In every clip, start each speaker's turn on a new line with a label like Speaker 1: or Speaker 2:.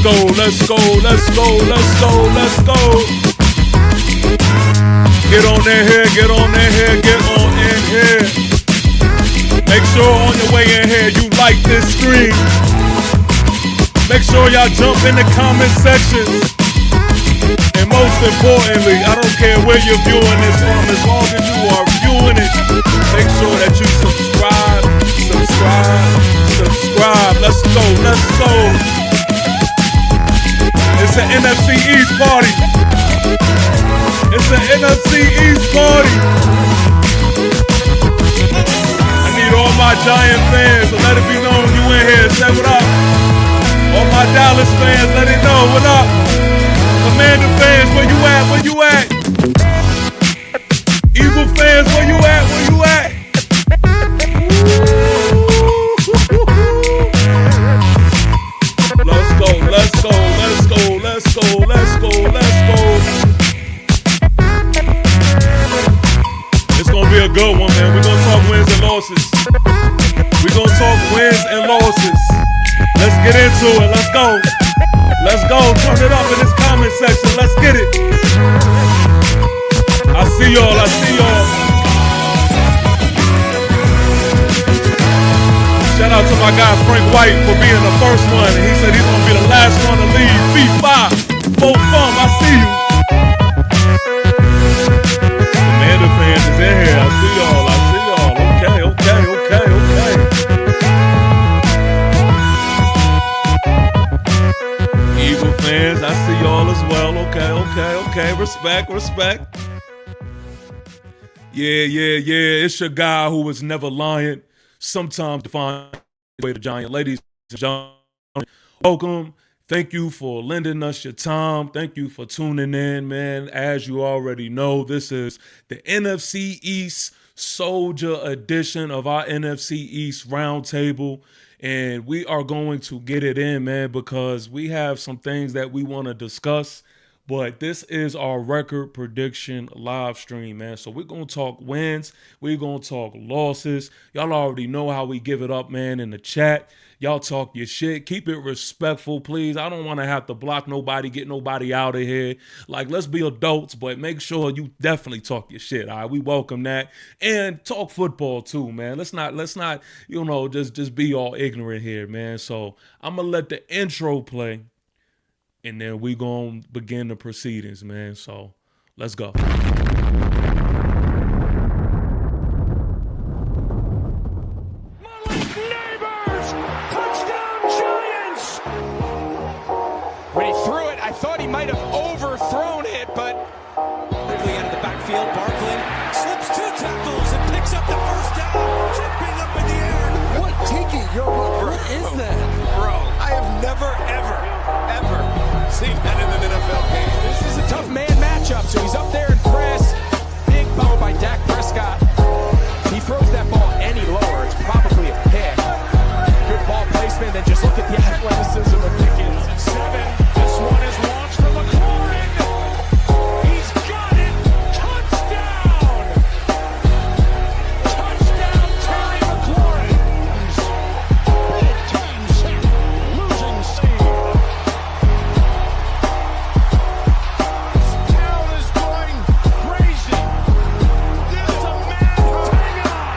Speaker 1: go, let's go, let's go, let's go, let's go. Get on in here, get on in here, get on in here. Make sure on your way in here you like this stream. Make sure y'all jump in the comment section. And most importantly, I don't care where you're viewing this from, as long as you are viewing it, make sure that you subscribe, subscribe, subscribe. Let's go, let's go. It's an NFC East party. It's an NFC East party. I need all my Giant fans to let it be known you in here. Say what up. All my Dallas fans, let it know what up. Commander fans, where you at? Where you at? Eagle fans, where you at? Where you at? Let's go, let's go, let's go, let's go, let's go, let's go. It's gonna be a good one, man. We're gonna talk wins and losses. We're gonna talk wins and losses. Let's get into it. Let's go. Let's go. Turn it up in this comment section. Let's get it. I see y'all. I see y'all. Shout out to my guy Frank White for being the first one. He said he's gonna be the last one to leave. B5. Full fun. I see you. Commander fans is in here. I see y'all. I see y'all. Okay, okay, okay, okay. Eagle fans, I see y'all as well. Okay, okay, okay. Respect, respect. Yeah, yeah, yeah. It's your guy who was never lying. Sometimes define the way the Giant. Ladies and gentlemen, welcome. Thank you for lending us your time. Thank you for tuning in, man. As you already know, this is the NFC East Soldier edition of our NFC East Roundtable. And we are going to get it in, man, because we have some things that we want to discuss. But this is our record prediction live stream, man. So we're going to talk wins. We're going to talk losses. Y'all already know how we give it up, man, in the chat. Y'all talk your shit. Keep it respectful, please. I don't want to have to block nobody, get nobody out of here. Like, let's be adults, but make sure you definitely talk your shit, all right? We welcome that. And talk football, too, man. Let's not, you know, just be all ignorant here, man. So I'm going to let the intro play. And then we gonna begin the proceedings, man. So let's go.
Speaker 2: Nabers! Touchdown Giants! When he threw it, I thought he might have overthrown it, but quickly out of the backfield, Barkley slips 2 tackles and picks up the first down, jumping up in the air.
Speaker 3: What Tiki? What is that?
Speaker 2: Bro, I have never, ever seen that in an NFL game. This is a tough man matchup, so he's up there in press. Big ball by Dak Prescott. He throws that ball any lower, it's probably a pick. Good ball placement, then just look at the athleticism of Pickens. At 7, this one is launched from McLaurin. He's got it! Touchdown! Touchdown, Terry McLaurin! Big time sack, losing steam. Town is going crazy. There's a man hang on.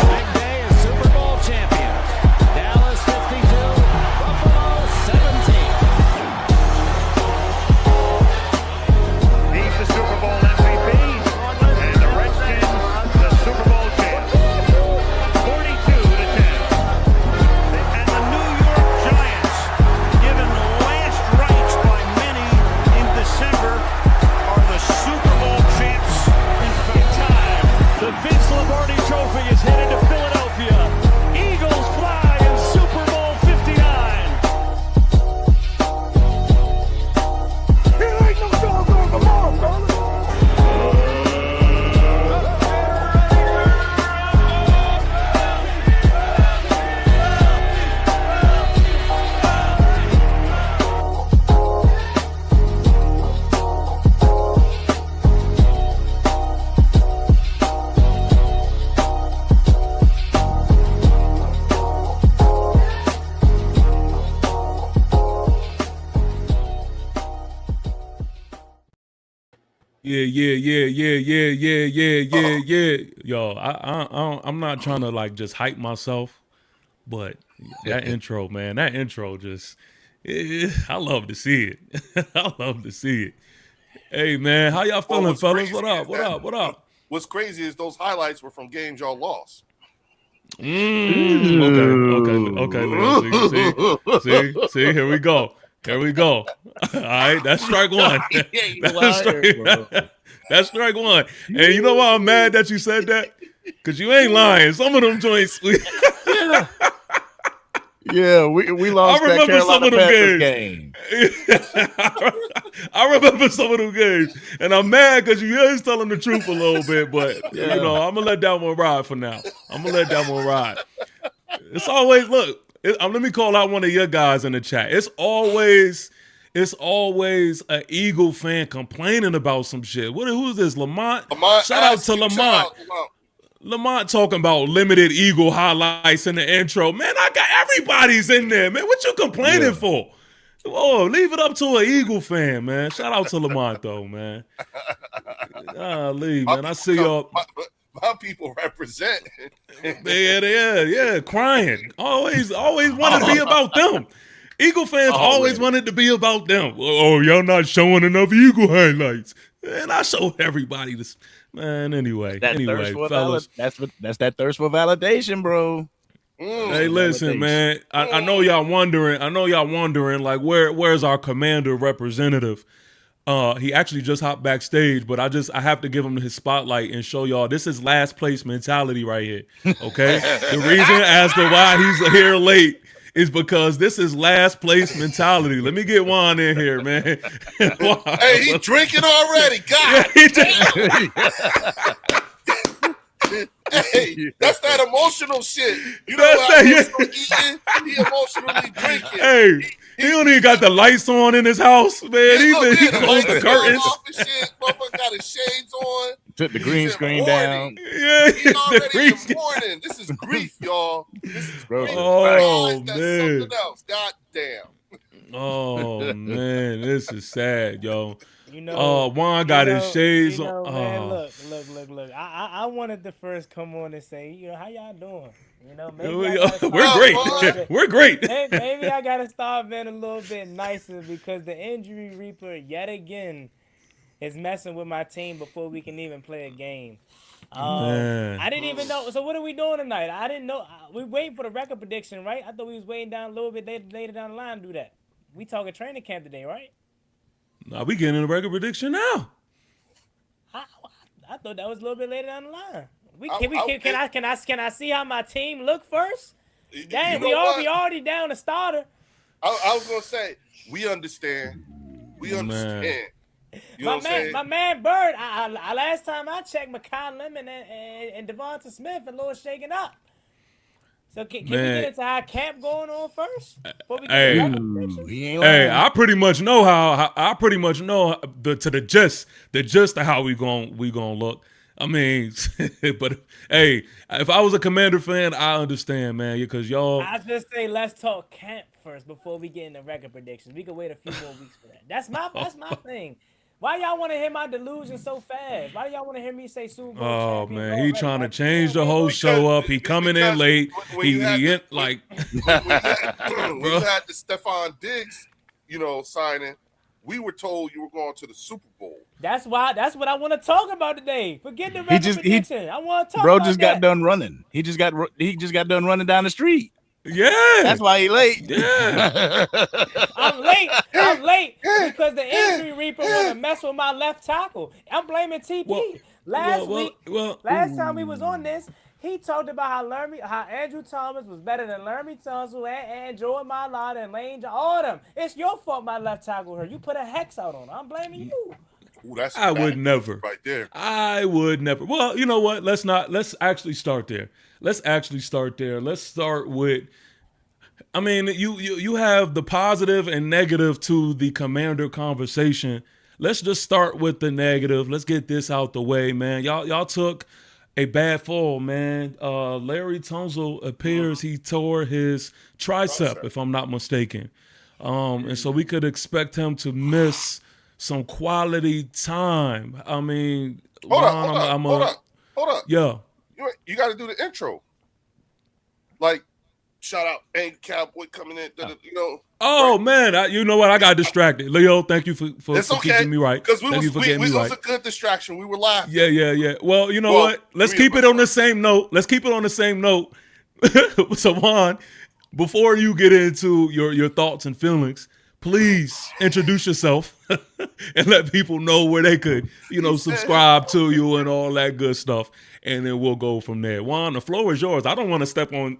Speaker 2: Big day is Super Bowl champions. Dallas 52, Buffalo 17.
Speaker 4: He's the Super Bowl MVP, and the Redskins the Super Bowl champs. 42-10. And the New York Giants, given last rites by many in December, are the Super Bowl champs in time.
Speaker 2: The Vince Lombardi Trophy is headed to Philadelphia. Eagles fly in Super Bowl 59.
Speaker 1: Yeah. Yo, I'm not trying to like just hype myself, but that intro, man, that intro just, I love to see it. I love to see it. Hey, man, how y'all feeling, fellas? What up? What up?
Speaker 5: What's crazy is those highlights were from games y'all lost.
Speaker 1: Okay, Leo. See, here we go. All right, that's strike one. That's strike one. And you know why I'm mad that you said that? Because you ain't lying. Some of them joints.
Speaker 6: Yeah, we lost that Carolina Panthers game.
Speaker 1: I remember some of them games, and I'm mad because you is telling the truth a little bit. But you know, I'm gonna let that one ride for now. It's always let me call out one of your guys in the chat. It's always an Eagle fan complaining about some shit. Who's this? Lamont. Shout out to Lamont. Lamont talking about limited Eagle highlights in the intro. Man, I got everybody's in there, man. What you complaining for? Oh, leave it up to an Eagle fan, man. Shout out to Lamont, though, man. Golly, man. I see y'all.
Speaker 5: My people represent.
Speaker 1: Yeah, crying. Always wanted to be about them. Eagle fans always wanted to be about them. Oh, y'all not showing enough Eagle highlights. Man, I show everybody this. Man, anyway, fellas.
Speaker 6: That's that thirst for validation, bro.
Speaker 1: Hey, listen, man. I know y'all wondering, like, where's our commander representative? He actually just hopped backstage, but I have to give him his spotlight and show y'all this is last place mentality right here. Okay, the reason as to why he's here late is because this is last place mentality. Let me get Juan in here, man.
Speaker 5: Hey, he drinking already. God. Hey, that's that emotional shit. You know how emotional eating? He emotionally drinking.
Speaker 1: Hey, he don't even got the lights on in his house, man. He closed the curtains.
Speaker 5: Motherfucker got his shades on.
Speaker 6: Took the green screen down.
Speaker 1: Yeah,
Speaker 5: he's already in the morning. This is grief, y'all. This is grief.
Speaker 1: Oh,
Speaker 5: that's
Speaker 1: man.
Speaker 5: something else. God damn.
Speaker 1: Oh, man. This is sad, yo.
Speaker 7: You know,
Speaker 1: Juan got his shades on.
Speaker 7: Man, look. I wanted to first come on and say, you know, how y'all doing? You know, maybe We're great. Maybe I gotta start being a little bit nicer because the injury reaper yet again is messing with my team before we can even play a game. I didn't even know. So what are we doing tonight? I didn't know. We waiting for the record prediction, right? I thought we was waiting down a little bit later down the line to do that. We talking training camp today, right?
Speaker 1: Nah, we getting a record prediction now.
Speaker 7: I thought that was a little bit later down the line. Can I see how my team look first? Damn, we already down the starter.
Speaker 5: I was gonna say we understand. We understand. You know
Speaker 7: my man Bird. Last time I checked, Makai Lemon and Devonta Smith a little shaken up. So can we get into how camp going on first?
Speaker 1: Hey, I pretty much know the gist of how we gonna look. I mean, but hey, if I was a Commander fan, I understand, man, because y'all.
Speaker 7: I just say let's talk camp first before we get into record predictions. We can wait a few more weeks for that. That's my thing. Why y'all want to hear my delusion so fast? Why y'all want to hear me say Super Bowl champion?
Speaker 1: Man, he trying to change the whole show up. He coming in late. When you had the
Speaker 5: Stephon Diggs, signing, we were told you were going to the Super Bowl.
Speaker 7: That's what I want to talk about today. Forget the record prediction. I want to talk
Speaker 6: about
Speaker 7: that.
Speaker 6: Bro just got done running. He just got done running down the street.
Speaker 1: Yeah,
Speaker 6: that's why he late.
Speaker 1: Yeah,
Speaker 7: I'm late because the injury reaper want to mess with my left tackle. I'm blaming TP. Last time we was on this, he talked about how Andrew Thomas was better than Laramie Tunsil and Jordan Mailata and Lane Johnson. All of them. It's your fault my left tackle hurt. You put a hex out on him. I'm blaming you.
Speaker 5: Ooh,
Speaker 1: I would never.
Speaker 5: Right there.
Speaker 1: I would never. Well, you know what? Let's actually start there. Let's start with, I mean, you have the positive and negative to the Commander conversation. Let's just start with the negative. Let's get this out the way, man. Y'all took a bad fall, man. Larry Tunsil appears he tore his tricep, if I'm not mistaken. And so we could expect him to miss some quality time. I mean,
Speaker 5: hold
Speaker 1: Juan,
Speaker 5: up.
Speaker 1: Yeah.
Speaker 5: You got to do the intro. Like, shout out Angry Cowboy coming in. You know.
Speaker 1: Oh
Speaker 5: right?
Speaker 1: man, you know what? I got distracted. Leo, thank you for
Speaker 5: okay.
Speaker 1: keeping me right.
Speaker 5: Because
Speaker 1: thank you for getting me right.
Speaker 5: It was a good distraction. We were laughing.
Speaker 1: Yeah. Well, you know what? Let's keep it on the same note. So Juan, before you get into your thoughts and feelings, please introduce yourself and let people know where they could, subscribe to you and all that good stuff. And then we'll go from there. Juan, the floor is yours. I don't want to step on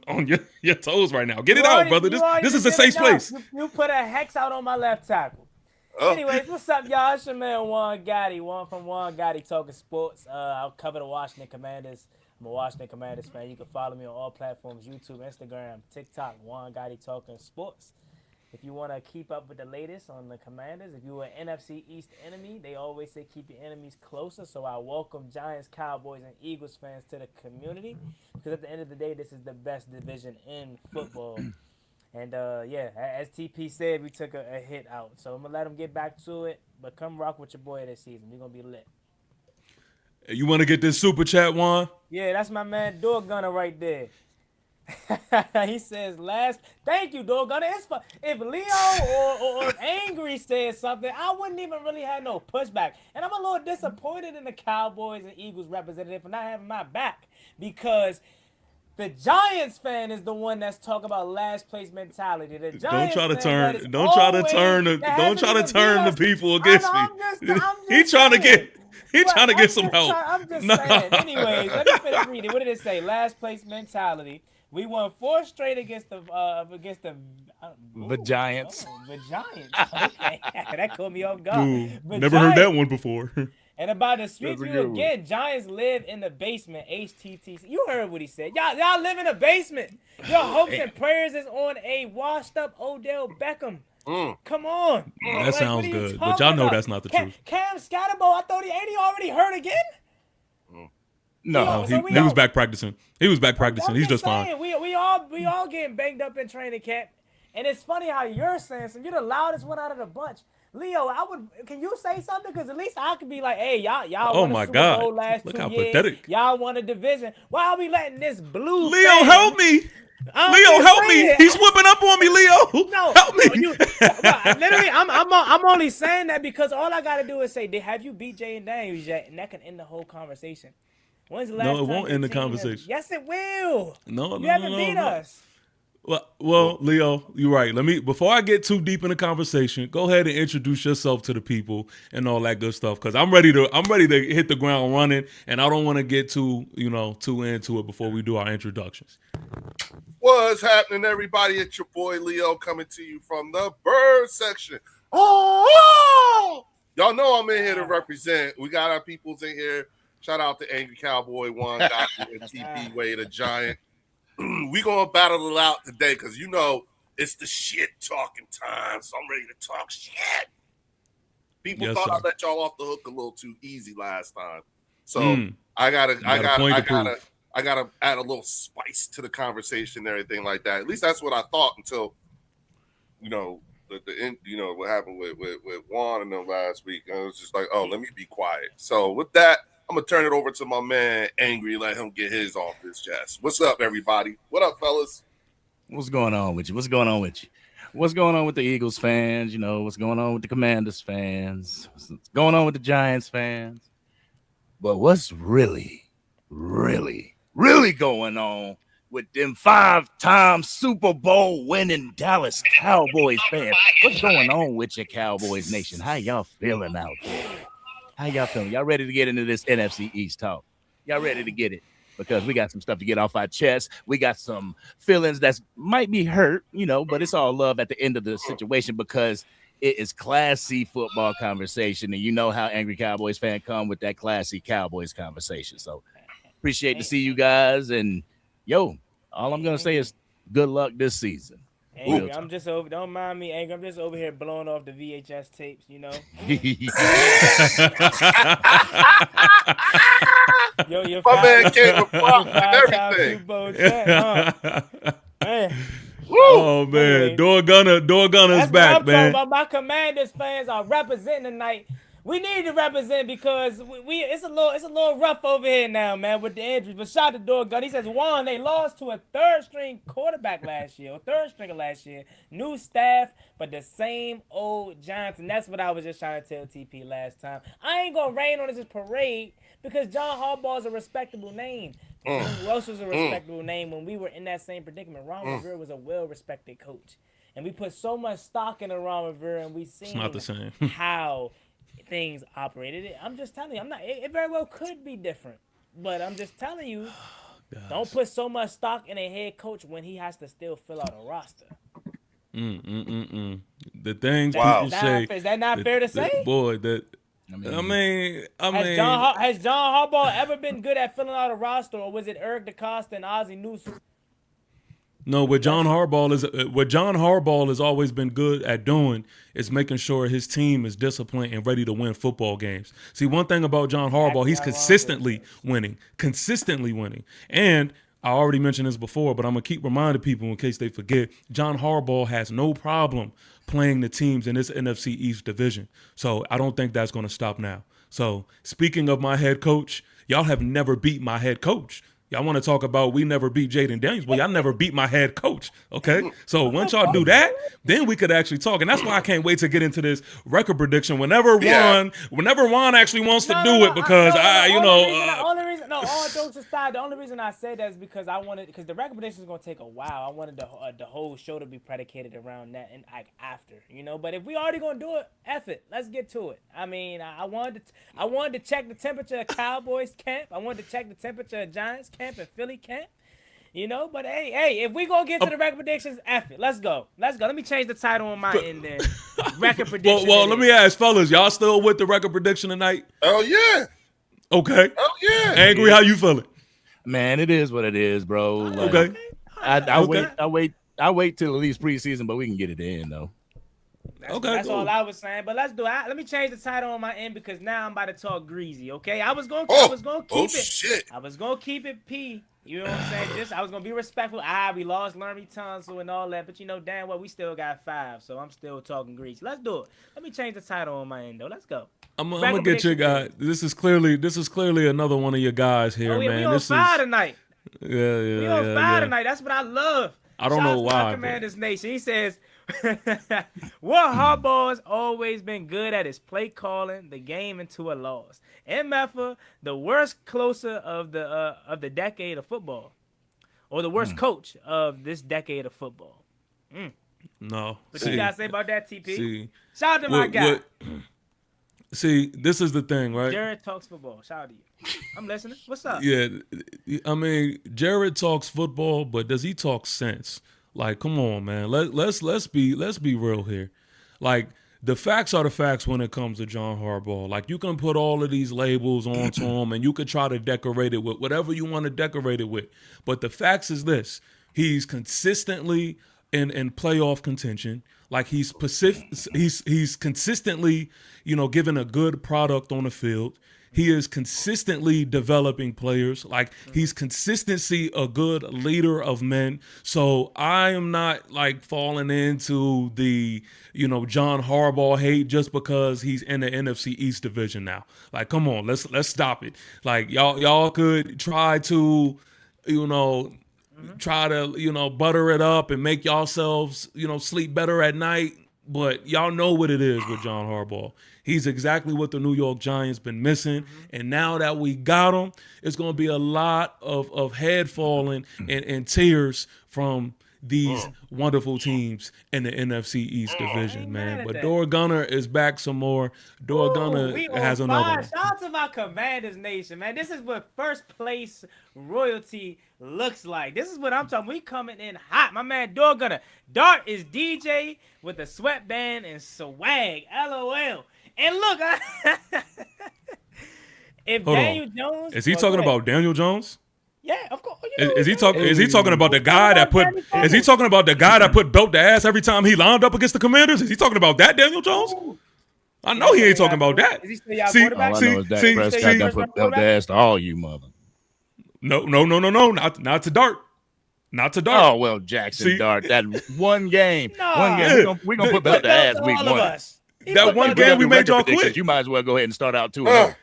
Speaker 1: your toes right now. Get it out, brother. This is a safe place.
Speaker 7: You put a hex out on my left tackle. Oh. Anyways, what's up, y'all? It's your man Juan Gotti. Juan from Juan Gotti Talking Sports. I'll cover the Washington Commanders. I'm a Washington Commanders fan. You can follow me on all platforms, YouTube, Instagram, TikTok, Juan Gotti Talking Sports. If you want to keep up with the latest on the Commanders, if you're an NFC East enemy, they always say keep your enemies closer. So I welcome Giants, Cowboys, and Eagles fans to the community because at the end of the day, this is the best division in football. And, as TP said, we took a hit out. So I'm going to let them get back to it. But come rock with your boy this season. We're going to be lit.
Speaker 1: You want to get this super chat, Juan?
Speaker 7: Yeah, that's my man Dog Gunner right there. He says, thank you, Dog Gunner. If Leo or Angry said something, I wouldn't even really have no pushback. And I'm a little disappointed in the Cowboys and Eagles representative for not having my back because the Giants fan is the one that's talking about last place mentality. The Giants
Speaker 1: don't try to turn the people against me. He's trying to get some help.
Speaker 7: I'm just saying. Anyways, let me finish reading. What did it say? Last place mentality. We won 4 straight against the
Speaker 8: Giants.
Speaker 7: The Giants. Okay, that caught me off guard.
Speaker 1: Never heard that one before.
Speaker 7: And about to sweep you again, Giants live in the basement. HTTC. You heard what he said. Y'all live in a basement. Your hopes and prayers is on a washed up Odell Beckham. Come on.
Speaker 1: That sounds good, but y'all know that's not the truth.
Speaker 7: Cam Scatterbo, I thought ain't he already hurt again?
Speaker 1: No, he was back practicing. He's just fine.
Speaker 7: We all getting banged up in training camp, and it's funny how you're saying something. You're the loudest one out of the bunch. Leo, can you say something? Because at least I could be like, hey, y'all won a Super Bowl last
Speaker 1: Look
Speaker 7: 2
Speaker 1: how
Speaker 7: years.
Speaker 1: pathetic.
Speaker 7: Y'all won a division. Why are we letting this blue
Speaker 1: Leo, help me. Leo, help me. He's whipping up on me, Leo.
Speaker 7: No,
Speaker 1: help me.
Speaker 7: Literally, I'm only saying that because all I got to do is say, have you beat Jay and Daniels yet? And that can end the whole conversation. When's the last time?
Speaker 1: No, it won't end the conversation.
Speaker 7: Yes, it will.
Speaker 1: No,
Speaker 7: you haven't beat us.
Speaker 1: Well, Leo, you're right. Before I get too deep in the conversation, go ahead and introduce yourself to the people and all that good stuff. Because I'm ready to hit the ground running, and I don't want to get too into it before we do our introductions.
Speaker 5: What's happening, everybody? It's your boy Leo coming to you from the bird section. Oh, y'all know I'm in here to represent. We got our peoples in here. Shout out to Angry Cowboy, Juan Gotti, and TP Wade, a Giant. We gonna battle it out today because it's the shit talking time. So I'm ready to talk shit. People thought I let y'all off the hook a little too easy last time, so I gotta add a little spice to the conversation and everything like that. At least that's what I thought until what happened with Juan and them last week. I was just like, oh, let me be quiet. So with that, I'm going to turn it over to my man, Angry, let him get his off his chest. What's up, everybody? What up, fellas?
Speaker 8: What's going on with you? What's going on with the Eagles fans? What's going on with the Commanders fans? What's going on with the Giants fans? But what's really, really, really going on with them 5-time Super Bowl winning Dallas Cowboys fans? What's going on with your Cowboys nation? How y'all feeling out there? How y'all feeling? Y'all ready to get into this NFC East talk? Y'all ready to get it? Because we got some stuff to get off our chest. We got some feelings that might be hurt, but it's all love at the end of the situation because it is classy football conversation. And you know how Angry Cowboys fan come with that classy Cowboys conversation. So appreciate to see you guys. And, all I'm going to say is good luck this season.
Speaker 7: Angry, I'm just over. Don't mind me, Angry. I'm just over here blowing off the VHS tapes, Yo,
Speaker 5: my man came with pop and everything.
Speaker 7: Man. Woo.
Speaker 1: Oh man,
Speaker 7: Anyway,
Speaker 1: Door Gunner's back, man.
Speaker 7: Talking about. My Commanders fans are representing tonight. We need to represent because it's a little rough over here now, man, with the injuries. But shout out to Door Gunner. He says, one, they lost to a third string quarterback last year, or third stringer last year. New staff, but the same old Giants. And that's what I was just trying to tell TP last time. I ain't gonna rain on this parade because John Harbaugh is a respectable name. Who else was a respectable name when we were in that same predicament? Ron Rivera was a well-respected coach. And we put so much stock in Ron Rivera, and we seen
Speaker 1: It's not the same.
Speaker 7: how things operated. I'm just telling you, it very well could be different. But I'm just telling you, don't put so much stock in a head coach when he has to still fill out a roster.
Speaker 1: The things
Speaker 5: Wow.
Speaker 1: people say.
Speaker 7: Is that not fair to say?
Speaker 1: Boy, I mean,
Speaker 7: Has John Harbaugh ever been good at filling out a roster, or was it Eric DeCosta and Ozzie Newsome?
Speaker 1: no. What John Harbaugh has always been good at doing is making sure his team is disciplined and ready to win football games. See, one thing about John Harbaugh, he's consistently winning, and I already mentioned this before, but I'm going to keep reminding people in case they forget. John Harbaugh has no problem playing the teams in this NFC East division. So I don't think that's going to stop now. So speaking of my head coach, y'all have never beat my head coach. Y'all want to talk about we never beat Jaden Daniels? Well, y'all never beat my head coach, okay? So once y'all do that, then we could actually talk. And that's why I can't wait to get into this record prediction whenever Juan actually wants to do it because
Speaker 7: all jokes aside, the only reason I say that is because because the record prediction is going to take a while. I wanted the whole show to be predicated around that and after, But if we already going to do it, F it. Let's get to it. I mean, I wanted to check the temperature of Cowboys camp. I wanted to check the temperature of Giants camp and Philly camp, but hey, if we gonna get to the record predictions, F it. Let's go. Let me change the title on my end then. Record prediction.
Speaker 1: Well, let me ask, fellas, y'all still with the record prediction tonight?
Speaker 5: Oh yeah.
Speaker 1: Okay.
Speaker 5: Oh yeah.
Speaker 1: Angry, how you feeling?
Speaker 8: Man, it is what it is, bro. Like,
Speaker 1: Okay.
Speaker 8: I wait till at least preseason, but we can get it in though.
Speaker 7: That's all I was saying. But let's do it. Let me change the title on my end because now I'm about to talk greasy. Okay, I was gonna keep it.
Speaker 5: Shit.
Speaker 7: I was gonna keep it P. You know what I'm saying? I was gonna be respectful. We lost Laramie Tunsil and all that, but damn well we still got 5, so I'm still talking greasy. Let's do it. Let me change the title on my end though. Let's go.
Speaker 1: I'm gonna get your guy. This is clearly another one of your guys here, man.
Speaker 7: We on fire tonight.
Speaker 1: Yeah.
Speaker 7: We on fire tonight. That's what I love.
Speaker 1: I don't know why.
Speaker 7: Commanders Nation. He says, what Harbaugh's always been good at is play calling the game into a loss. MFA, the worst closer of the decade of football, or the worst coach of this decade of football.
Speaker 1: No.
Speaker 7: What you gotta say about that, TP?
Speaker 1: See,
Speaker 7: shout out to my guy.
Speaker 1: See, this is the thing, right?
Speaker 7: Jared talks football. Shout out to you. I'm listening. What's up?
Speaker 1: Yeah, I mean, Jared talks football, but does he talk sense? Like, come on, man. Let's be real here. Like, the facts are the facts when it comes to John Harbaugh. Like, you can put all of these labels onto him, and you could try to decorate it with whatever you want to decorate it with. But the facts is this: he's consistently in playoff contention. Like, he's consistently, giving a good product on the field. He is consistently developing players. Like, he's consistency a good leader of men. So I am not like falling into the, John Harbaugh hate just because he's in the NFC East division now. Like, come on, let's stop it. Like, y'all could try to, butter it up and make yourselves, sleep better at night. But y'all know what it is with John Harbaugh. He's exactly what the New York Giants been missing. And now that we got him, it's going to be a lot of head falling and tears from these wonderful teams in the NFC East division, man. But Door Gunner is back some more. Door Gunner has another one.
Speaker 7: Shout out to my Commanders Nation, man. This is what first place royalty looks like. This is what I'm talking. We coming in hot. My man Door Gunner. Dart is DJ with a sweatband and swag. LOL. And look, if
Speaker 1: Hold
Speaker 7: Daniel
Speaker 1: on.
Speaker 7: Jones,
Speaker 1: is he talking about Daniel Jones?
Speaker 7: Yeah, of course.
Speaker 1: Is he talking about the guy that put? Is he talking about the guy that put belt to ass every time he lined up against the Commanders? Is he talking about that Daniel Jones? I know he ain't talking about that.
Speaker 7: Is he still y'all quarterback?
Speaker 8: All I know is Dak Prescott that put belt to ass to all you mother.
Speaker 1: No, not to Dart. Not to Dart.
Speaker 8: Oh well, Jackson Dart. That one game. We're gonna put belt to ass week 1.
Speaker 1: That one game we made y'all quit.
Speaker 8: You might as well go ahead and start out 2-0.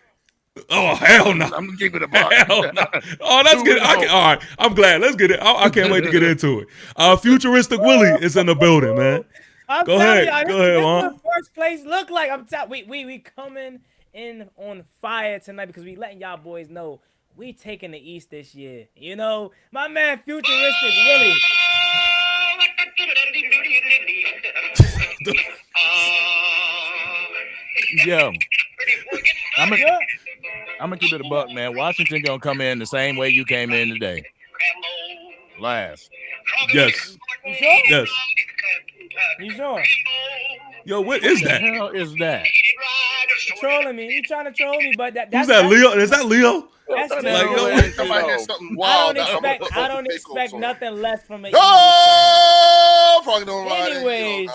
Speaker 1: Oh hell no!
Speaker 8: I'm gonna keep it a buck.
Speaker 1: Hell no! Oh, that's good. All right, I'm glad. Let's get it. I can't wait to get into it. Futuristic Willie is in the building, man. Go ahead,
Speaker 7: Juan. First place look like we coming in on fire tonight because we letting y'all boys know we taking the East this year. You know, my man Futuristic Willie.
Speaker 8: Yo, I'm gonna keep it a buck, man. Washington gonna come in the same way you came in today. Last.
Speaker 1: Yes.
Speaker 7: You sure?
Speaker 1: Yes.
Speaker 7: You sure?
Speaker 1: Yo, what is that?
Speaker 8: What the hell is that?
Speaker 7: Trolling me. You trying to troll me, but that's
Speaker 1: Who's that, Leo? Is that Leo?
Speaker 7: That's just,
Speaker 5: somebody hear something wild.
Speaker 7: I don't expect nothing less from an
Speaker 5: Anyways,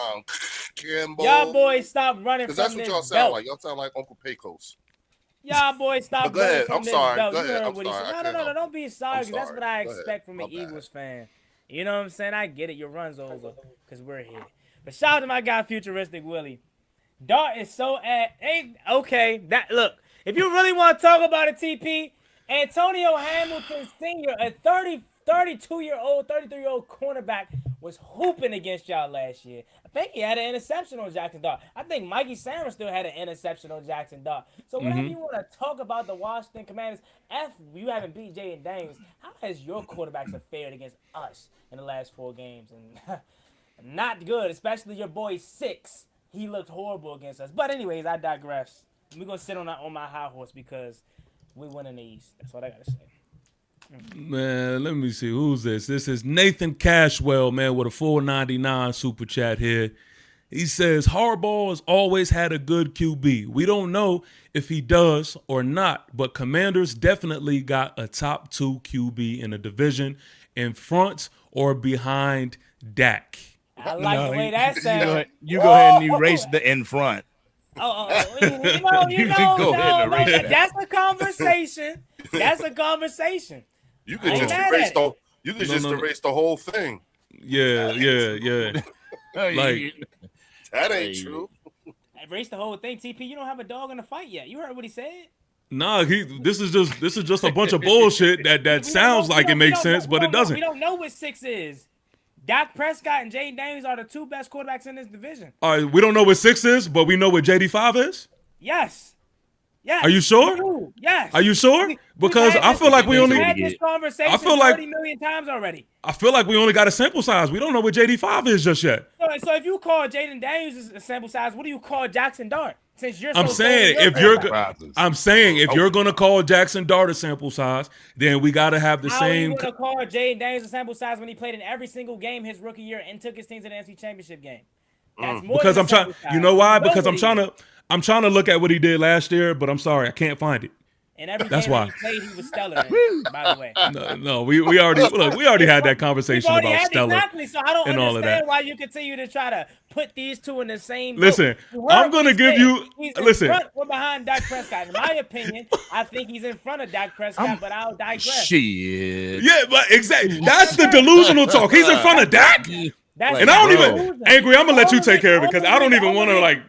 Speaker 7: y'all boys stop running from this
Speaker 5: that's what y'all sound
Speaker 7: belt.
Speaker 5: like. Y'all sound like Uncle Pecos.
Speaker 7: Y'all boys stop
Speaker 5: Go ahead.
Speaker 7: running from
Speaker 5: I'm
Speaker 7: this
Speaker 5: sorry.
Speaker 7: belt.
Speaker 5: Go
Speaker 7: You
Speaker 5: ahead.
Speaker 7: heard
Speaker 5: I'm
Speaker 7: what he
Speaker 5: sorry.
Speaker 7: said. No. Don't be sorry, because that's what I
Speaker 5: Go
Speaker 7: expect from an
Speaker 5: My bad.
Speaker 7: Eagles fan. You know what I'm saying? I get it. Your run's over because we're here. But shout out to my guy, Futuristic Willie. Dart is so okay. That look, if you really want to talk about a TP, Antonio Hamilton Sr., a 32-year-old, 33-year-old cornerback, was hooping against y'all last year. I think he had an interception on Jackson Dart. I think Mikey Sarah still had an interception on Jackson Dart. So whenever you want to talk about the Washington Commanders, you haven't beat Jaden Daniels, how has your quarterbacks fared against us in the last 4 games? And not good, especially your boy Six. He looked horrible against us. But anyways, I digress. We're going to sit on my high horse because we win in the East. That's what I got to say.
Speaker 1: Man, let me see. Who's this? This is Nathan Cashwell, man, with a $4.99 super chat here. He says, Harbaugh has always had a good QB. We don't know if he does or not, but Commanders definitely got a top 2 QB in the division in front or behind Dak.
Speaker 7: I like the way that sounds.
Speaker 8: You go ahead and erase the in front.
Speaker 7: You know, that's a conversation. That's a conversation.
Speaker 5: You could just erase erase the whole thing.
Speaker 1: Yeah. Like
Speaker 5: that ain't true.
Speaker 7: Erase the whole thing, TP. You don't have a dog in the fight yet. You heard what he said?
Speaker 1: Nah, this is just a bunch of bullshit that sounds like it makes sense, but it doesn't.
Speaker 7: We don't know what 6 is. Dak Prescott and Jaden Daniels are the 2 best quarterbacks in this division.
Speaker 1: All right, we don't know what 6 is, but we know what JD5 is?
Speaker 7: Yes.
Speaker 1: Are you sure?
Speaker 7: Yes.
Speaker 1: Are you sure? Because I feel like we only
Speaker 7: had this conversation 30 million times already.
Speaker 1: I feel like we only got a sample size. We don't know what JD5 is just yet.
Speaker 7: So if you call Jaden Daniels a sample size, what do you call Jackson Dart? Since you're
Speaker 1: I'm saying if you're gonna call Jackson Dart a sample size, then we gotta have the same.
Speaker 7: How are you gonna call Jaden Daniels a sample size when he played in every single game his rookie year and took his team to the NFC Championship game? That's more
Speaker 1: because
Speaker 7: than
Speaker 1: I'm trying. You know why? Because I'm trying to look at what he did last year, but I'm sorry, I can't find it.
Speaker 7: And every
Speaker 1: That's
Speaker 7: game
Speaker 1: why
Speaker 7: he played, he was stellar. By the way,
Speaker 1: no, we already had that conversation about stellar.
Speaker 7: Exactly. So I don't understand why you continue to try to put these two in the same boat.
Speaker 1: Listen, I'm gonna give you.
Speaker 7: He's in front or behind Dak Prescott. In my opinion, I think he's in front of Dak Prescott, but I'll digress.
Speaker 8: Shit.
Speaker 1: Yeah, but exactly. That's the delusional talk. He's in front of Dak. And I don't even, Angry, I'm going to let you take care of it because I don't even want to,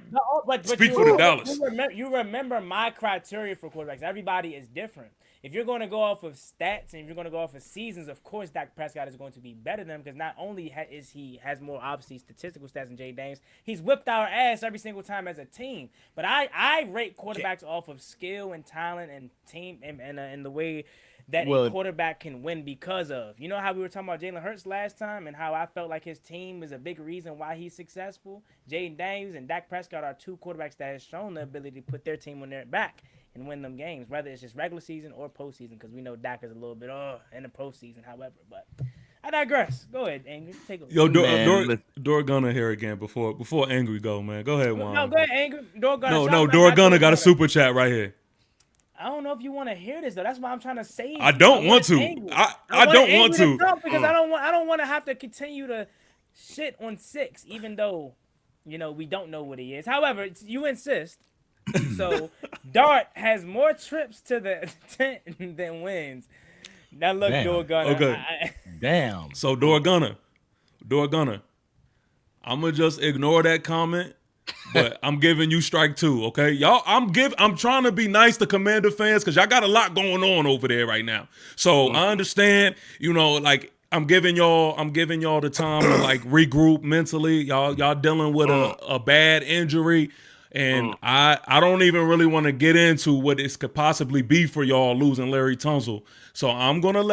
Speaker 1: speak for the Dallas.
Speaker 7: You remember my criteria for quarterbacks. Everybody is different. If you're going to go off of stats and if you're going to go off of seasons, of course, Dak Prescott is going to be better than him because not only has more, obviously, statistical stats than Jay Daniels, he's whipped our ass every single time as a team. But I rate quarterbacks off of skill and talent and team and the way that a quarterback can win because of. You know how we were talking about Jalen Hurts last time and how I felt like his team is a big reason why he's successful? Jaden Daniels and Dak Prescott are 2 quarterbacks that have shown the ability to put their team on their back and win them games, whether it's just regular season or postseason, because we know Dak is a little bit in the postseason, however. But I digress. Go ahead, Angry. Take a
Speaker 1: Door Gunner here again before Angry go, man. Go ahead, Juan.
Speaker 7: No, go ahead, Angry. Door Gunner.
Speaker 1: No, Door Gunner got a super chat right here.
Speaker 7: I don't know if you want to hear this though. That's why I'm trying to say.
Speaker 1: I don't want to. I don't want to
Speaker 7: because I don't want to have to continue to shit on 6, even though we don't know what he is. However, you insist. So Dart has more trips to the tent than wins. Now look, Door Gunner.
Speaker 1: Okay.
Speaker 8: Damn.
Speaker 1: So door gunner, I'm gonna just ignore that comment. But I'm giving you strike 2, okay? Y'all, I'm trying to be nice to Commander fans because y'all got a lot going on over there right now. So I understand, like I'm giving y'all the time to like regroup mentally. Y'all dealing with a bad injury. And I don't even really want to get into what this could possibly be for y'all losing Larry Tunsil. So I'm gonna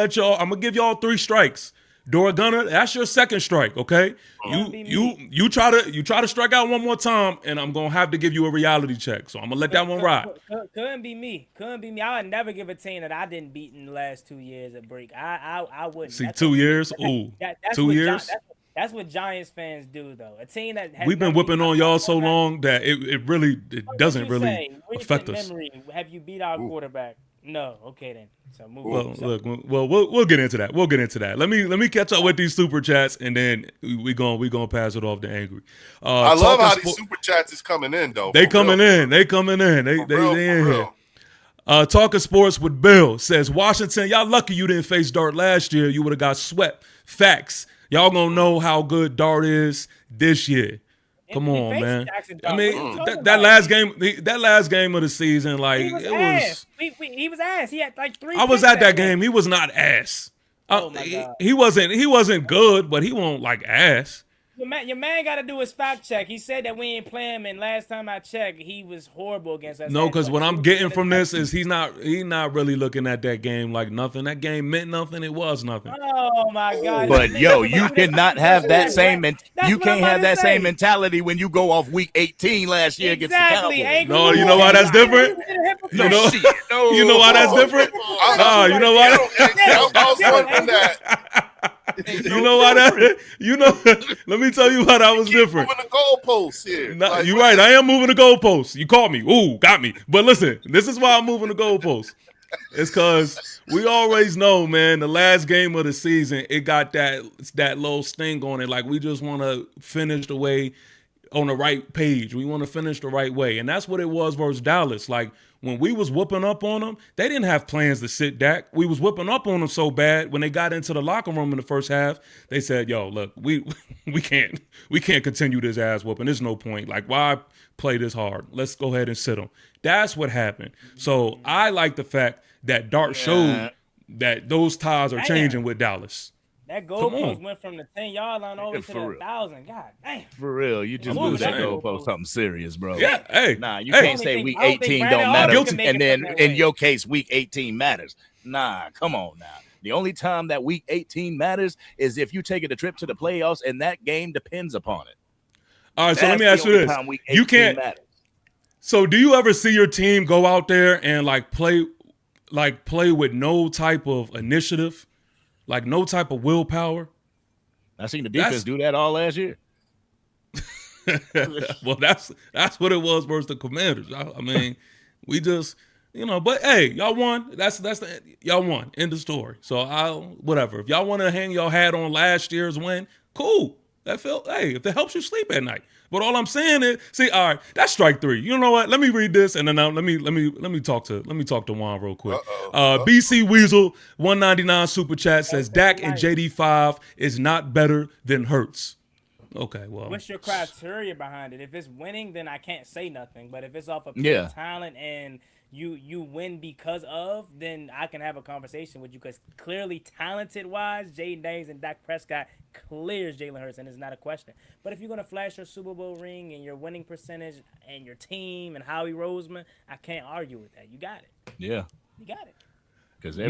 Speaker 1: give y'all 3 strikes. Door gunner, that's your second strike, okay? You try to strike out one more time, and I'm gonna have to give you a reality check. So I'm gonna let that one ride.
Speaker 7: Couldn't be me. I would never give a team that I didn't beat in the last 2 years a break. I wouldn't.
Speaker 1: See, 2 years? Ooh,
Speaker 7: that's
Speaker 1: 2 years?
Speaker 7: That's what Giants fans do, though. A team that has
Speaker 1: we've been whipping on y'all so long that it doesn't really affect us.
Speaker 7: Memory, have you beat our quarterback? No. Okay then. So move on.
Speaker 1: Look, we'll get into that. Let me catch up with these super chats, and then we gonna pass it off to Angry.
Speaker 5: I love how these super chats is coming in though.
Speaker 1: They coming in. They in here. Talking sports with Bill says Washington, y'all lucky you didn't face Dart last year. You would have got swept. Facts. Y'all gonna know how good Dart is this year. Come on, man. I mean, that last game of the season, like
Speaker 7: he was ass. He had like 3.
Speaker 1: I was at that game. He was not ass.
Speaker 7: Oh my God.
Speaker 1: He wasn't good, but he won't like ass.
Speaker 7: Your man got to do his fact check. He said that we ain't playing him, and last time I checked, he was horrible against us.
Speaker 1: No, because what I'm getting from this is he's not really looking at that game like nothing. That game meant nothing. It was nothing.
Speaker 7: Oh my God!
Speaker 8: But you cannot have that same. You can't have that same mentality when you go off week 18 last year against the Cowboys.
Speaker 1: No, you know why that's different. You know why that's different. You know why?
Speaker 5: I was wondering that.
Speaker 1: You know why that? Let me tell you why that was different.
Speaker 5: Moving the goalposts here.
Speaker 1: You're right. I am moving the goalposts. You caught me. Ooh, got me. But listen, this is why I'm moving the goalposts. It's because we always know, man, the last game of the season, it got that little sting on it. Like, we just want to finish the way on the right page. We want to finish the right way. And that's what it was versus Dallas. Like, when we was whooping up on them, they didn't have plans to sit Dak. We was whooping up on them so bad when they got into the locker room in the first half, they said, yo, look, we can't continue this ass whooping. There's no point. Like, why play this hard? Let's go ahead and sit them. That's what happened. So I like the fact that Dart showed that those ties are changing with Dallas.
Speaker 7: That goalpost went from the 10-yard line all the way to the 1,000. God damn.
Speaker 8: For real, you just moved that goalpost something serious, bro.
Speaker 1: Yeah, hey.
Speaker 8: Nah, you can't say week 18 don't matter. And then in your case, week 18 matters. Nah, come on now. The only time that week 18 matters is if you take a trip to the playoffs and that game depends upon it.
Speaker 1: All right, so let me ask you this. You can't. So do you ever see your team go out there and play with no type of initiative? Like no type of willpower.
Speaker 8: I seen the defense do that all last year.
Speaker 1: Well, that's what it was versus the Commanders. I mean, we just, but hey, y'all won. Y'all won. End of story. So whatever. If y'all want to hang your hat on last year's win, cool. If it helps you sleep at night. But all I'm saying is, all right, that's strike 3. You know what? Let me read this, and then let me talk to Juan real quick. BC Weasel 199 super chat says Dak and JD5 is not better than Hurts. Okay, well,
Speaker 7: what's your criteria behind it? If it's winning, then I can't say nothing. But if it's off of pure talent and you win because of, then I can have a conversation with you because clearly talented-wise, Jaden Daniels and Dak Prescott clears Jalen Hurts, and it's not a question. But if you're going to flash your Super Bowl ring and your winning percentage and your team and Howie Roseman, I can't argue with that. You got it.
Speaker 8: Yeah.
Speaker 7: You got it.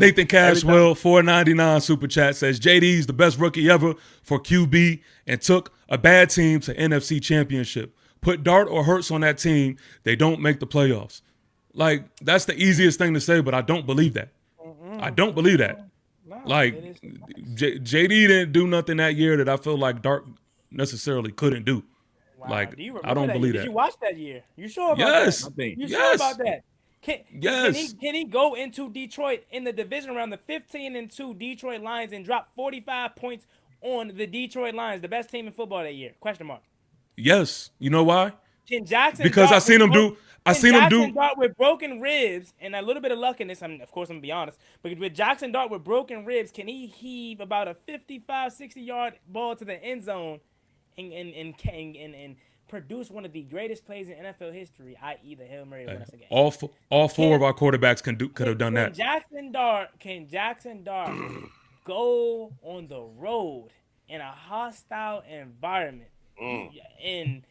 Speaker 1: Nathan Cashwell, 499 super chat says JD's the best rookie ever for QB and took a bad team to NFC Championship. Put Dart or Hurts on that team, they don't make the playoffs. Like, that's the easiest thing to say, but I don't believe that. I don't believe that.
Speaker 7: No,
Speaker 1: like, JD didn't do nothing that year that I feel like Dart necessarily couldn't do.
Speaker 7: Wow.
Speaker 1: Like,
Speaker 7: do
Speaker 1: I don't believe that.
Speaker 7: Did you watch that year? You sure about that? You sure about that? Can he go into Detroit in the division round, the 15-2 Detroit Lions, and drop 45 points on the Detroit Lions, the best team in football that year? Question mark.
Speaker 1: Yes. You know why?
Speaker 7: Can Jackson
Speaker 1: because I seen him do.
Speaker 7: Jackson Dart with broken ribs and a little bit of luck in this. Of course, I'm gonna be honest. But with Jackson Dart with broken ribs, can he heave about a 55, 60-yard ball to the end zone and produce one of the greatest plays in NFL history, i.e. the Hail Mary to win us a game?
Speaker 1: All four of our quarterbacks could have done that.
Speaker 7: Can Jackson Dart go on the road in a hostile environment? And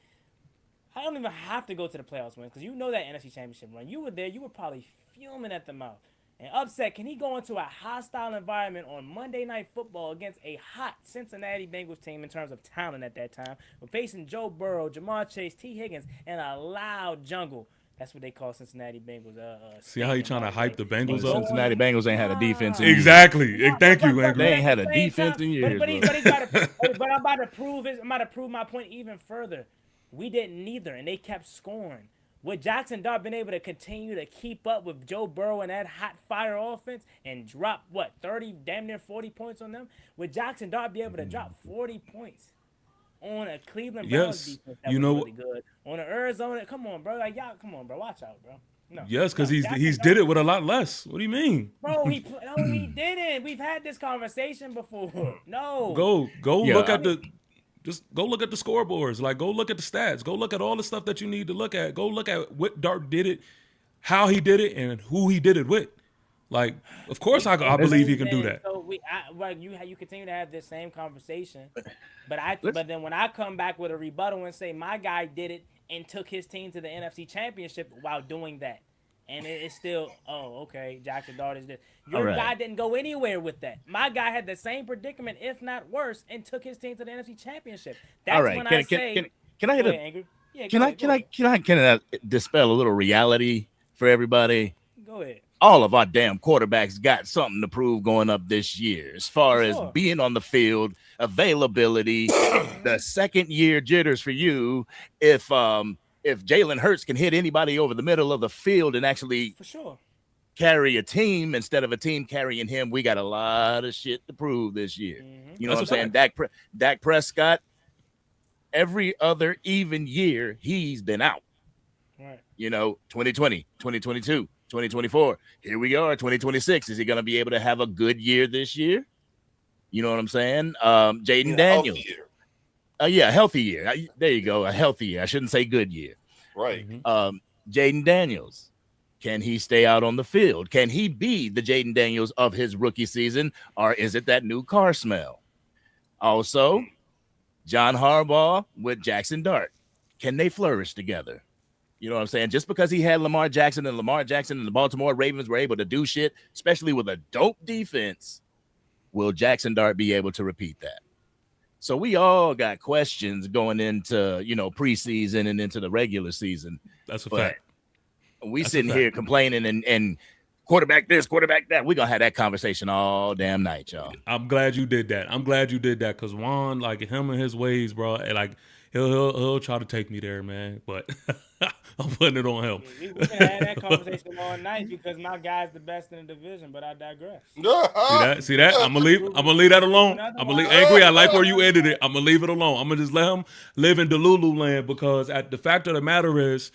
Speaker 7: I don't even have to go to the playoffs win because you know that NFC Championship run. You were there. You were probably fuming at the mouth and upset. Can he go into a hostile environment on Monday Night Football against a hot Cincinnati Bengals team in terms of talent at that time? We're facing Joe Burrow, Jamar Chase, T. Higgins, and a loud jungle. That's what they call Cincinnati Bengals.
Speaker 1: See how he trying to hype the Bengals up?
Speaker 8: Cincinnati Bengals ain't had a defense in
Speaker 1: exactly. Thank you, Andrew.
Speaker 8: They ain't had a defense in years.
Speaker 7: But I'm about to prove my point even further. We didn't neither, and they kept scoring. Would Jackson Dart been able to continue to keep up with Joe Burrow and that hot fire offense and drop, 30, damn near 40 points on them? Would Jackson Dart be able to drop 40 points on a Cleveland Browns defense that was really good? On an Arizona, come on, bro. Come on, bro. Watch out, bro. No.
Speaker 1: Yes, because he's did it with a lot less. What do you mean?
Speaker 7: Bro, he didn't. We've had this conversation before. No.
Speaker 1: Go look at the... Just go look at the scoreboards. Like, go look at the stats. Go look at all the stuff that you need to look at. Go look at what Dart did it, how he did it, and who he did it with. Like, of course, I believe he can do that.
Speaker 7: So you continue to have this same conversation, but then when I come back with a rebuttal and say my guy did it and took his team to the NFC Championship while doing that, and it's still, okay, Jackson Dart is this. Your guy didn't go anywhere with that. My guy had the same predicament, if not worse, and took his team to the NFC Championship. That's when I say.
Speaker 8: Can I hit a? Yeah, can I dispel a little reality for everybody?
Speaker 7: Go ahead.
Speaker 8: All of our damn quarterbacks got something to prove going up this year, as far as being on the field, availability, the second year jitters for you. If Jalen Hurts can hit anybody over the middle of the field and actually carry a team instead of a team carrying him, we got a lot of shit to prove this year. You know what I'm saying? Dak Prescott, every other even year, he's been out. Right. 2020, 2022, 2024. Here we are, 2026. Is he going to be able to have a good year this year? You know what I'm saying? Jaden Daniels. A healthy year. There you go. A healthy year. I shouldn't say good year.
Speaker 5: Right.
Speaker 8: Jaden Daniels. Can he stay out on the field? Can he be the Jaden Daniels of his rookie season? Or is it that new car smell? Also, John Harbaugh with Jackson Dart. Can they flourish together? You know what I'm saying? Just because he had Lamar Jackson and the Baltimore Ravens were able to do shit, especially with a dope defense, will Jackson Dart be able to repeat that? So we all got questions going into, preseason and into the regular season.
Speaker 1: That's a fact.
Speaker 8: We sitting here complaining and quarterback this, quarterback that. We're going to have that conversation all damn night, y'all.
Speaker 1: I'm glad you did that. Because Juan, like him and his ways, bro, like he'll try to take me there, man. But I'm putting it on him.
Speaker 7: We can have that conversation all night because my guy's the best in the division, but I digress.
Speaker 1: See that? I'm gonna leave that alone. Angry. I like where you ended it. I'm gonna leave it alone. I'm gonna just let him live in Delulu land because the fact of the matter is,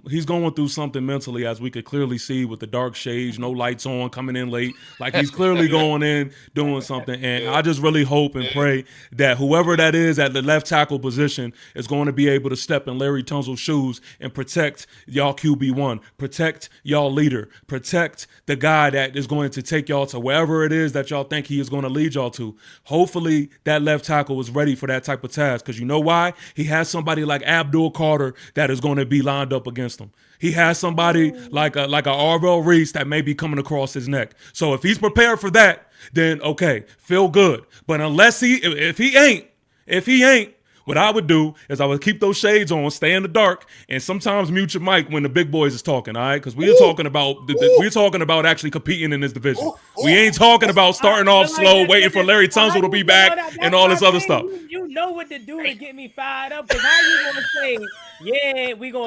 Speaker 1: he's going through something mentally, as we could clearly see with the dark shades, no lights on, coming in late. Like he's clearly going in, doing something. And I just really hope and pray that whoever that is at the left tackle position is going to be able to step in Larry Tunsil's shoes and protect y'all QB1, protect y'all leader, protect the guy that is going to take y'all to wherever it is that y'all think he is going to lead y'all to. Hopefully that left tackle is ready for that type of task, because you know why? He has somebody like Abdul Carter that is going to be lined up against him. He has somebody like a Arvell Reese that may be coming across his neck. So if he's prepared for that, then okay, feel good. But if he ain't, what I would do is I would keep those shades on, stay in the dark, and sometimes mute your mic when the big boys is talking, all right? Because we're talking about actually competing in this division. We ain't talking about starting off slow, waiting for Larry Tunsil to be back and all this other stuff.
Speaker 7: You know what to do to get me fired up. Because how you gonna say,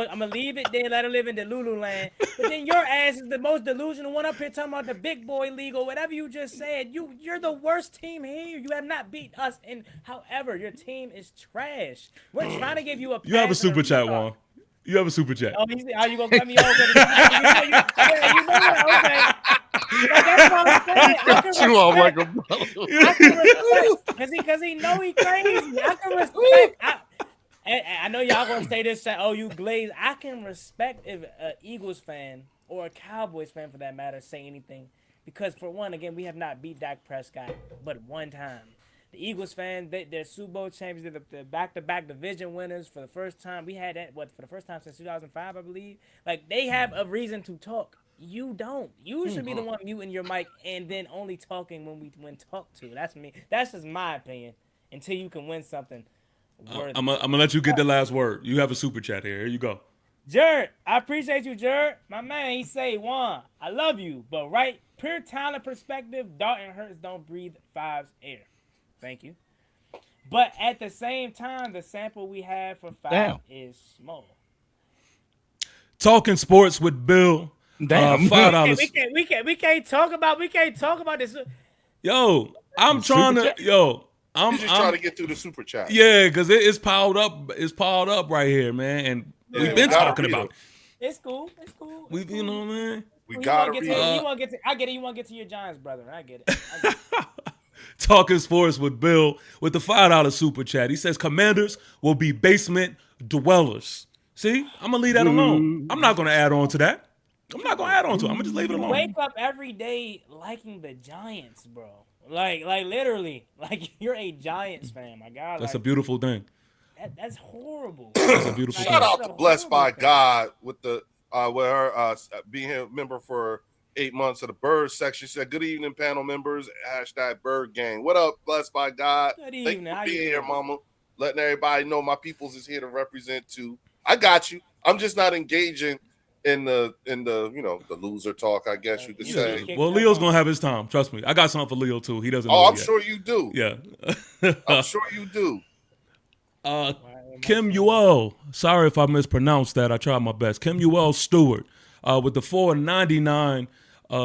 Speaker 7: I'm gonna leave it there, let her live in the Lulu land. But then your ass is the most delusional one up here talking about the big boy league or whatever you just said. You're the worst team here. You have not beat us. And however, your team is trash. We're trying to give you a pass.
Speaker 1: You have a super chat, Juan. You have a super chat.
Speaker 7: Oh, you gonna cut me off? You know what? Okay. Like, that's what I'm saying. I can
Speaker 6: You all like a
Speaker 7: I can respect because he know he crazy. I can respect. I know y'all gonna say this. Oh, you glaze. I can respect if an Eagles fan or a Cowboys fan, for that matter, say anything, because for one, again, we have not beat Dak Prescott but one time. The Eagles fans, they're Super Bowl champions, they're back-to-back division winners for the first time. We had that for the first time since 2005, I believe. Like, they have a reason to talk. You don't. You should be the one muting your mic and then only talking when talked to. That's me. That's just my opinion. Until you can win something worthy.
Speaker 1: I'm gonna let you get the last word. You have a super chat here. Here you go.
Speaker 7: Jared, I appreciate you, Jared. My man, he say, Juan, I love you, but right, pure talent perspective, Dalton Hurts don't breathe Five's air. Thank you. But at the same time, the sample we have for Five is small.
Speaker 1: Talking sports with Bill. $5.
Speaker 7: We can't talk about this.
Speaker 1: Yo, I'm trying to. Yo, I'm
Speaker 5: just trying to get through the super chat.
Speaker 1: Yeah, because it's piled up. It's piled up right here, man. And we've been talking about it.
Speaker 7: It's cool.
Speaker 1: You know, man.
Speaker 5: We gotta read it.
Speaker 7: I get it. You want to get to your Giants, brother. I get it.
Speaker 1: Talking sports with Bill with the $5 super chat. He says Commanders will be basement dwellers. See, I'm gonna leave that alone. I'm not gonna add on to that. I'm not gonna add on to it. I'm gonna just leave it alone.
Speaker 7: Wake up every day liking the Giants, bro. Like literally, like you're a Giants fan, my God.
Speaker 1: That's a beautiful thing.
Speaker 7: That's horrible.
Speaker 1: That's a beautiful thing.
Speaker 5: Shout out to Blessed by God with the with her being a member for 8 months of the Bird section. She said, "Good evening, panel members. # Bird Gang." What up, Blessed by God?
Speaker 7: Good evening.
Speaker 5: Thank you for being here, Mama. Letting everybody know my peoples is here to represent too. I got you. I'm just not engaging in the the loser talk, I guess you could say.
Speaker 1: Well, Leo's gonna have his time. Trust me. I got something for Leo too. He doesn't.
Speaker 5: Oh, I'm
Speaker 1: yet.
Speaker 5: sure you do.
Speaker 1: Yeah.
Speaker 5: I'm sure you do.
Speaker 1: Kim Ewell. Sorry if I mispronounced that. I tried my best. Kim Ewell Stewart with the $4.99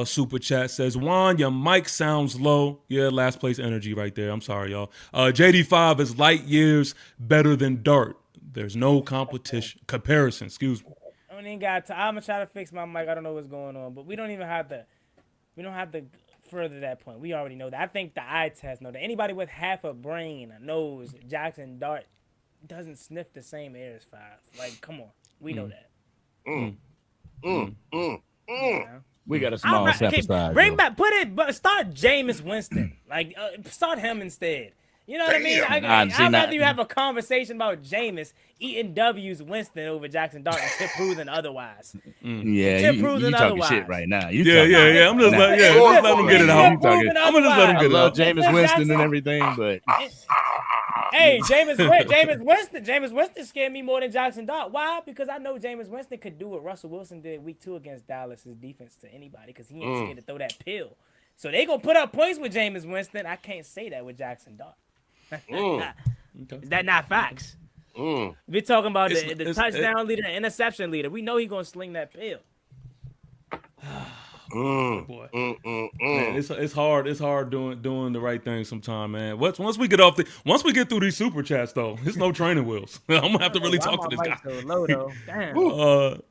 Speaker 1: super chat says, Juan, your mic sounds low. Yeah, last place energy right there. I'm sorry, y'all. JD5 is light years better than Dart. There's no comparison. Excuse me.
Speaker 7: I don't even got time. I'm gonna try to fix my mic. I don't know what's going on, but we don't have to further that point. We already know that. I think the eye test know that anybody with half a brain knows Jackson Dart doesn't sniff the same air as Five. Like, come on, we know that.
Speaker 8: We got a small sample size.
Speaker 7: Bring back, start Jameis Winston. Like, start him instead. You know what I mean? I'd rather you have a conversation about Jameis eating W's Winston over Jackson Dart and Tip Pruitt otherwise.
Speaker 8: Yeah, you talking shit right now.
Speaker 1: Yeah. I'm just letting him get it out. I'm just letting him get it out.
Speaker 8: I love Jameis Winston and everything, but
Speaker 7: hey, Jameis Winston scared me more than Jackson Dart. Why? Because I know Jameis Winston could do what Russell Wilson did week 2 against Dallas's defense to anybody because he ain't scared to throw that pill. So they gonna put up points with Jameis Winston. I can't say that with Jackson Dart. Is that not facts? We're talking about the touchdown leader and interception leader. We know he's gonna sling that pill.
Speaker 1: Boy. Man, it's hard. It's hard doing the right thing sometimes, man. Once we get through these super chats, though, it's no training wheels. I'm gonna have to really talk to this guy.
Speaker 7: So low, though. Damn.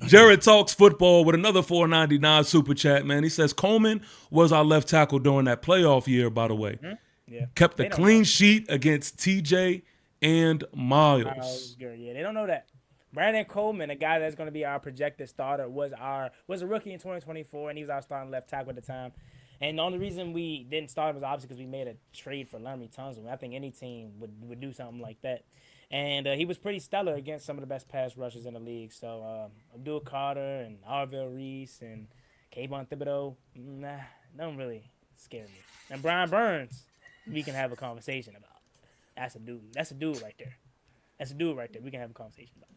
Speaker 1: Jared talks football with another $4.99 super chat, man. He says Coleman was our left tackle during that playoff year, by the way.
Speaker 7: Yeah.
Speaker 1: Kept a clean sheet against TJ and Miles.
Speaker 7: Yeah, they don't know that. Brandon Coleman, a guy that's going to be our projected starter, was a rookie in 2024, and he was our starting left tackle at the time. And the only reason we didn't start him was obviously because we made a trade for Laramie Tunsil. I think any team would do something like that. And he was pretty stellar against some of the best pass rushers in the league. So Abdul Carter and Arvell Reese and Kayvon Thibodeau, don't really scare me. And Brian Burns, we can have a conversation about. That's a dude right there. We can have a conversation about.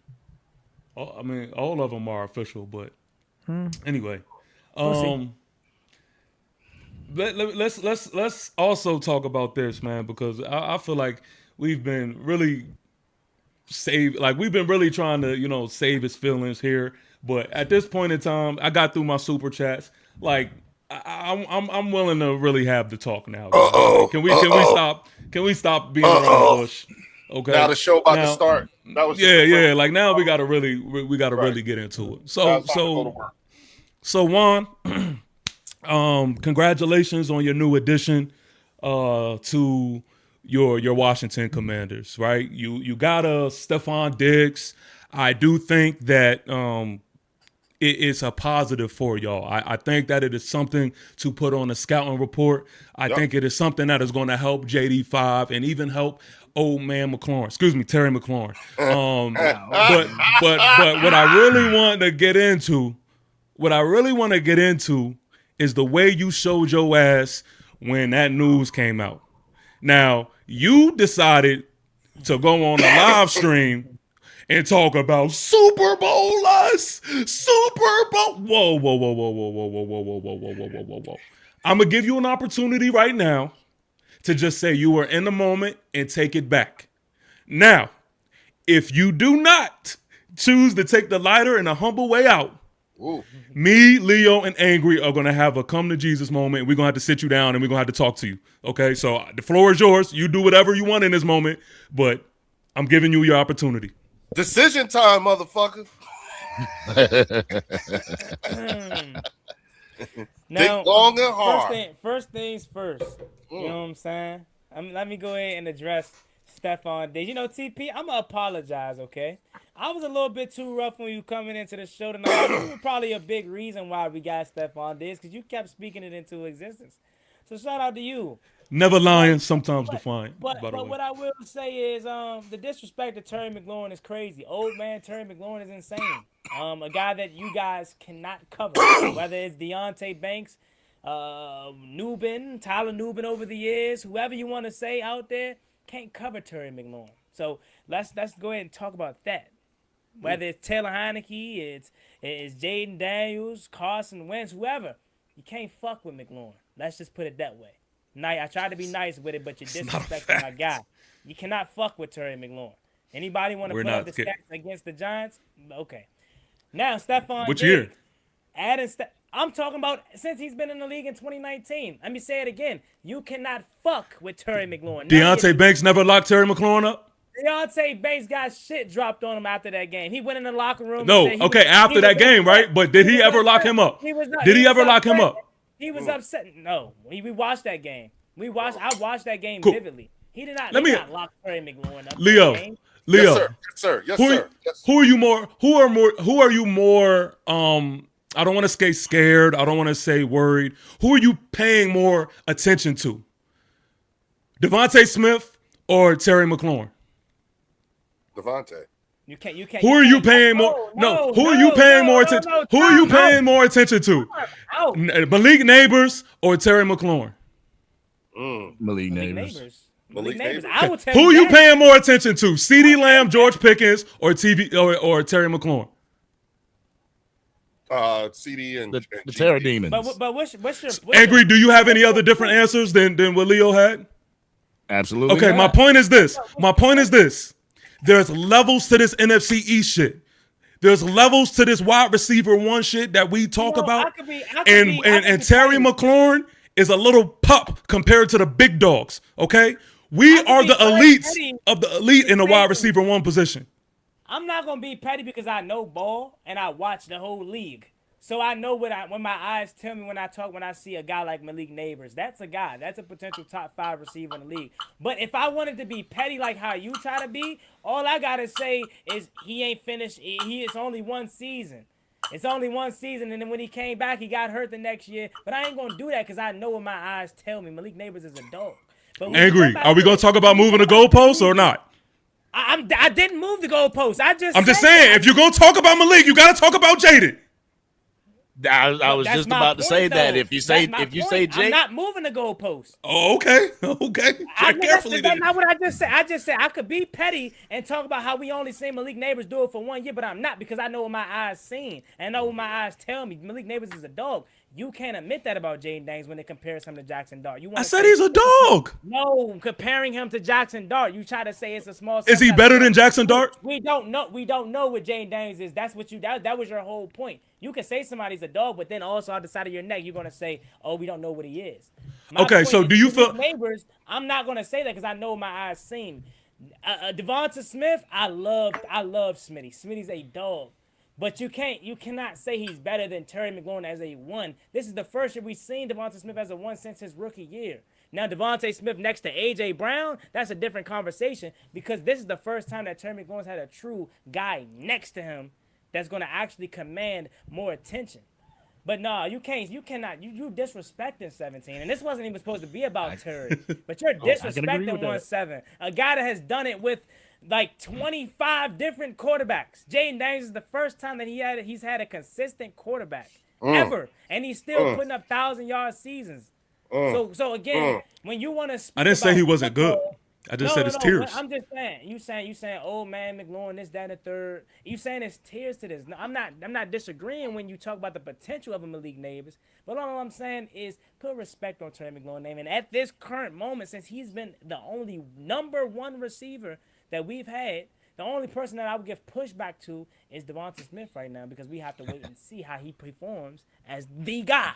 Speaker 1: I mean, all of them are official, but anyway, let's also talk about this, man, because I feel like we've been really trying to save his feelings here, but at this point in time, I got through my super chats. Like, I'm willing to really have the talk now. Can we stop being around the bush? Okay.
Speaker 5: Now the show about to start. That was
Speaker 1: yeah. Like now we gotta really get into it. So Juan, congratulations on your new addition to your Washington Commanders. Right, you got a Stephon Diggs. I do think that it's a positive for y'all. I think that it is something to put on a scouting report. I think it is something that is going to help JD5 and even help old man McLaurin. Excuse me, Terry McLaurin. But what I really want to get into, is the way you showed your ass when that news came out. Now, you decided to go on a live stream and talk about Super Bowl us, Super Bowl. Whoa. I'm gonna give you an opportunity right now to just say you were in the moment and take it back. Now, if you do not choose to take the lighter and a humble way out, me, Leo, and Angry are gonna have a come to Jesus moment. We're gonna have to sit you down and we're gonna have to talk to you. Okay, so the floor is yours. You do whatever you want in this moment, but I'm giving you your opportunity.
Speaker 5: Decision time, motherfucker.
Speaker 7: Now,
Speaker 5: long and hard.
Speaker 7: First things first. You know what I'm saying? Let me go ahead and address Stephon Diggs. You know, TP, I'm gonna apologize, okay? I was a little bit too rough when you coming into the show tonight. This was probably a big reason why we got Stephon Diggs, because you kept speaking it into existence. So shout out to you.
Speaker 1: Never lying, sometimes defiant.
Speaker 7: But what I will say is the disrespect to Terry McLaurin is crazy. Old man Terry McLaurin is insane. A guy that you guys cannot cover, whether it's Deontay Banks, Tyler Nubin over the years, whoever you want to say out there, can't cover Terry McLaurin. So let's go ahead and talk about that. Whether it's Taylor Heineke, it's Jaden Daniels, Carson Wentz, whoever, you can't fuck with McLaurin. Let's just put it that way. I tried to be nice with it, but you're disrespecting my guy. You cannot fuck with Terry McLaurin. Anybody want to put up the stats against the Giants? Okay. Now, Stephon
Speaker 1: Which
Speaker 7: Diggs,
Speaker 1: year?
Speaker 7: I'm talking about since he's been in the league in 2019. Let me say it again. You cannot fuck with Terry McLaurin.
Speaker 1: Deontay Banks never locked Terry McLaurin up?
Speaker 7: Deontay Banks got shit dropped on him after that game. He went in the locker room.
Speaker 1: After that game, right? But did he ever lock him up? Did he ever lock him up?
Speaker 7: He was upset. No, we watched that game. I watched that game vividly. He did not. Lock Terry McLaurin up.
Speaker 1: Leo.
Speaker 5: Yes, sir.
Speaker 1: Who are you more? Who are you more? I don't want to say scared. I don't want to say worried. Who are you paying more attention to? Devontae Smith or Terry McLaurin?
Speaker 5: Devontae.
Speaker 7: You can't.
Speaker 1: Who are you paying more? Who are you paying more attention? Who are you paying more attention to? Malik Nabers or Terry McLaurin?
Speaker 8: Malik Nabers.
Speaker 7: I would tell you.
Speaker 1: Who are you paying more attention to? CeeDee Lamb, George Pickens, or or Terry McLaurin?
Speaker 5: CD and
Speaker 8: the Terror Demons.
Speaker 7: But what's your
Speaker 1: Angry? Do you have any other different answers than what Leo had?
Speaker 8: Absolutely.
Speaker 1: Okay, my point is this. There's levels to this NFC East shit. There's levels to this wide receiver one shit that we talk about. And Terry McLaurin is a little pup compared to the big dogs. Okay, we are the elites of the elite in the wide receiver one position.
Speaker 7: I'm not gonna be petty because I know ball and I watch the whole league. So I know when my eyes tell me when I see a guy like Malik Nabers, that's a guy. That's a potential top 5 receiver in the league. But if I wanted to be petty like how you try to be, all I gotta say is he ain't finished. It's only one season. It's only one season, and then when he came back, he got hurt the next year. But I ain't gonna do that because I know what my eyes tell me. Malik Nabers is a dog.
Speaker 1: Angry. Are we gonna talk about moving the goalposts or not?
Speaker 7: I didn't move the goalposts. I'm
Speaker 1: just saying, if you're gonna talk about Malik, you gotta talk about Jaden.
Speaker 8: I was just about to say that. If you say Jake,
Speaker 7: I'm not moving the goalposts.
Speaker 1: Oh, okay.
Speaker 7: That's not what I just said. I just said I could be petty and talk about how we only seen Malik Nabers do it for 1 year, but I'm not because I know what my eyes seen and I know what my eyes tell me. Malik Nabers is a dog. You can't admit that about Jaden Daniels when it compares him to Jackson Dart.
Speaker 1: I said he's a dog.
Speaker 7: No, comparing him to Jackson Dart, you try to say it's a small.
Speaker 1: Is he better than Jackson Dart?
Speaker 7: We don't know. We don't know what Jaden Daniels is. That's what that was your whole point. You can say somebody's a dog, but then also on the side of your neck, you're gonna say, "Oh, we don't know what he is."
Speaker 1: Okay, so do you feel
Speaker 7: Nabers? I'm not gonna say that because I know my eyes seen. Devonta Smith, I love Smitty. Smitty's a dog. But you cannot say he's better than Terry McLaurin as a 1. This is the first year we've seen Devonta Smith as a 1 since his rookie year. Now Devonta Smith next to A.J. Brown, that's a different conversation because this is the first time that Terry McLaurin's had a true guy next to him that's going to actually command more attention. But no, you cannot. You disrespecting 17, and this wasn't even supposed to be about Terry. But you're disrespecting 1-7, a guy that has done it with like 25 different quarterbacks. Jaden Daniels is the first time that he's had a consistent quarterback ever, and he's still putting up 1,000-yard seasons. So again, when you want to speak
Speaker 1: I didn't say he wasn't
Speaker 7: football,
Speaker 1: good. I just said it's tears.
Speaker 7: I'm just saying. You saying, oh man, McLaurin, this, that, and the third. You saying it's tears to this. No, I'm not disagreeing when you talk about the potential of a Malik Nabers. But all I'm saying is put respect on Terry McLaurin's name. And at this current moment, since he's been the only number 1 receiver that we've had, the only person that I would give pushback to is Devonta Smith right now because we have to wait and see how he performs as the guy.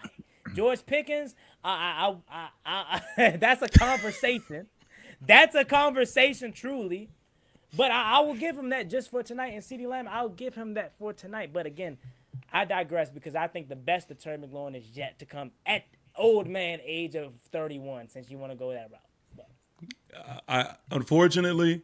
Speaker 7: George Pickens, that's a conversation. That's a conversation, truly. But I will give him that just for tonight. And CeeDee Lamb, I'll give him that for tonight. But again, I digress because I think the best of Terry McLaurin is yet to come at old man age of 31, since you want to go that route. But.
Speaker 1: Unfortunately,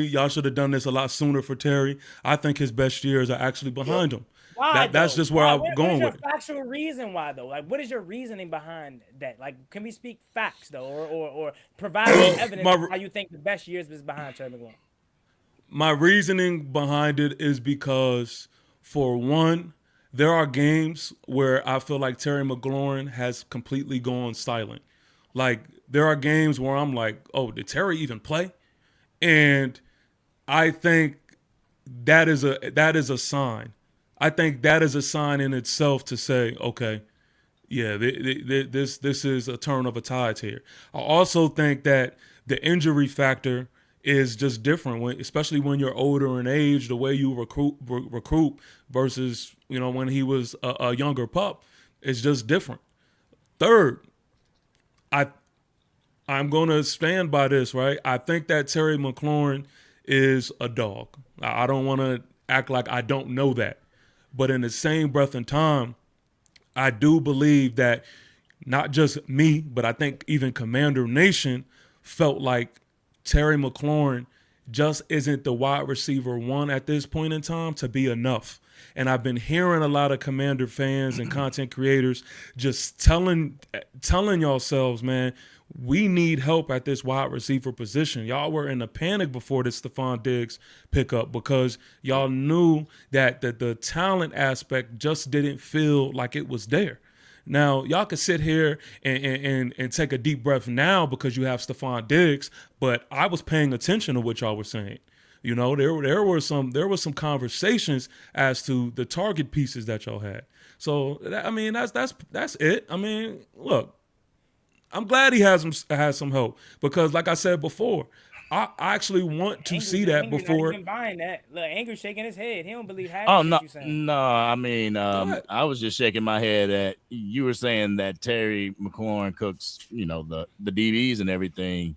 Speaker 1: y'all should have done this a lot sooner for Terry. I think his best years are actually behind him.
Speaker 7: Why?
Speaker 1: That's just where I'm going with it.
Speaker 7: What is your factual reason why, though? Like, what is your reasoning behind that? Like, can we speak facts, though, or provide evidence of how you think the best years was behind Terry McLaurin?
Speaker 1: My reasoning behind it is because, for one, there are games where I feel like Terry McLaurin has completely gone silent. Like, there are games where I'm like, oh, did Terry even play? And I think that is a sign. I think that is a sign in itself to say, okay, yeah, this is a turn of a tide here. I also think that the injury factor is just different, especially when you're older in age. The way you recruit versus when he was a younger pup is just different. Third, I'm going to stand by this, right? I think that Terry McLaurin is a dog. I don't want to act like I don't know that. But in the same breath and time, I do believe that not just me, but I think even Commander Nation felt like Terry McLaurin just isn't the wide receiver 1 at this point in time to be enough. And I've been hearing a lot of Commander fans and content creators just telling yourselves, man, we need help at this wide receiver position. Y'all were in a panic before this Stephon Diggs pickup because y'all knew that the talent aspect just didn't feel like it was there. Now, y'all could sit here and take a deep breath now because you have Stephon Diggs, but I was paying attention to what y'all were saying. There were some conversations as to the target pieces that y'all had. So that's it. I mean, look, I'm glad he has some help because, like I said before, I actually want to see that before.
Speaker 7: Not even buying that. Look, Angry shaking his head. He don't believe half
Speaker 8: Oh
Speaker 7: of
Speaker 8: no,
Speaker 7: what you're saying.
Speaker 8: no. I mean, I was just shaking my head at you were saying that Terry McLaurin cooks, the DBs and everything.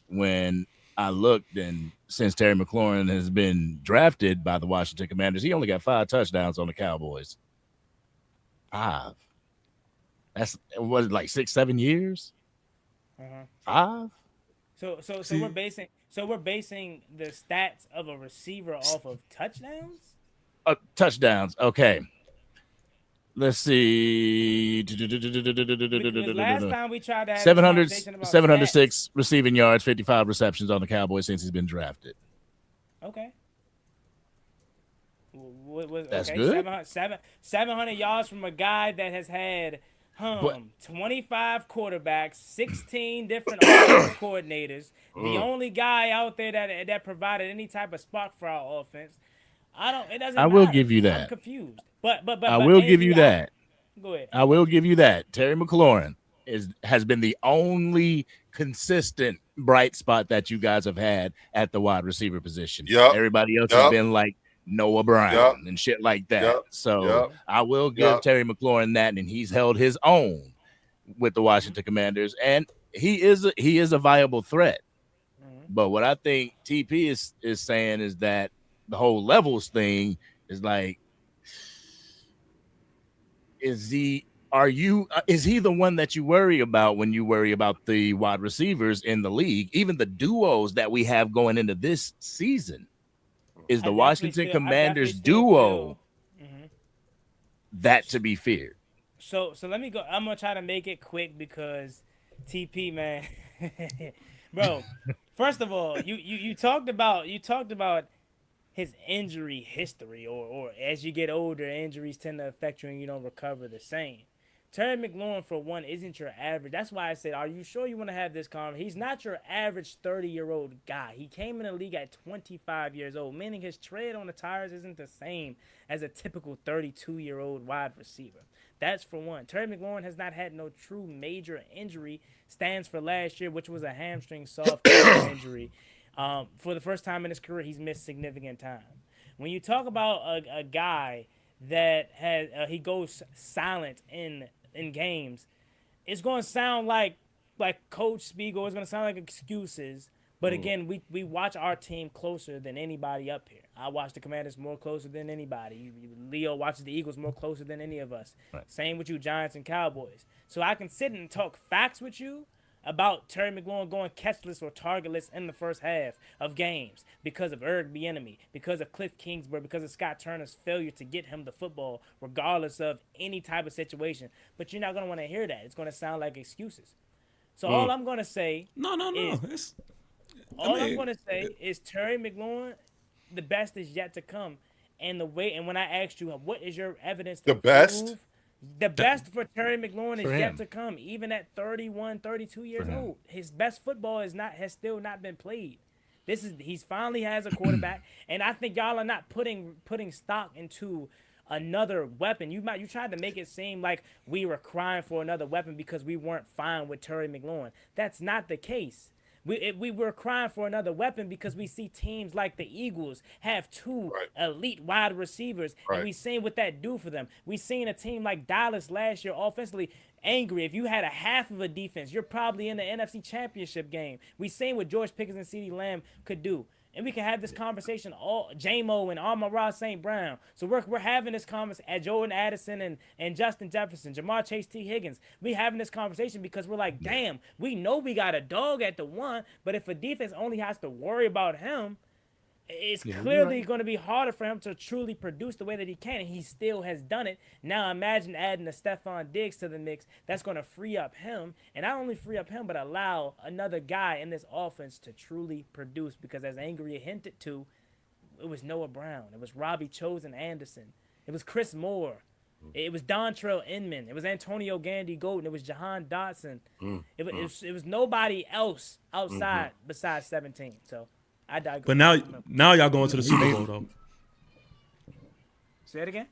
Speaker 8: When I looked, and since Terry McLaurin has been drafted by the Washington Commanders, he only got 5 touchdowns on the Cowboys. 5. That's what, like 6-7 years. 5.
Speaker 7: So we're basing the stats of a receiver off of touchdowns.
Speaker 8: Touchdowns. Okay. Let's see.
Speaker 7: Last time we tried to have
Speaker 8: 706 receiving yards, 55 receptions on the Cowboys since he's been drafted.
Speaker 7: Okay.
Speaker 8: That's good.
Speaker 7: 700 yards from a guy that has had 25 quarterbacks, 16 different offensive coordinators. The only guy out there that provided any type of spark for our offense. I will
Speaker 8: give you that.
Speaker 7: I'm confused. But
Speaker 8: I will give you that.
Speaker 7: Go ahead.
Speaker 8: I will give you that. Terry McLaurin has been the only consistent bright spot that you guys have had at the wide receiver position.
Speaker 5: Yep.
Speaker 8: Everybody else has been like Noah Brown and shit like that. I will give Terry McLaurin that, and he's held his own with the Washington Commanders, and he is a viable threat. But what I think TP is saying is that the whole levels thing is like, is he the one that you worry about when you worry about the wide receivers in the league, even the duos that we have going into this season? Is the Washington Commanders duo that to be feared?
Speaker 7: So let me go. I'm gonna try to make it quick because TP, man, bro. First of all, you talked about his injury history, or as you get older, injuries tend to affect you and you don't recover the same. Terry McLaurin, for one, isn't your average. That's why I said, are you sure you want to have this conversation? He's not your average 30-year-old guy. He came in the league at 25 years old, meaning his tread on the tires isn't the same as a typical 32-year-old wide receiver. That's for one. Terry McLaurin has not had no true major injury. Stands for last year, which was a hamstring soft tissue injury. For the first time in his career, he's missed significant time. When you talk about a guy that has he goes silent in games, it's going to sound like Coach Spiegel. It's going to sound like excuses. But again, we watch our team closer than anybody up here. I watch the Commanders more closer than anybody. Leo watches the Eagles more closer than any of us. Right. Same with you, Giants and Cowboys. So I can sit and talk facts with you about Terry McLaurin going catchless or targetless in the first half of games because of Eric Bieniemy, because of Cliff Kingsbury, because of Scott Turner's failure to get him the football, regardless of any type of situation. But you're not going to want to hear that. It's going to sound like excuses. So all I'm going to say I'm going to say is Terry McLaurin, the best is yet to come. And when I asked you, what is your evidence to prove? The best for Terry McLaurin is yet to come, even at 31, 32 years old. His best football has still not been played. He's finally has a quarterback, and I think y'all are not putting stock into another weapon. You tried to make it seem like we were crying for another weapon because we weren't fine with Terry McLaurin. That's not the case. We were crying for another weapon because we see teams like the Eagles have two elite wide receivers, and we seen what that do for them. We seen a team like Dallas last year offensively angry. If you had a half of a defense, you're probably in the NFC Championship game. We seen what George Pickens and CeeDee Lamb could do. And we can have this conversation, all J-Mo and Amon-Ra St. Brown. So we're having this conversation at Jordan Addison and Justin Jefferson, Jamar Chase, T. Higgins. We having this conversation because we're like, damn, we know we got a dog at the one, but if a defense only has to worry about him, it's clearly going to be harder for him to truly produce the way that he can, and he still has done it. Now imagine adding a Stephon Diggs to the mix. That's going to free up him, and not only free up him, but allow another guy in this offense to truly produce, because as Angry hinted to, it was Noah Brown. It was Robbie Chosen Anderson. It was Chris Moore. It was Dontrell Inman. It was Antonio Gandy Golden. It was Jahan Dotson. It was nobody else outside besides 17, so I digress.
Speaker 1: But now y'all going to the Super Bowl though.
Speaker 7: Say it again.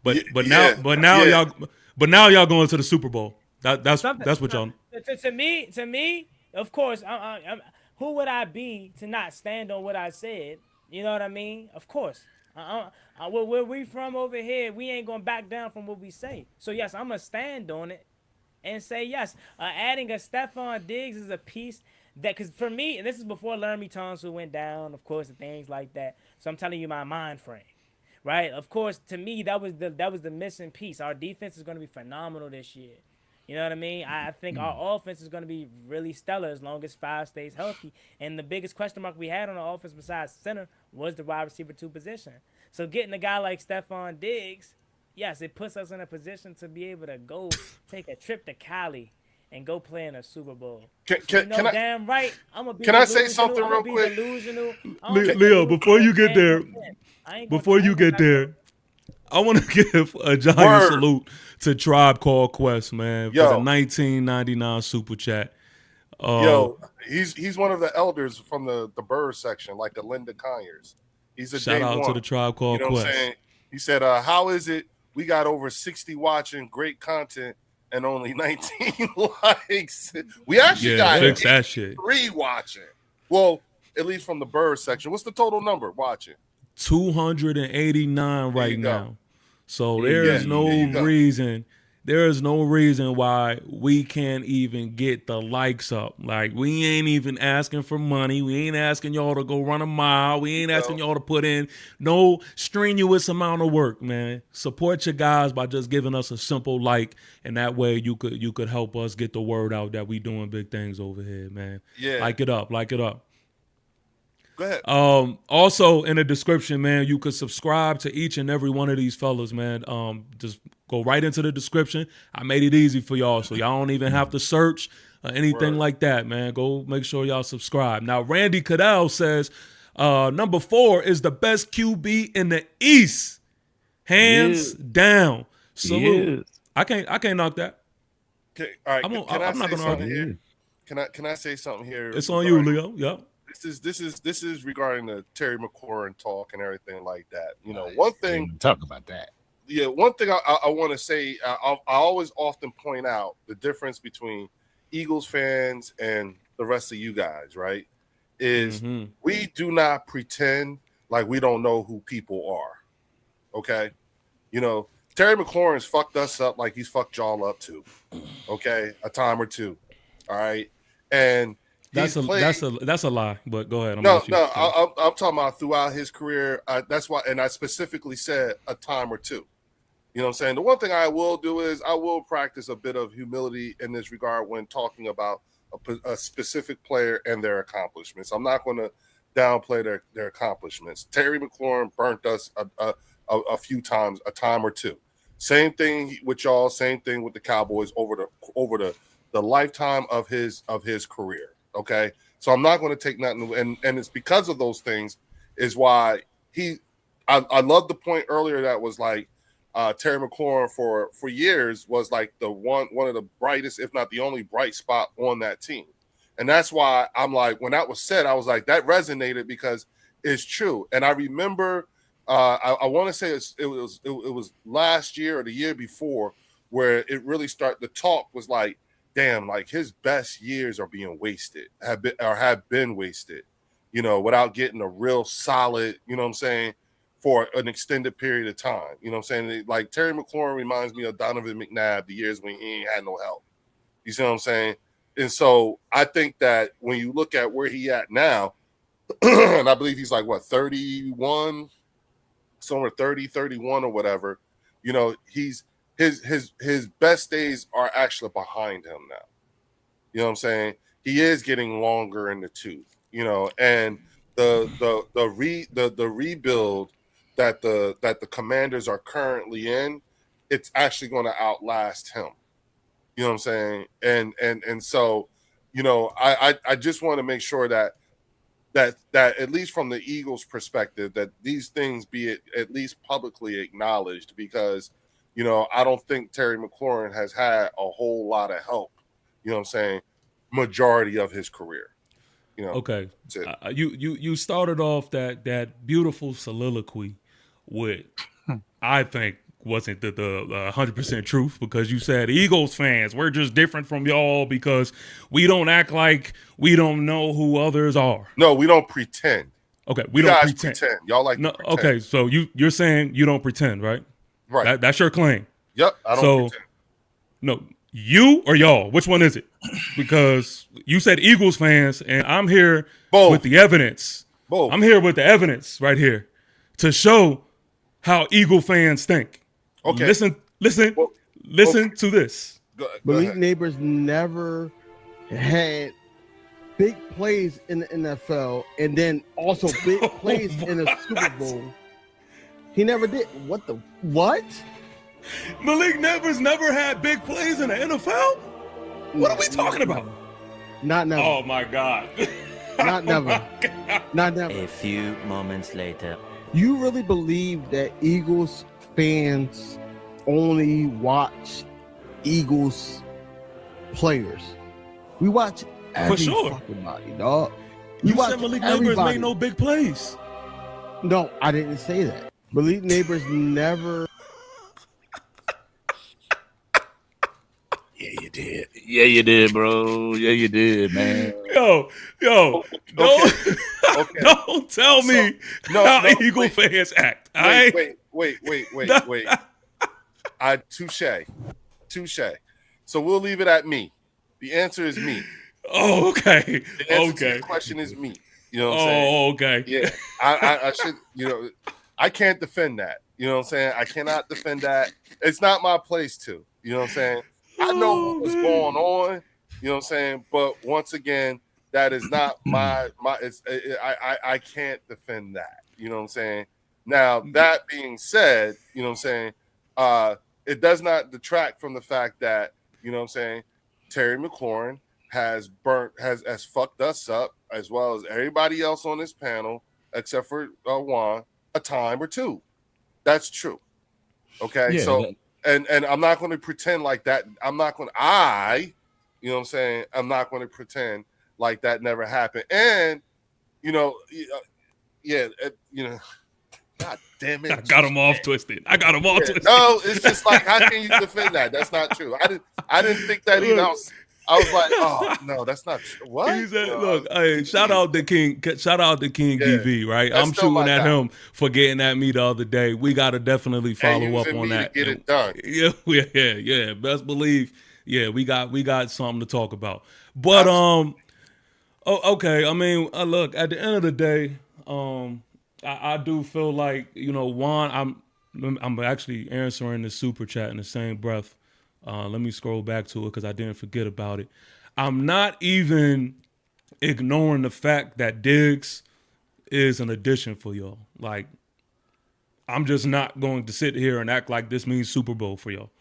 Speaker 1: But now y'all going to the Super Bowl. That's what y'all.
Speaker 7: To me, of course, who would I be to not stand on what I said? You know what I mean? Of course. Where we from over here, we ain't gonna back down from what we say. So yes, I'm gonna stand on it and say yes. Adding a Stephon Diggs is a piece that, because for me, and this is before Laramie Tunsil went down, of course, and things like that. So I'm telling you my mind frame, right? Of course, to me, that was the missing piece. Our defense is going to be phenomenal this year. You know what I mean? I think our offense is going to be really stellar as long as Five stays healthy. And the biggest question mark we had on the offense besides center was the wide receiver 2 position. So getting a guy like Stephon Diggs, yes, it puts us in a position to be able to go take a trip to Cali and go play in a Super Bowl. Damn right, I'm gonna be.
Speaker 5: Can I say something real quick?
Speaker 1: Leo, before you get there, I want to give a giant salute to Tribe Called Quest, man, for the 1999 super chat.
Speaker 5: He's one of the elders from the Bird section, like the Linda Conyers. He's a
Speaker 1: shout out to the Tribe Called Quest. What I'm saying?
Speaker 5: He said, "How is it we got over 60 watching great content and only 19 likes? We actually got
Speaker 1: that shit.
Speaker 5: 3 watching. Well, at least from the Bird section. What's the total number watching?
Speaker 1: 289 right now. So there is no reason there is no reason why we can't even get the likes up. Like, we ain't even asking for money. We ain't asking y'all to go run a mile. We ain't asking y'all to put in no strenuous amount of work, man. Support your guys by just giving us a simple like, and that way you could help us get the word out that we doing big things over here, man.
Speaker 5: Yeah.
Speaker 1: Like it up.
Speaker 5: Go ahead.
Speaker 1: Also in the description, man, you could subscribe to each and every one of these fellas, man. Just go right into the description. I made it easy for y'all, so y'all don't even have to search or anything like that, man. Go make sure y'all subscribe. Now, Randy Cadell says number 4 is the best QB in the East, hands down. Salute. I can't knock that.
Speaker 5: Okay, all right.
Speaker 1: I'm not gonna argue
Speaker 5: here. Can I say something here?
Speaker 1: It's on you, Leo. Yep.
Speaker 5: This is regarding the Terry McLaurin talk and everything like that. You know, one thing.
Speaker 8: Talk about that.
Speaker 5: Yeah, one thing I want to say. I always often point out the difference between Eagles fans and the rest of you guys. Right? Is we do not pretend like we don't know who people are. Okay, you know, Terry McLaurin's fucked us up like he's fucked y'all up too. Okay, a time or two. All right, and. That's a lie, but go ahead. I'm talking about throughout his career. That's why, and I specifically said a time or two. You know what I'm saying? The one thing I will do is I will practice a bit of humility in this regard when talking about a specific player and their accomplishments. I'm not going to downplay their accomplishments. Terry McLaurin burnt us a few times, a time or two. Same thing with y'all. Same thing with the Cowboys over the lifetime of his career. Okay, so I'm not going to take nothing, and it's because of those things is why I love the point earlier that was like Terry McLaurin for years was like the one of the brightest, if not the only bright spot on that team, and that's why I'm like when that was said, I was like that resonated because it's true, and I remember I want to say it was last year or the year before where it really started. The talk was like. Damn, like his best years are being wasted, have been wasted, you know, without getting a real solid, you know what I'm saying, for an extended period of time. You know what I'm saying? Like Terry McLaurin reminds me of Donovan McNabb, the years when he ain't had no help. You see what I'm saying? And so I think that when you look at where he at now, and I believe he's like, what, 31, somewhere 30, 31 or whatever, you know, his best days are actually behind him now. You know what I'm saying? He is getting longer in the tooth, you know, and the rebuild that the Commanders are currently in, it's actually going to outlast him. You know what I'm saying? And so, you know, I just want to make sure that at least from the Eagles' perspective, that these things be at least publicly acknowledged, because you know, I don't think Terry McLaurin has had a whole lot of help, you know what I'm saying, majority of his career. You know.
Speaker 1: Okay. You started off that beautiful soliloquy with, I think, wasn't the 100% truth, because you said Eagles fans, we're just different from y'all because we don't act like we don't know who others are.
Speaker 5: No, we don't pretend.
Speaker 1: Okay, we don't pretend.
Speaker 5: Y'all like to pretend.
Speaker 1: Okay, so you're saying you don't pretend, right?
Speaker 5: Right.
Speaker 1: That's your claim.
Speaker 5: Yep. I don't pretend.
Speaker 1: No, you or y'all? Which one is it? Because you said Eagles fans, and I'm here with the evidence.
Speaker 5: Both.
Speaker 1: I'm here with the evidence right here to show how Eagle fans think.
Speaker 5: Okay.
Speaker 1: Listen to this.
Speaker 6: Go Malik Nabers never had big plays in the NFL and then also big plays in the Super Bowl. He never did. What?
Speaker 1: Malik Nabers never had big plays in the NFL? What are we talking about?
Speaker 6: Not never.
Speaker 1: Oh, my God.
Speaker 6: Not never. Not never.
Speaker 9: A few moments later.
Speaker 6: You really believe that Eagles fans only watch Eagles players? We watch every fucking body, dog.
Speaker 1: You said Malik Nabers made no big plays.
Speaker 6: No, I didn't say that. Malik Nabers never.
Speaker 8: Yeah, you did. Yeah, you did, bro. Yeah, you did, man.
Speaker 1: Yo, don't tell me how Eagle fans act.
Speaker 5: Wait. I touche. Touche. So we'll leave it at me. The answer is me.
Speaker 1: Oh, okay.
Speaker 5: The answer to
Speaker 1: Okay.
Speaker 5: your question is me. You know what I'm saying?
Speaker 1: Oh, okay.
Speaker 5: Yeah. I should, I can't defend that. You know what I'm saying? I cannot defend that. It's not my place to. You know what I'm saying? I know what's going on. You know what I'm saying? But once again, that is not I can't defend that. You know what I'm saying? Now, that being said, you know what I'm saying? It does not detract from the fact that, you know what I'm saying, Terry McLaurin has fucked us up, as well as everybody else on this panel, except for Juan, a time or two. That's true. Okay.
Speaker 8: Yeah,
Speaker 5: so and I'm not going to pretend like that. I'm not going to you know what I'm saying? I'm not going to pretend like that never happened. And God damn it.
Speaker 1: I got him off twisted. Twisted.
Speaker 5: No, it's just like, how can you defend that? That's not true. I didn't think that either. I was like, oh no, that's not true. What?
Speaker 1: He said, look, hey, shout out to King EV, right? I'm shooting at him for getting at me the other day. We gotta definitely follow up on that.
Speaker 5: Get it done.
Speaker 1: Yeah. Best believe, we got something to talk about. But okay. I mean, look, at the end of the day, I do feel like, Juan, I'm actually answering the super chat in the same breath. Let me scroll back to it because I didn't forget about it. I'm not even ignoring the fact that Diggs is an addition for y'all. Like, I'm just not going to sit here and act like this means Super Bowl for y'all.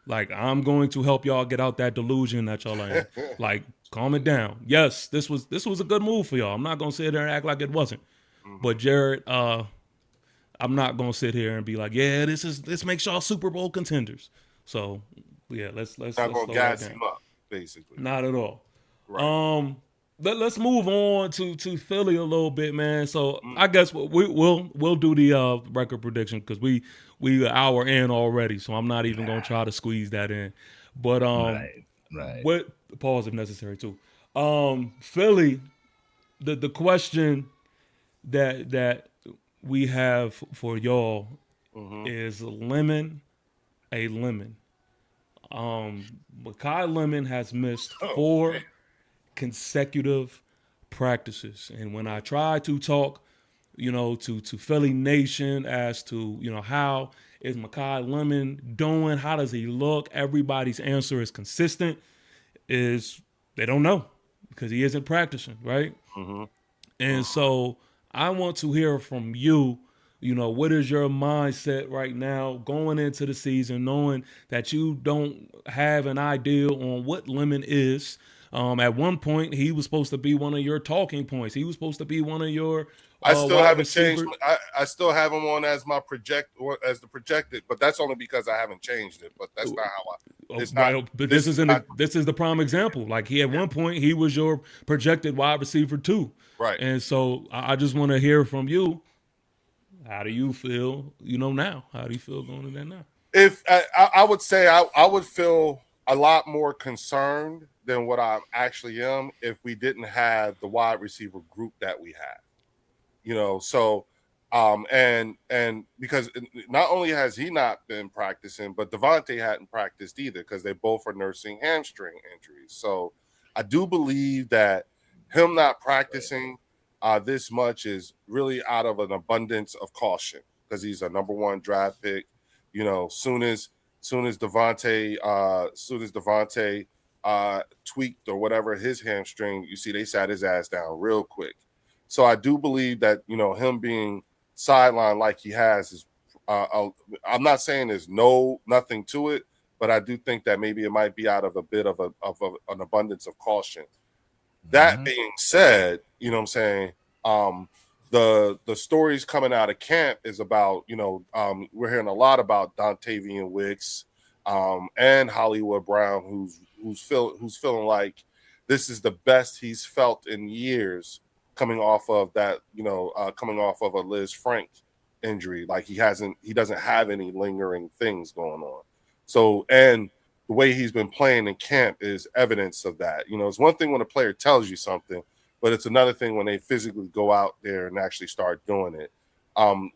Speaker 1: Like, I'm going to help y'all get out that delusion that y'all are in. Like, calm it down. Yes, this was a good move for y'all. I'm not going to sit there and act like it wasn't. But Jared, I'm not going to sit here and be like, yeah, this makes y'all Super Bowl contenders. So, yeah, let's
Speaker 5: not going to gas him up, basically.
Speaker 1: Not at all.
Speaker 5: Right.
Speaker 1: Let's move on to Philly a little bit, man. So I guess we'll do the record prediction because we an hour in already. So I'm not even gonna try to squeeze that in. But
Speaker 8: right.
Speaker 1: What pause if necessary too. Philly, the question that we have for y'all is lemon a lemon. Makai Lemon has missed 4 consecutive practices. And when I try to talk, to Philly Nation as to, how is Makai Lemon doing? How does he look? Everybody's answer is consistent, is they don't know because he isn't practicing, right? And so I want to hear from you. What is your mindset right now going into the season, knowing that you don't have an idea on what Lemon is? At one point, he was supposed to be one of your talking points. He was supposed to be one of your.
Speaker 5: I still haven't changed. I still have him on as my projected, but that's only because I haven't changed it. But that's not how It's not.
Speaker 1: But this is the prime example. Like at one point, he was your projected wide receiver too.
Speaker 5: Right.
Speaker 1: And so I just want to hear from you. How do you feel, now? How do you feel going into that now?
Speaker 5: If I would say I would feel a lot more concerned than what I actually am if we didn't have the wide receiver group that we have. So and because not only has he not been practicing, but Devontae hadn't practiced either because they both are nursing hamstring injuries. So I do believe that him not practicing this much is really out of an abundance of caution because he's a number 1 draft pick. Soon as Devontae tweaked or whatever his hamstring, you see they sat his ass down real quick. So I do believe that him being sidelined like he has is. I'm not saying there's nothing to it, but I do think that maybe it might be out of a bit of an abundance of caution. That being said, what I'm saying, the stories coming out of camp is about, we're hearing a lot about Dontavian Wicks and Hollywood Brown, who's feeling like this is the best he's felt in years coming off of that, coming off of a Liz Frank injury. Like he doesn't have any lingering things going on. So, and the way he's been playing in camp is evidence of that. It's one thing when a player tells you something, but it's another thing when they physically go out there and actually start doing it.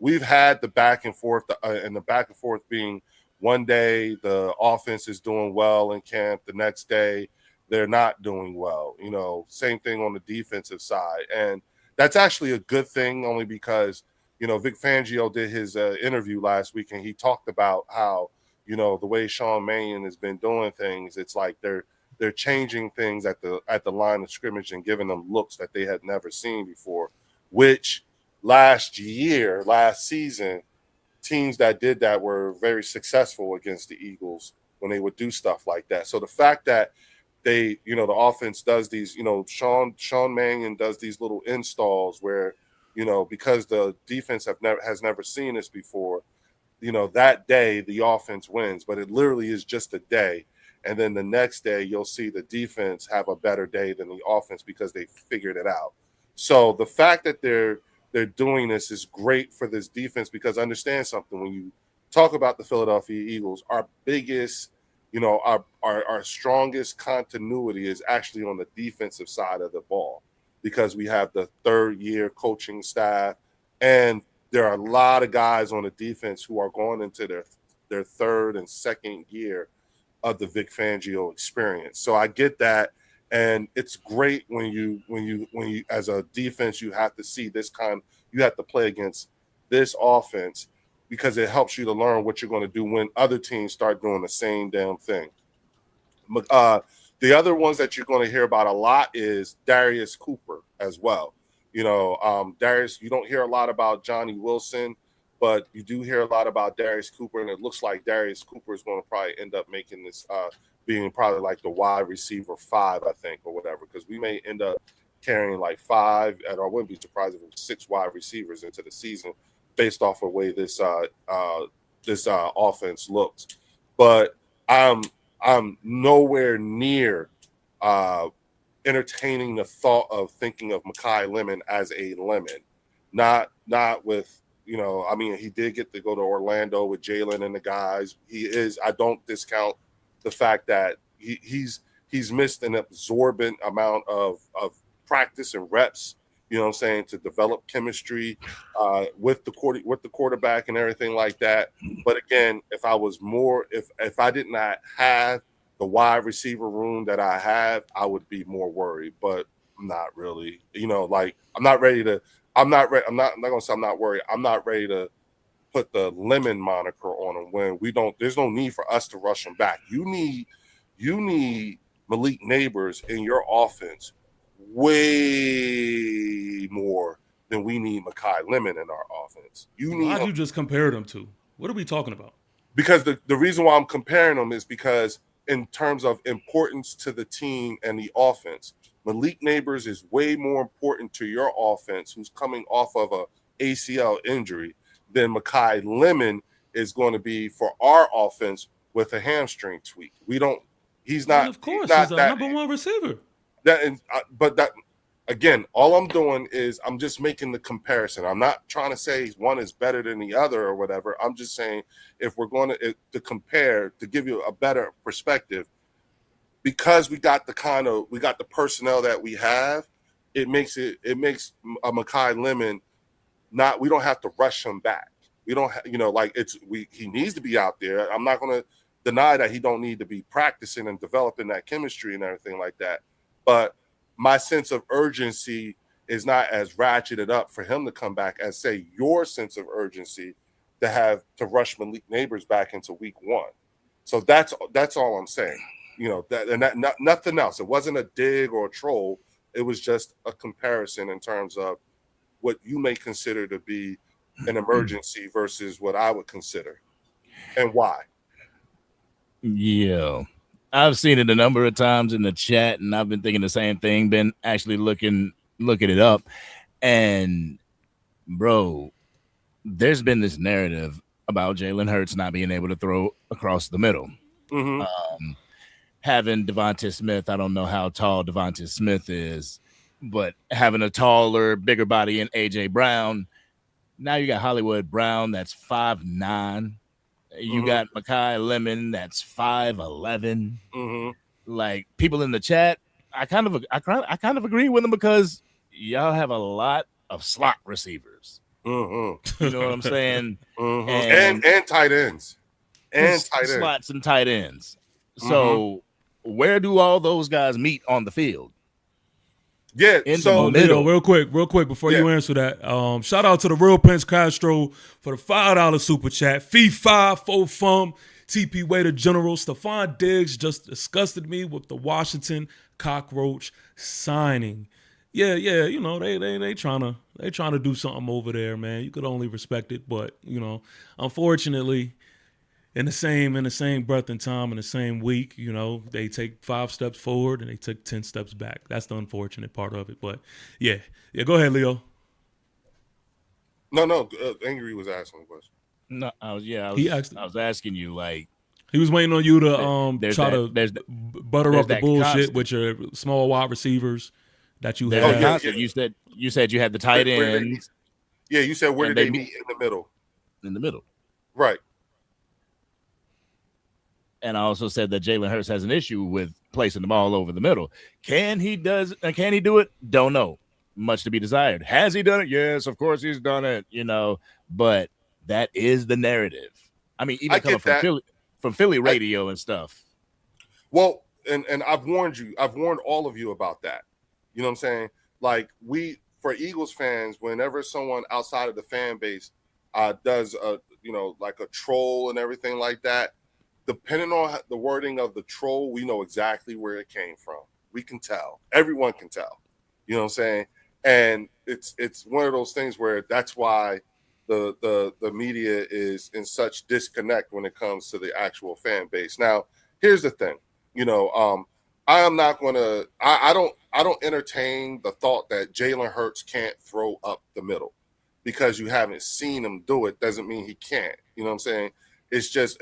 Speaker 5: We've had the back and forth, and the back and forth being one day the offense is doing well in camp, the next day they're not doing well. You know, same thing on the defensive side. And that's actually a good thing, only because, you know, Vic Fangio did his interview last week, and he talked about how, you know, the way Sean Mannion has been doing things, it's like they're changing things at the line of scrimmage and giving them looks that they had never seen before, which last season, teams that did that were very successful against the Eagles when they would do stuff like that. So the fact that they, you know, the offense does these, you know, Sean Mannion does these little installs where, you know, because the defense has never seen this before, you know, that day the offense wins, but it literally is just a day. And then the next day you'll see the defense have a better day than the offense because they figured it out. So the fact that they're doing this is great for this defense, because understand something, when you talk about the Philadelphia Eagles, our biggest, you know, our strongest continuity is actually on the defensive side of the ball, because we have the third year coaching staff, and there are a lot of guys on the defense who are going into their third and second year of the Vic Fangio experience. So I get that. And it's great when you as a defense, you have to see you have to play against this offense, because it helps you to learn what you're going to do when other teams start doing the same damn thing. The other ones that you're going to hear about a lot is Darius Cooper as well. You know, Darius, you don't hear a lot about Johnny Wilson, but you do hear a lot about Darius Cooper, and it looks like Darius Cooper is going to probably end up making this being probably like the wide receiver 5, I think, or whatever, because we may end up carrying like 5, and I wouldn't be surprised if it was 6 wide receivers into the season based off of the way this offense looks. But I'm nowhere near entertaining the thought of thinking of Mekhi Lemon as a lemon. Not with, you know, I mean, he did get to go to Orlando with Jalen and the guys. I don't discount the fact that he's missed an absorbent amount of practice and reps, you know what I'm saying, to develop chemistry with the quarterback and everything like that. But again, if I did not have the wide receiver room that I have, I would be more worried, but I'm not really. You know, like I'm not going to say I'm not worried. I'm not ready to put the lemon moniker on him when there's no need for us to rush him back. You need Malik Nabers in your offense way more than we need Mekhi Lemon in our offense.
Speaker 1: Why'd you just compare them to? What are we talking about?
Speaker 5: Because the reason why I'm comparing them is because in terms of importance to the team and the offense, Malik Nabers is way more important to your offense, who's coming off of a ACL injury, than Mekhi Lemon is going to be for our offense with a hamstring tweak. He's not.
Speaker 1: Of course, he's our number 1 receiver.
Speaker 5: Again, all I'm doing is I'm just making the comparison. I'm not trying to say one is better than the other or whatever. I'm just saying, if we're going to compare, to give you a better perspective, because we got the personnel that we have, it makes a Mekhi Lemon we don't have to rush him back. We don't he needs to be out there. I'm not going to deny that he don't need to be practicing and developing that chemistry and everything like that. But my sense of urgency is not as ratcheted up for him to come back as, say, your sense of urgency to rush Malik Nabers back into week 1. So that's all I'm saying. You know, nothing else. It wasn't a dig or a troll. It was just a comparison in terms of what you may consider to be an emergency versus what I would consider, and why.
Speaker 8: Yeah, I've seen it a number of times in the chat, and I've been thinking the same thing. Been actually looking it up, and bro, there's been this narrative about Jalen Hurts not being able to throw across the middle.
Speaker 5: Mm-hmm.
Speaker 8: Having Devontae Smith, I don't know how tall Devontae Smith is, but having a taller, bigger body in AJ Brown. Now you got Hollywood Brown, that's 5'9". You got Mekhi Lemon, that's 5'11". Like, people in the chat, I kind of agree with them, because y'all have a lot of slot receivers. You know what I'm saying?
Speaker 5: And tight ends. and tight end.
Speaker 8: slots and tight ends. So where do all those guys meet on the field?
Speaker 5: Yeah,
Speaker 8: In
Speaker 5: so
Speaker 8: the middle.
Speaker 1: Leo, real quick before you answer that, shout out to the Real Prince Castro for the $5 super chat. Fee 5 for fum. TP Waiter General Stephon Diggs just disgusted me with the Washington cockroach signing. Yeah, you know they trying to do something over there, man. You could only respect it, but you know, unfortunately, in the same breath and time in the same week, you know, they take 5 steps forward and they took 10 steps back. That's the unfortunate part of it. But yeah, go ahead, Leo.
Speaker 5: No, Angry was asking a question.
Speaker 8: No, I was asking you, like,
Speaker 1: he was waiting on you to try to butter up the bullshit
Speaker 8: constant
Speaker 1: with your small wide receivers that you
Speaker 8: have.
Speaker 1: have.
Speaker 8: You said you had the tight ends.
Speaker 5: Yeah, you said where did they meet in the middle?
Speaker 8: In the middle,
Speaker 5: right?
Speaker 8: And I also said that Jalen Hurts has an issue with placing the ball over the middle. Can he do it? Don't know. Much to be desired. Has he done it? Yes, of course he's done it. You know, but that is the narrative. I mean, even coming from Philly radio and stuff.
Speaker 5: Well, and I've warned you. I've warned all of you about that. You know what I'm saying? Like for Eagles fans, whenever someone outside of the fan base does like a troll and everything like that, depending on the wording of the troll, we know exactly where it came from. We can tell. Everyone can tell. You know what I'm saying? And it's one of those things where that's why the media is in such disconnect when it comes to the actual fan base. Now, here's the thing. You know, I am not going to I don't entertain the thought that Jalen Hurts can't throw up the middle. Because you haven't seen him do it doesn't mean he can't. You know what I'm saying? It's just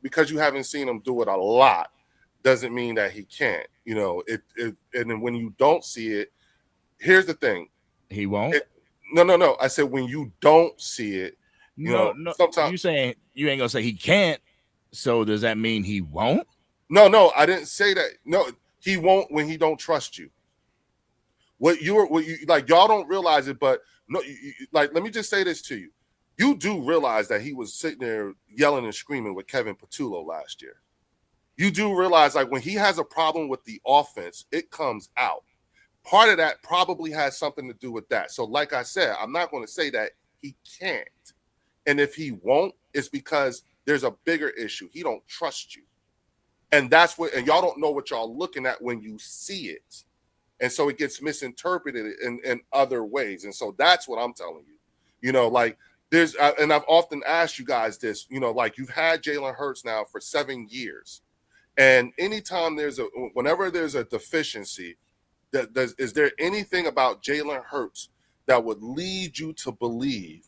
Speaker 5: because you haven't seen him do it a lot doesn't mean that he can't. You know, and then when you don't see it, here's the thing.
Speaker 8: He won't.
Speaker 5: No. I said when you don't see it,
Speaker 8: no. Sometimes you saying you ain't gonna say he can't. So does that mean he won't?
Speaker 5: No, I didn't say that. No, he won't when he don't trust you. What you like, y'all don't realize it, but no, like let me just say this to you. You do realize that he was sitting there yelling and screaming with Kevin Patullo last year. You do realize, like, when he has a problem with the offense, it comes out. Part of that probably has something to do with that. So, like I said, I'm not going to say that he can't. And if he won't, it's because there's a bigger issue. He don't trust you. And that's what, and y'all don't know what y'all looking at when you see it. And so it gets misinterpreted in other ways. And so that's what I'm telling you. You know, like, and I've often asked you guys this, you know, like you've had Jalen Hurts now for 7 years. And anytime whenever there's a deficiency, is there anything about Jalen Hurts that would lead you to believe,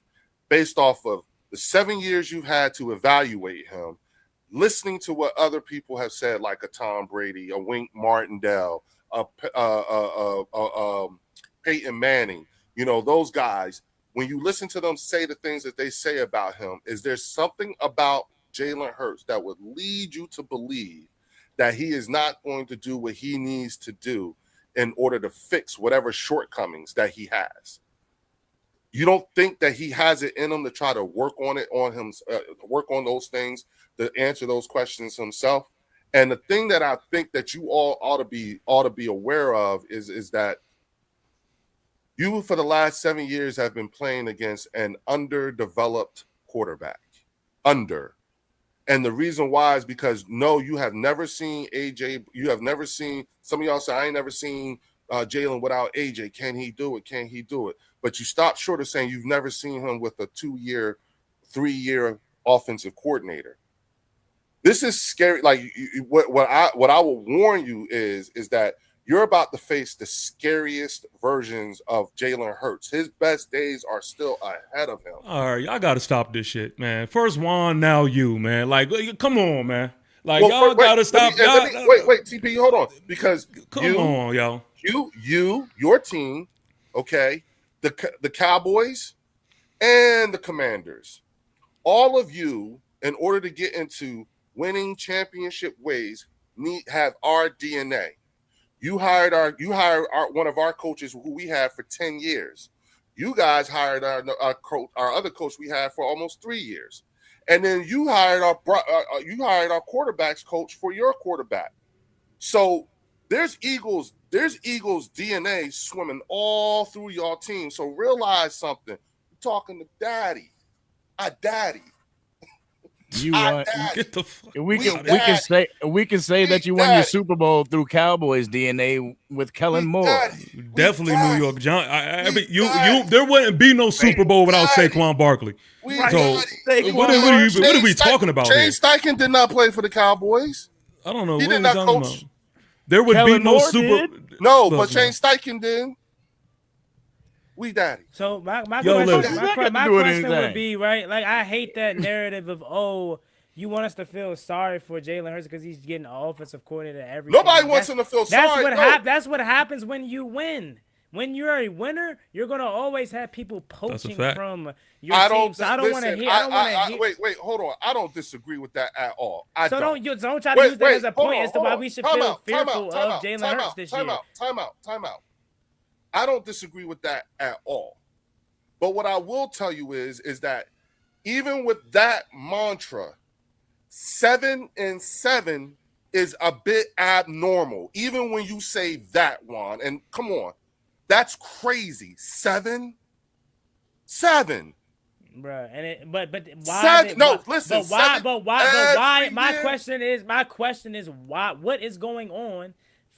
Speaker 5: based off of the 7 years you've had to evaluate him, listening to what other people have said, like a Tom Brady, a Wink Martindale, Peyton Manning, you know, those guys, when you listen to them say the things that they say about him, is there something about Jalen Hurts that would lead you to believe that he is not going to do what he needs to do in order to fix whatever shortcomings that he has? You don't think that he has it in him to try to work on those things, to answer those questions himself? And the thing that I think that you all ought to be aware of is that you, for the last 7 years, have been playing against an underdeveloped quarterback. And the reason why is because, no, you have never seen AJ. You have never seen, some of y'all say, I ain't never seen Jalen without AJ. Can he do it? Can he do it? But you stop short of saying you've never seen him with a 2-year, 3-year offensive coordinator. This is scary. Like, what I will warn you is that you're about to face the scariest versions of Jalen Hurts. His best days are still ahead of him.
Speaker 1: All right, y'all got to stop this shit, man. First Juan, now you, man. Like, come on, man. Like, y'all got to stop.
Speaker 5: Wait, TP, hold on. Because
Speaker 1: come on, yo.
Speaker 5: Your team, okay, the Cowboys and the Commanders, all of you, in order to get into winning championship ways, have our DNA. You hired one of our coaches who we had for 10 years. You guys hired our other coach we had for almost 3 years. and then you hired our quarterbacks coach for your quarterback. So there's Eagles DNA swimming all through your team. So realize something. You're talking to daddy. Daddy.
Speaker 8: You want
Speaker 1: Get the fuck
Speaker 8: we can say that you won your Super Bowl through Cowboys DNA with Kellen Moore.
Speaker 1: Definitely New York Giants. I mean, there wouldn't be no Super Bowl without Saquon Barkley. So what are we talking about here?
Speaker 5: Shane Steichen did not play for the Cowboys.
Speaker 1: I don't know.
Speaker 5: He
Speaker 1: What
Speaker 5: did
Speaker 1: are we
Speaker 5: not
Speaker 1: talking
Speaker 5: coach.
Speaker 1: about? There would
Speaker 8: Kellen
Speaker 1: be no
Speaker 8: Moore
Speaker 1: Super.
Speaker 8: did?
Speaker 5: No, but Shane Steichen did. We daddy.
Speaker 7: So my
Speaker 1: listen.
Speaker 7: question would be, right, like, I hate that narrative of, oh, you want us to feel sorry for Jalen Hurts because he's getting an offensive coordinator every
Speaker 5: Nobody wants him to feel sorry.
Speaker 7: That's what happens when you win. When you're a winner, you're gonna always have people poaching from your team. So I don't want to hear.
Speaker 5: Wait, hold on. I don't disagree with that at all. Don't
Speaker 7: try to use that as a point as to why we should feel fearful of Jalen Hurts this year.
Speaker 5: Time out. I don't disagree with that at all. But what I will tell you is that even with that mantra, 7-7 is a bit abnormal. Even when you say that, Juan, and come on, that's crazy. 7-7.
Speaker 7: Bruh, and but why?
Speaker 5: Listen.
Speaker 7: But why? My question is why? What is going on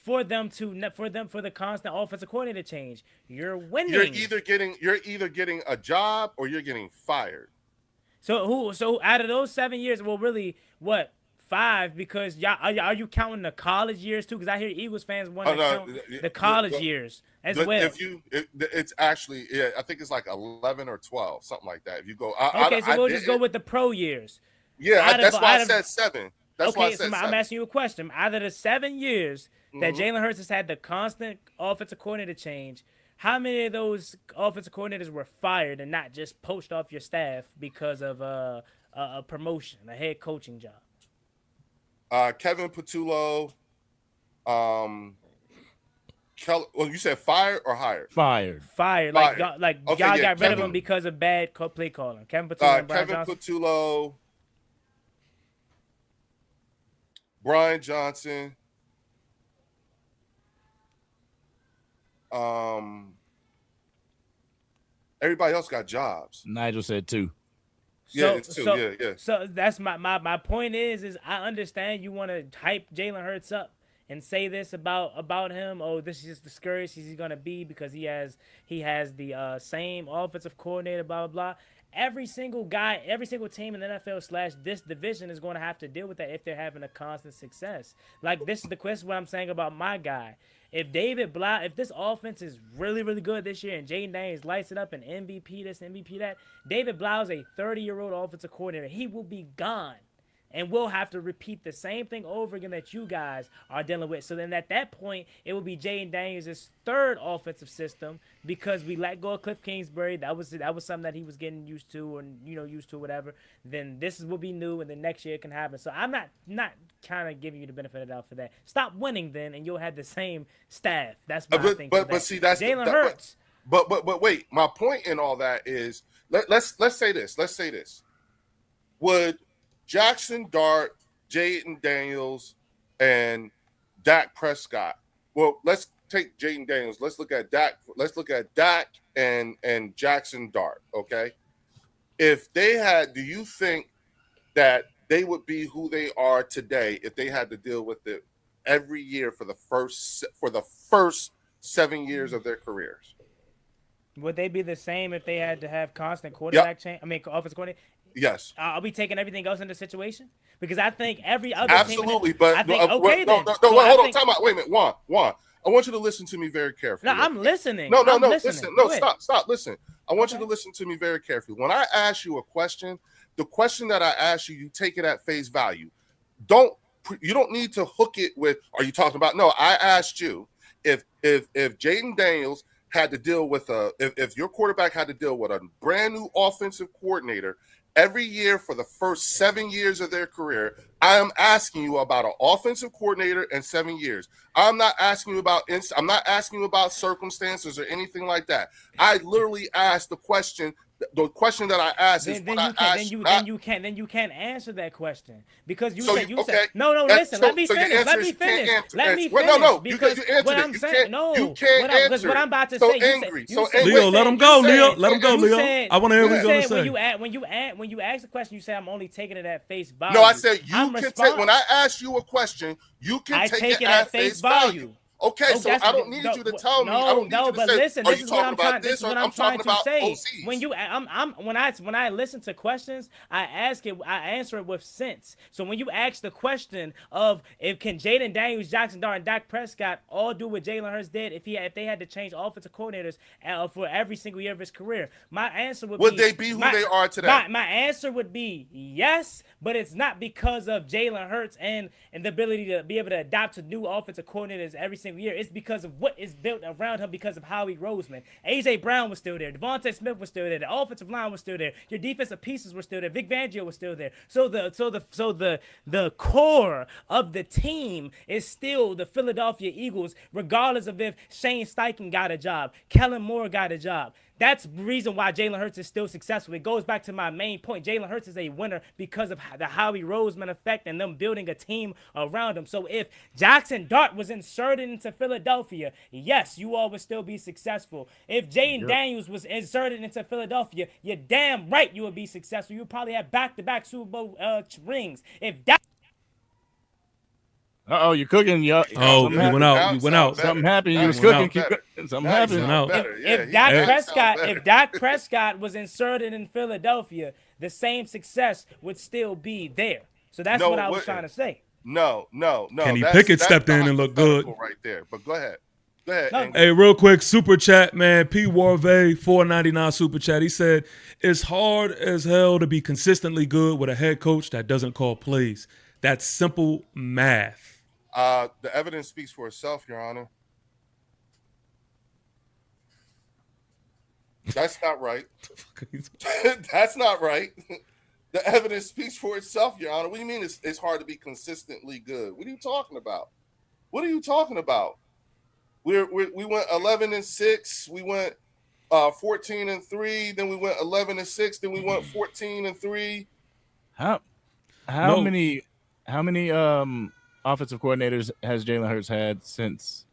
Speaker 7: for the constant offensive coordinator change? You're winning.
Speaker 5: You're either getting a job or you're getting fired.
Speaker 7: So out of those 7 years, well, really, what? 5, because y'all are you counting the college years too? Because I hear Eagles fans want to count the college years as well.
Speaker 5: It's actually, I think it's like 11 or 12, something like that. If you go,
Speaker 7: we'll just go with the pro years.
Speaker 5: Yeah, that's why I said 7. That's why I said 7.
Speaker 7: I'm asking you a question. Out of the 7 years that Jalen Hurts has had the constant offensive coordinator change, how many of those offensive coordinators were fired and not just poached off your staff because of a promotion, a head coaching job?
Speaker 5: Kevin Patullo, you said fired or hired?
Speaker 8: Fired.
Speaker 7: Like y'all got rid of him because of bad play calling. Kevin Patullo,
Speaker 5: Patullo, Brian Johnson. Everybody else got jobs.
Speaker 8: Nigel said 2.
Speaker 5: It's 2. Yeah.
Speaker 7: So that's my point is I understand you want to hype Jalen Hurts up and say this about him. Oh, this is just discouraged he's gonna be because he has the same offensive coordinator. Blah blah blah. Every single team in the NFL / this division is going to have to deal with that if they're having a constant success. Like, this is the question what I'm saying about my guy. If this offense is really, really good this year and Jaden Daniels lights it up and MVP this, MVP that, David Blau is a 30-year-old offensive coordinator. He will be gone. And we'll have to repeat the same thing over again that you guys are dealing with. So then at that point, it will be Jaden Daniels' third offensive system because we let go of Cliff Kingsbury. That was something that he was getting used to or whatever. Then this will be new, and then next year it can happen. So I'm not kind of giving you the benefit of the doubt for that. Stop winning then, and you'll have the same staff. That's my thing.
Speaker 5: But see, that's
Speaker 7: Jalen Hurts.
Speaker 5: But wait, my point in all that is let's say this. Would Jackson Dart, Jaden Daniels, and Dak Prescott. Well, let's take Jaden Daniels. Let's look at Dak. Let's look at Dak and Jackson Dart. Okay, if they had, do you think that they would be who they are today if they had to deal with it every year for the first 7 years of their careers?
Speaker 7: Would they be the same if they had to have constant quarterback change? I mean, offensive coordinator.
Speaker 5: Yes.
Speaker 7: Are we taking everything else into situation? Because I think every other
Speaker 5: absolutely,
Speaker 7: team
Speaker 5: but
Speaker 7: I think,
Speaker 5: hold on, time out. Wait a minute, Juan. I want you to listen to me very carefully.
Speaker 7: No, I'm listening.
Speaker 5: No, listen. No, stop. Listen. I want you to listen to me very carefully. When I ask you a question, the question that I ask you, you take it at face value. You don't need to hook it with, are you talking about? No, I asked you if Jaden Daniels had to deal with if your quarterback had to deal with a brand new offensive coordinator every year for the first 7 years of their career. I am asking you about an offensive coordinator in 7 years. I'm not asking you about circumstances or anything like that. I literally asked the question. The question that I asked is what I asked.
Speaker 7: Then you can't answer that question because you said
Speaker 5: okay.
Speaker 7: No, listen. Let me finish. Let me finish.
Speaker 5: No,
Speaker 7: because
Speaker 5: you answered
Speaker 7: what
Speaker 5: it.
Speaker 7: I'm saying,
Speaker 5: You can't answer.
Speaker 7: What I'm about to
Speaker 5: so
Speaker 7: say.
Speaker 5: Angry.
Speaker 1: Leo, let him go. Leo, let him go. Leo, I want to hear what you're gonna say.
Speaker 7: When you ask the question, you say I'm only taking it at face value.
Speaker 5: No, I said you can take. When I ask you a question, you can take it at face value. Okay, so I don't need you to tell me. I don't need you to say,
Speaker 7: listen,
Speaker 5: are you talking about this or I'm talking about OCs?
Speaker 7: When I listen to questions, I answer it with sense. So when you ask the question of if can Jaden Daniels, Jackson Dart, and Dak Prescott all do what Jalen Hurts did if they had to change offensive coordinators for every single year of his career, my answer would
Speaker 5: they be who they are today?
Speaker 7: My answer would be yes, but it's not because of Jalen Hurts and the ability to be able to adapt to new offensive coordinators every single year. It's because of what is built around him because of Howie Roseman. AJ Brown was still there. Devontae Smith was still there. The offensive line was still there. Your defensive pieces were still there. Vic Fangio was still there. So the core of the team is still the Philadelphia Eagles, regardless of if Shane Steichen got a job, Kellen Moore got a job. That's the reason why Jalen Hurts is still successful. It goes back to my main point. Jalen Hurts is a winner because of the Howie Roseman effect and them building a team around him. So if Jackson Dart was inserted into Philadelphia, yes, you all would still be successful. If Jaden Daniels was inserted into Philadelphia, you're damn right you would be successful. You would probably have back-to-back Super Bowl rings. If that
Speaker 8: you're cooking.
Speaker 1: You went out. You went out.
Speaker 8: Something happened. You was cooking. Something happened.
Speaker 7: If Dak Prescott was inserted in Philadelphia, the same success would still be there. So that's what I was trying to say.
Speaker 5: No.
Speaker 1: Kenny Pickett stepped in and looked good
Speaker 5: right there. But go ahead.
Speaker 1: Hey, real quick, super chat, man. P. Warvey, $4.99 super chat. He said, it's hard as hell to be consistently good with a head coach that doesn't call plays. That's simple math.
Speaker 5: The evidence speaks for itself, Your Honor. That's not right. That's not right. The evidence speaks for itself, Your Honor. What do you mean it's hard to be consistently good? What are you talking about? We went 11-6. We went 14-3. Then we went 11-6. Then we went 14-3.
Speaker 8: How many offensive coordinators has Jalen Hurts had since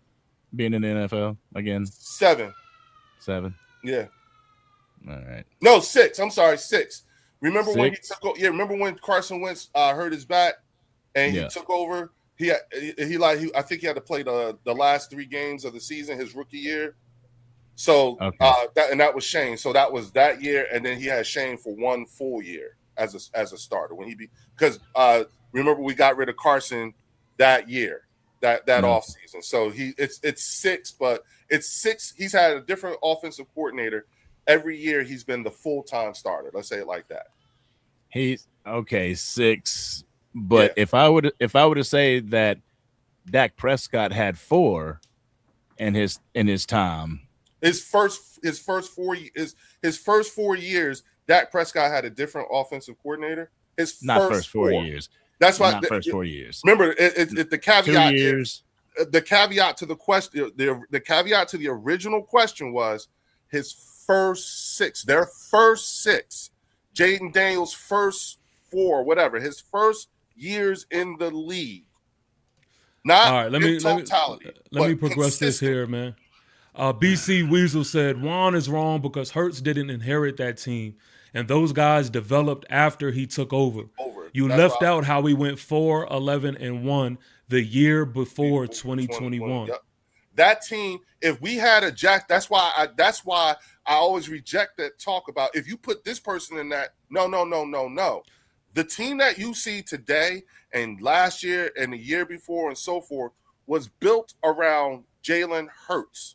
Speaker 8: being in the NFL again?
Speaker 5: 7. Yeah.
Speaker 8: All right.
Speaker 5: No, 6. I'm sorry, 6. Remember when he took over? Yeah, remember when Carson Wentz hurt his back and he took over? I think he had to play the last 3 games of the season his rookie year. So that was Shane. So that was that year, and then he had Shane for 1 full year as a starter because remember we got rid of Carson that year, that off season. So it's 6, but it's 6. He's had a different offensive coordinator every year. He's been the full-time starter. Let's say it like that.
Speaker 8: He's 6. But if I were to say that Dak Prescott had 4 in his time,
Speaker 5: his first 4 years, Dak Prescott had a different offensive coordinator. His
Speaker 8: first 4 years.
Speaker 5: That's why
Speaker 8: first 4 years.
Speaker 5: Remember, the caveat
Speaker 8: 2 years.
Speaker 5: The caveat to the question, the caveat to the original question was his first 6. Their first 6. Jaden Daniels' first 4, whatever. His first years in the league. Not
Speaker 1: all right. Let me progress this here, man. BC Weasel said Juan is wrong because Hurts didn't inherit that team, and those guys developed after he took over. You left out how he went 4-11-1 the year before 2021.
Speaker 5: Yep. That team, if we had a Jack, that's why I always reject that talk about if you put this person in that. No. The team that you see today and last year and the year before and so forth was built around Jalen Hurts.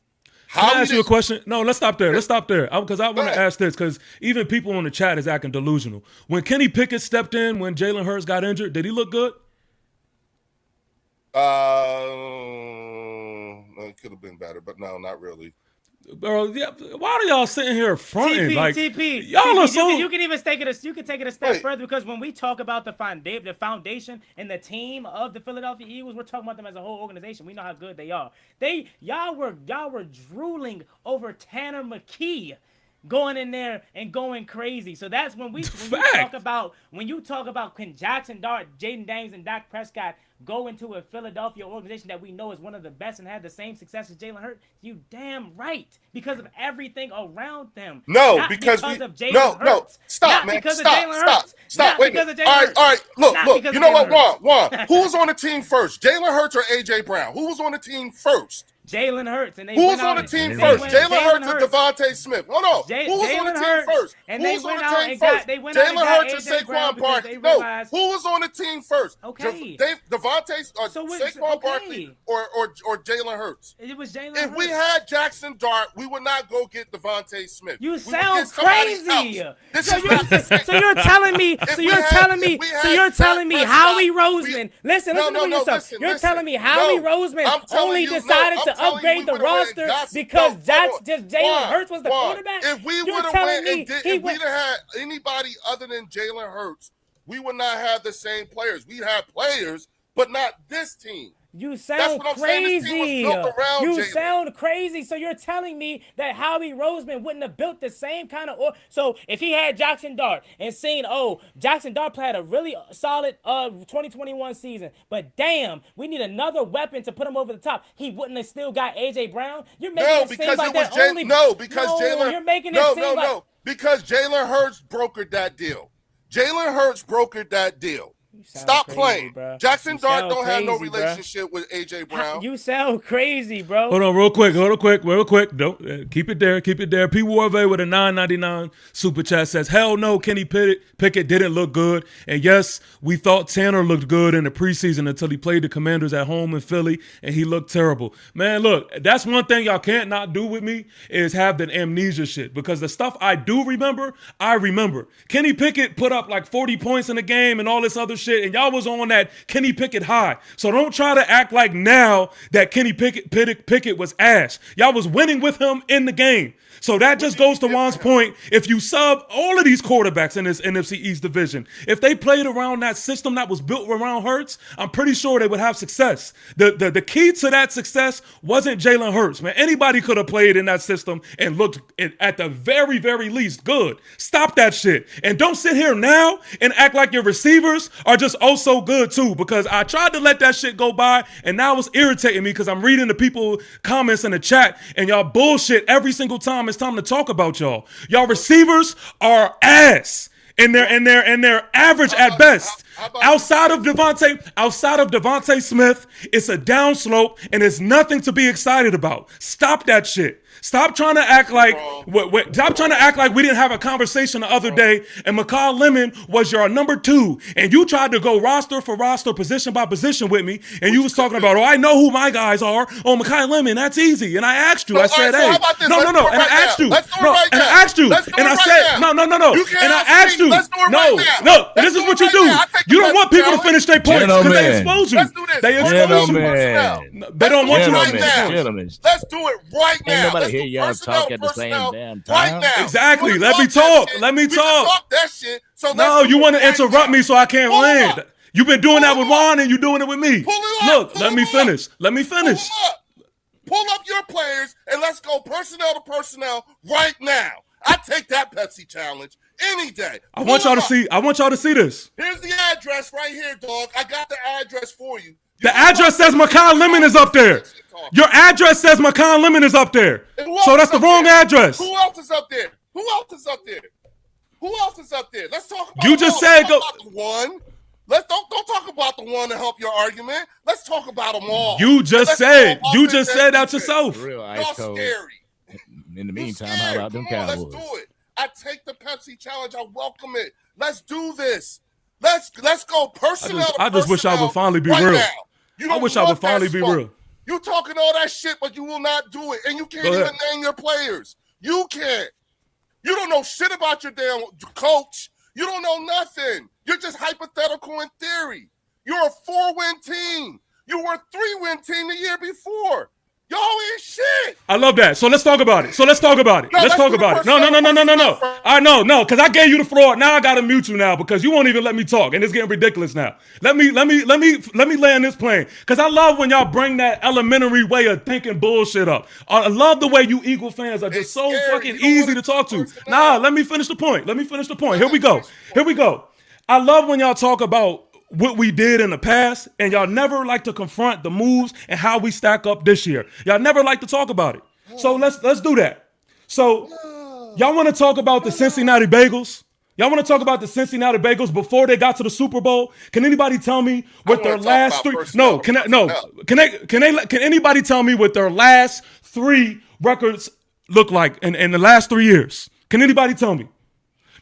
Speaker 1: Can I ask you a question? No, let's stop there. Because I want to ask this because even people on the chat is acting delusional. When Kenny Pickett stepped in when Jalen Hurts got injured, did he look good?
Speaker 5: It could have been better, but no, not really.
Speaker 1: Bro, yeah, why are y'all sitting here fronting?
Speaker 7: TP,
Speaker 1: y'all are so.
Speaker 7: You can even take it. You can take it a step further because when we talk about the foundation and the team of the Philadelphia Eagles, we're talking about them as a whole organization. We know how good they are. Y'all were drooling over Tanner McKee, going in there and going crazy. So that's when you talk about can Jackson Dart, Jaden Daniels, and Dak Prescott go into a Philadelphia organization that we know is one of the best and had the same success as Jalen Hurts? You damn right, because of everything around them.
Speaker 5: No,
Speaker 7: not
Speaker 5: because
Speaker 7: of Jalen Hurts.
Speaker 5: No, stop,
Speaker 7: not
Speaker 5: man.
Speaker 7: Because
Speaker 5: Stop,
Speaker 7: of Jalen Hurts.
Speaker 5: stop. Wait a minute. All right. Look. You know what, Juan? Who was on the team first, Jalen Hurts or AJ Brown? Who was on the team first?
Speaker 7: Jalen Hurts. And
Speaker 5: who was on the team first? Jalen Hurts or Devontae Smith? Hold on. Who was on the team first?
Speaker 7: And
Speaker 5: who was on the team first? Jalen Hurts or Saquon Barkley? No. Who was on the team first?
Speaker 7: Okay.
Speaker 5: Devontae or Saquon Barkley or Jalen Hurts?
Speaker 7: It was Jalen
Speaker 5: Hurts. If we had Jackson Dart, we would not go get Devontae Smith.
Speaker 7: You sound crazy. So you're telling me Howie Roseman. Listen to yourself. You're telling me Howie Roseman only decided to upgrade the roster because Jalen Hurts was the quarterback?
Speaker 5: If we would have went and if we'd have had anybody other than Jalen Hurts, we would not have the same players. We have players, but not this team.
Speaker 7: You sound crazy. Sound crazy. So you're telling me that Howie Roseman wouldn't have built the same kind of so if he had Jackson Dart and seen, Jackson Dart played a really solid 2021 season, but damn, we need another weapon to put him over the top. He wouldn't have still got AJ Brown. You're making it seem like that only. You're making it seem like
Speaker 5: because Jalen Hurts brokered that deal. Jalen Hurts brokered that deal. Stop playing.
Speaker 7: Bro.
Speaker 5: Jackson Dart don't have no relationship with AJ Brown.
Speaker 7: You sound crazy, bro.
Speaker 1: Hold on, real quick. Don't keep it there. P. Warvey with a $9.99 super chat says, "Hell no, Kenny Pickett didn't look good. And yes, we thought Tanner looked good in the preseason until he played the Commanders at home in Philly, and he looked terrible." Man, look, that's one thing y'all can't not do with me is have the amnesia shit, because the stuff I do remember, I remember. Kenny Pickett put up like 40 points in the game and all this other shit, and y'all was on that Kenny Pickett high. So don't try to act like now that Kenny Pickett was ass. Y'all was winning with him in the game. So that just goes to Juan's point. If you sub all of these quarterbacks in this NFC East division, if they played around that system that was built around Hurts, I'm pretty sure they would have success. The key to that success wasn't Jalen Hurts, man. Anybody could have played in that system and looked at the very, very least good. Stop that shit. And don't sit here now and act like your receivers are just so good too, because I tried to let that shit go by, and now it's irritating me because I'm reading the people comments in the chat and y'all bullshit every single time it's time to talk about y'all. Y'all receivers are ass, and they're average at best. Outside of Devontae Smith, it's a downslope, and it's nothing to be excited about. Stop that shit. Stop trying to act like we didn't have a conversation the other day, and McCall Lemon was your number 2, and you tried to go roster for roster, position by position with me, and you was talking about, I know who my guys are. Oh, McCall Lemon, that's easy. And I asked you, I said, hey, no, and I asked you, and I asked you, and I said, no, and I asked you, no, this is what you do. You don't want people to finish their points because they expose you. They expose you. They don't want you to.
Speaker 5: Let's do it right now.
Speaker 8: Hear y'all talk at the same damn time.
Speaker 5: Right now.
Speaker 1: Exactly. Let me talk.
Speaker 5: That shit. So
Speaker 1: no, you want to interrupt me so I can't land. You've been doing that with Juan, and you're doing it with me. Look, let me finish.
Speaker 5: Pull up your players, and let's go personnel to personnel right now. I take that Pepsi challenge any day.
Speaker 1: I want y'all to see this.
Speaker 5: Here's the address right here, dog. I got the address for you.
Speaker 1: The address says McCall Lemon is up there. Your address says McCall Lemon is up there. So that's the wrong address.
Speaker 5: Who else is up there? Let's talk about
Speaker 1: you just said go
Speaker 5: one. Let's don't talk about the one to help your argument. Let's talk about them all.
Speaker 1: You just said that yourself.
Speaker 8: Real ice cold.
Speaker 5: Scary.
Speaker 8: In the meantime, how about them Cowboys?
Speaker 5: Let's do it. I take the Pepsi challenge. I welcome it. Let's do this. Let's go personnel.
Speaker 1: I just wish I would finally be real. I wish I would finally be real.
Speaker 5: You talking all that shit, but you will not do it. And you can't even name your players. You can't. You don't know shit about your damn coach. You don't know nothing. You're just hypothetical in theory. You're a 4-win team. You were a 3-win team the year before. Y'all ain't shit.
Speaker 1: I love that. So let's talk about it.
Speaker 5: No,
Speaker 1: let's talk about it. No, because I gave you the floor. Now I gotta mute you now because you won't even let me talk, and it's getting ridiculous now. Let me land this plane because I love when y'all bring that elementary way of thinking bullshit up. I love the way you Eagle fans are just so fucking easy to talk to. Nah, let me finish the point. Here we go. I love when y'all talk about what we did in the past, and y'all never like to confront the moves and how we stack up this year. Y'all never like to talk about it. So let's do that. So y'all want to talk about the Cincinnati Bengals? Y'all want to talk about the Cincinnati Bengals before they got to the Super Bowl? Can anybody tell me what their last three? No, can anybody tell me what their last three records look like in the last 3 years? Can anybody tell me?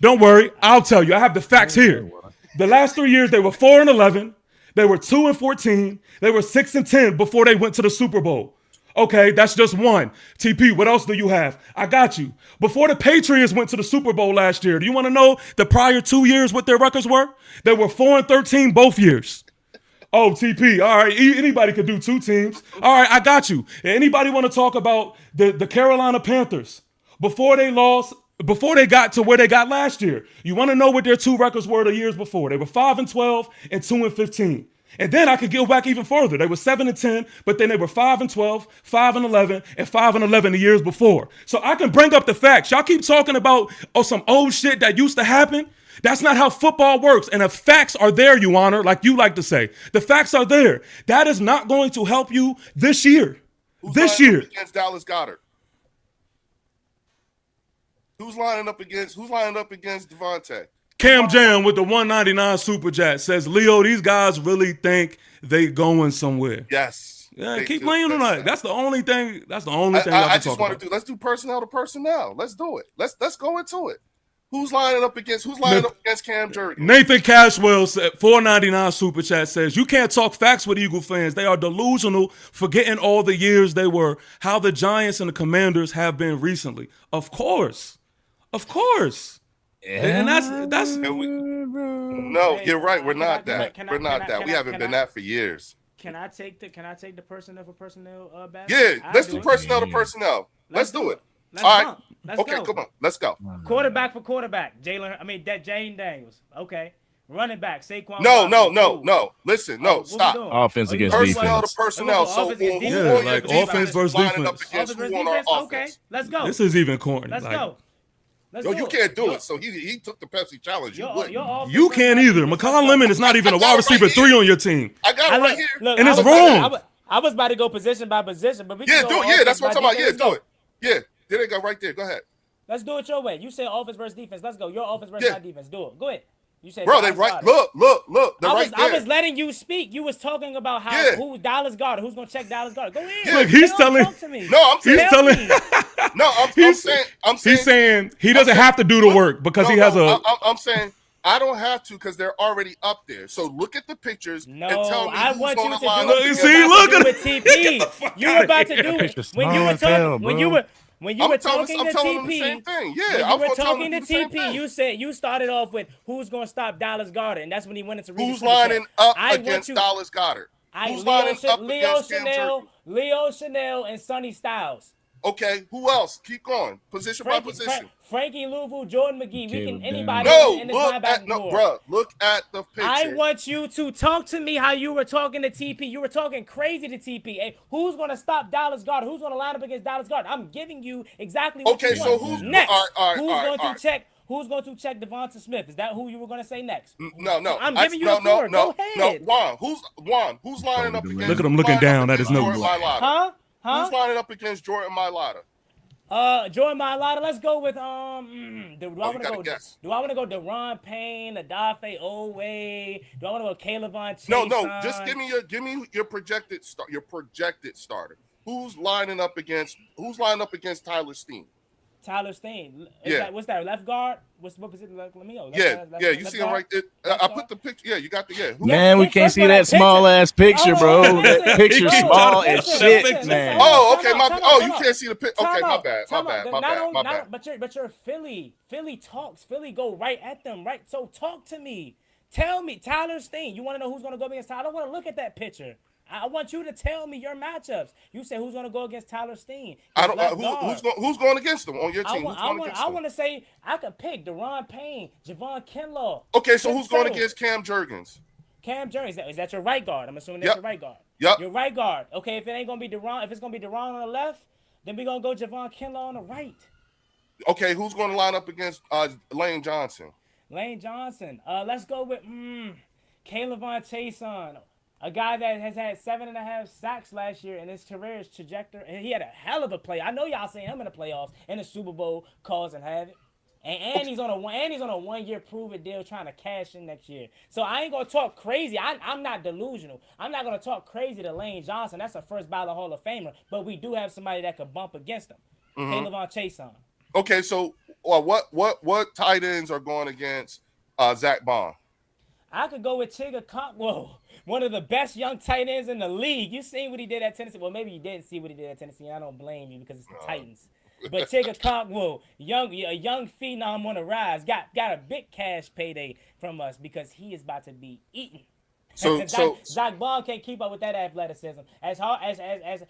Speaker 1: Don't worry, I'll tell you. I have the facts here. The last 3 years, they were 4-11. They were 2-14. They were 6-10 before they went to the Super Bowl. Okay, that's just one. TP, what else do you have? I got you. Before the Patriots went to the Super Bowl last year, do you want to know the prior 2 years what their records were? They were 4-13 both years. Oh, TP, all right, anybody could do 2 teams. All right, I got you. Anybody want to talk about the Carolina Panthers? Before they got to where they got last year. You want to know what their 2 records were the years before? They were 5-12 and 2-15. And then I could go back even further. They were 7-10, but then they were 5-12, 5-11, and 5-11 the years before. So I can bring up the facts. Y'all keep talking about some old shit that used to happen. That's not how football works. And the facts are there, you honor, like you like to say. The facts are there. That is not going to help you this year.
Speaker 5: Who's lining up against Dallas Goedert? Who's lining up against Devontae?
Speaker 1: Cam Jam with the 199 Super Chat says, Leo, these guys really think they going somewhere.
Speaker 5: Yes.
Speaker 1: Yeah, keep playing tonight. That's the only thing.
Speaker 5: I just want to do. Let's do personnel to personnel. Let's do it. Let's go into it. Who's lining up against Cam Jurgens?
Speaker 1: Nathan Cashwell said 499 Super Chat says, you can't talk facts with Eagle fans. They are delusional, forgetting all the years they were, how the Giants and the Commanders have been recently. Of course. Yeah. And that's
Speaker 5: no, you're right. We're not that. We haven't been that for years.
Speaker 7: Can I take the personnel for personnel back?
Speaker 5: Yeah, let's do personnel to personnel. Let's do it. All right. Okay, come on. Let's go.
Speaker 7: Quarterback for quarterback. Jane Daniels. Okay. Running back, Saquon.
Speaker 5: No. Listen, stop.
Speaker 8: Offense against
Speaker 5: personnel
Speaker 8: defense.
Speaker 5: to personnel. So
Speaker 1: offense versus defense.
Speaker 7: Okay, let's go.
Speaker 1: This is even corny.
Speaker 7: Let's go.
Speaker 5: You can't do it. So he took the Pepsi challenge.
Speaker 1: You can't either. McCall Lemon is not even a wide receiver 3 on your team.
Speaker 5: I got it right here.
Speaker 7: Look,
Speaker 1: and it's wrong.
Speaker 7: I was about to go position by position, but we
Speaker 5: can
Speaker 7: do
Speaker 5: it. Yeah, that's what I'm talking about. Yeah, do it. Yeah, there they go right there. Go ahead.
Speaker 7: Let's do it your way. You say offense versus defense. Let's go. Your offense versus my defense. Do it. Go ahead. You said,
Speaker 5: bro, they right. Look.
Speaker 7: I was letting you speak. You was talking about how who Dallas Goedert, who's gonna check Dallas Goedert. Go ahead.
Speaker 1: Look, he's telling.
Speaker 7: Talk to me.
Speaker 5: No, I'm saying.
Speaker 1: He's saying he doesn't have to do the work because he has a.
Speaker 5: I'm saying I don't have to because they're already up there. So look at the pictures and tell me who's going to line up.
Speaker 1: See, look at
Speaker 7: TP. You were about to do it when you were talking. When you were talking to TP,
Speaker 5: yeah,
Speaker 7: you were talking to TP. You said you started off with who's going to stop Dallas Goedert, and that's when he went into
Speaker 5: who's lining up against Dallas Goedert. Who's lining up against
Speaker 7: Leo Chanel, and Sonny Styles.
Speaker 5: Okay, who else? Keep going. Position by position.
Speaker 7: Frankie Louvu, Jordan McGee. We can anybody in this linebacker core.
Speaker 5: Bro, look at the picture.
Speaker 7: I want you to talk to me how you were talking to TP. You were talking crazy to TP. Hey, who's going to stop Dallas Goedert? Who's going to line up against Dallas Goedert? I'm giving you exactly what you want.
Speaker 5: So who's
Speaker 7: next?
Speaker 5: Who's
Speaker 7: going to check Devonta Smith? Is that who you were going to say next?
Speaker 5: No.
Speaker 7: I'm giving you the floor. Go ahead.
Speaker 5: No, Juan. Who's lining up against?
Speaker 1: Look at him looking down at his nose.
Speaker 7: Huh?
Speaker 5: Who's lining up against Jordan Mailata?
Speaker 7: Jordan Mailata. Let's go with Do I want to go Deron Payne, Adafe Owe? Do I want to go Caleb Chase?
Speaker 5: No. Just give me your projected starter. Who's lining up against Tyler Steen?
Speaker 7: Tyler Steen. What's that? Left guard? What position? Let me go.
Speaker 5: You see him right there. I put the picture. Yeah, you got the
Speaker 8: Man, we can't see that small ass picture, bro. That picture small as shit, man.
Speaker 5: Oh, okay. You can't see the picture. Okay, my bad.
Speaker 7: But you're Philly. Philly talks. Philly go right at them, right? So talk to me. Tell me, Tyler Steen. You want to know who's going to go against Tyler? I don't want to look at that picture. I want you to tell me your matchups. You say who's gonna go against Tyler Steen?
Speaker 5: I don't. Who's going against them on your team? Who's going against
Speaker 7: I
Speaker 5: them?
Speaker 7: want to say I could pick Deron Payne, Javon Kinlaw.
Speaker 5: Okay, so
Speaker 7: Tim
Speaker 5: who's going
Speaker 7: Settle.
Speaker 5: against Cam Jurgens?
Speaker 7: Cam Jurgens. Is that your right guard? I'm assuming that's
Speaker 5: Yep.
Speaker 7: your right guard.
Speaker 5: Yep.
Speaker 7: Your right guard. Okay, if it ain't gonna be Deron, if it's gonna be Deron on the left, then we gonna go Javon Kinlaw on the right.
Speaker 5: Okay, who's going to line up against Lane Johnson?
Speaker 7: Lane Johnson. Let's go with Kayvon Chason, a guy that has had 7.5 sacks last year in his career's trajectory, and he had a hell of a play. I know y'all seen him in the playoffs in the Super Bowl, causing havoc. And he's on a 1-year prove-it deal, trying to cash in next year. So I ain't gonna talk crazy. I'm not delusional. I'm not gonna talk crazy to Lane Johnson. That's a first ballot Hall of Famer. But we do have somebody that could bump against him. Kayvon Chason.
Speaker 5: Okay, so what tight ends are going against Zach Bond?
Speaker 7: I could go with Chigga Conkwell, one of the best young tight ends in the league. You seen what he did at Tennessee? Well, maybe you didn't see what he did at Tennessee. I don't blame you because it's the Titans. But Chigga Conkwell, a young phenom on the rise, got a big cash payday from us because he is about to be eaten.
Speaker 5: So
Speaker 7: Zach Bond can't keep up with that athleticism. As hard as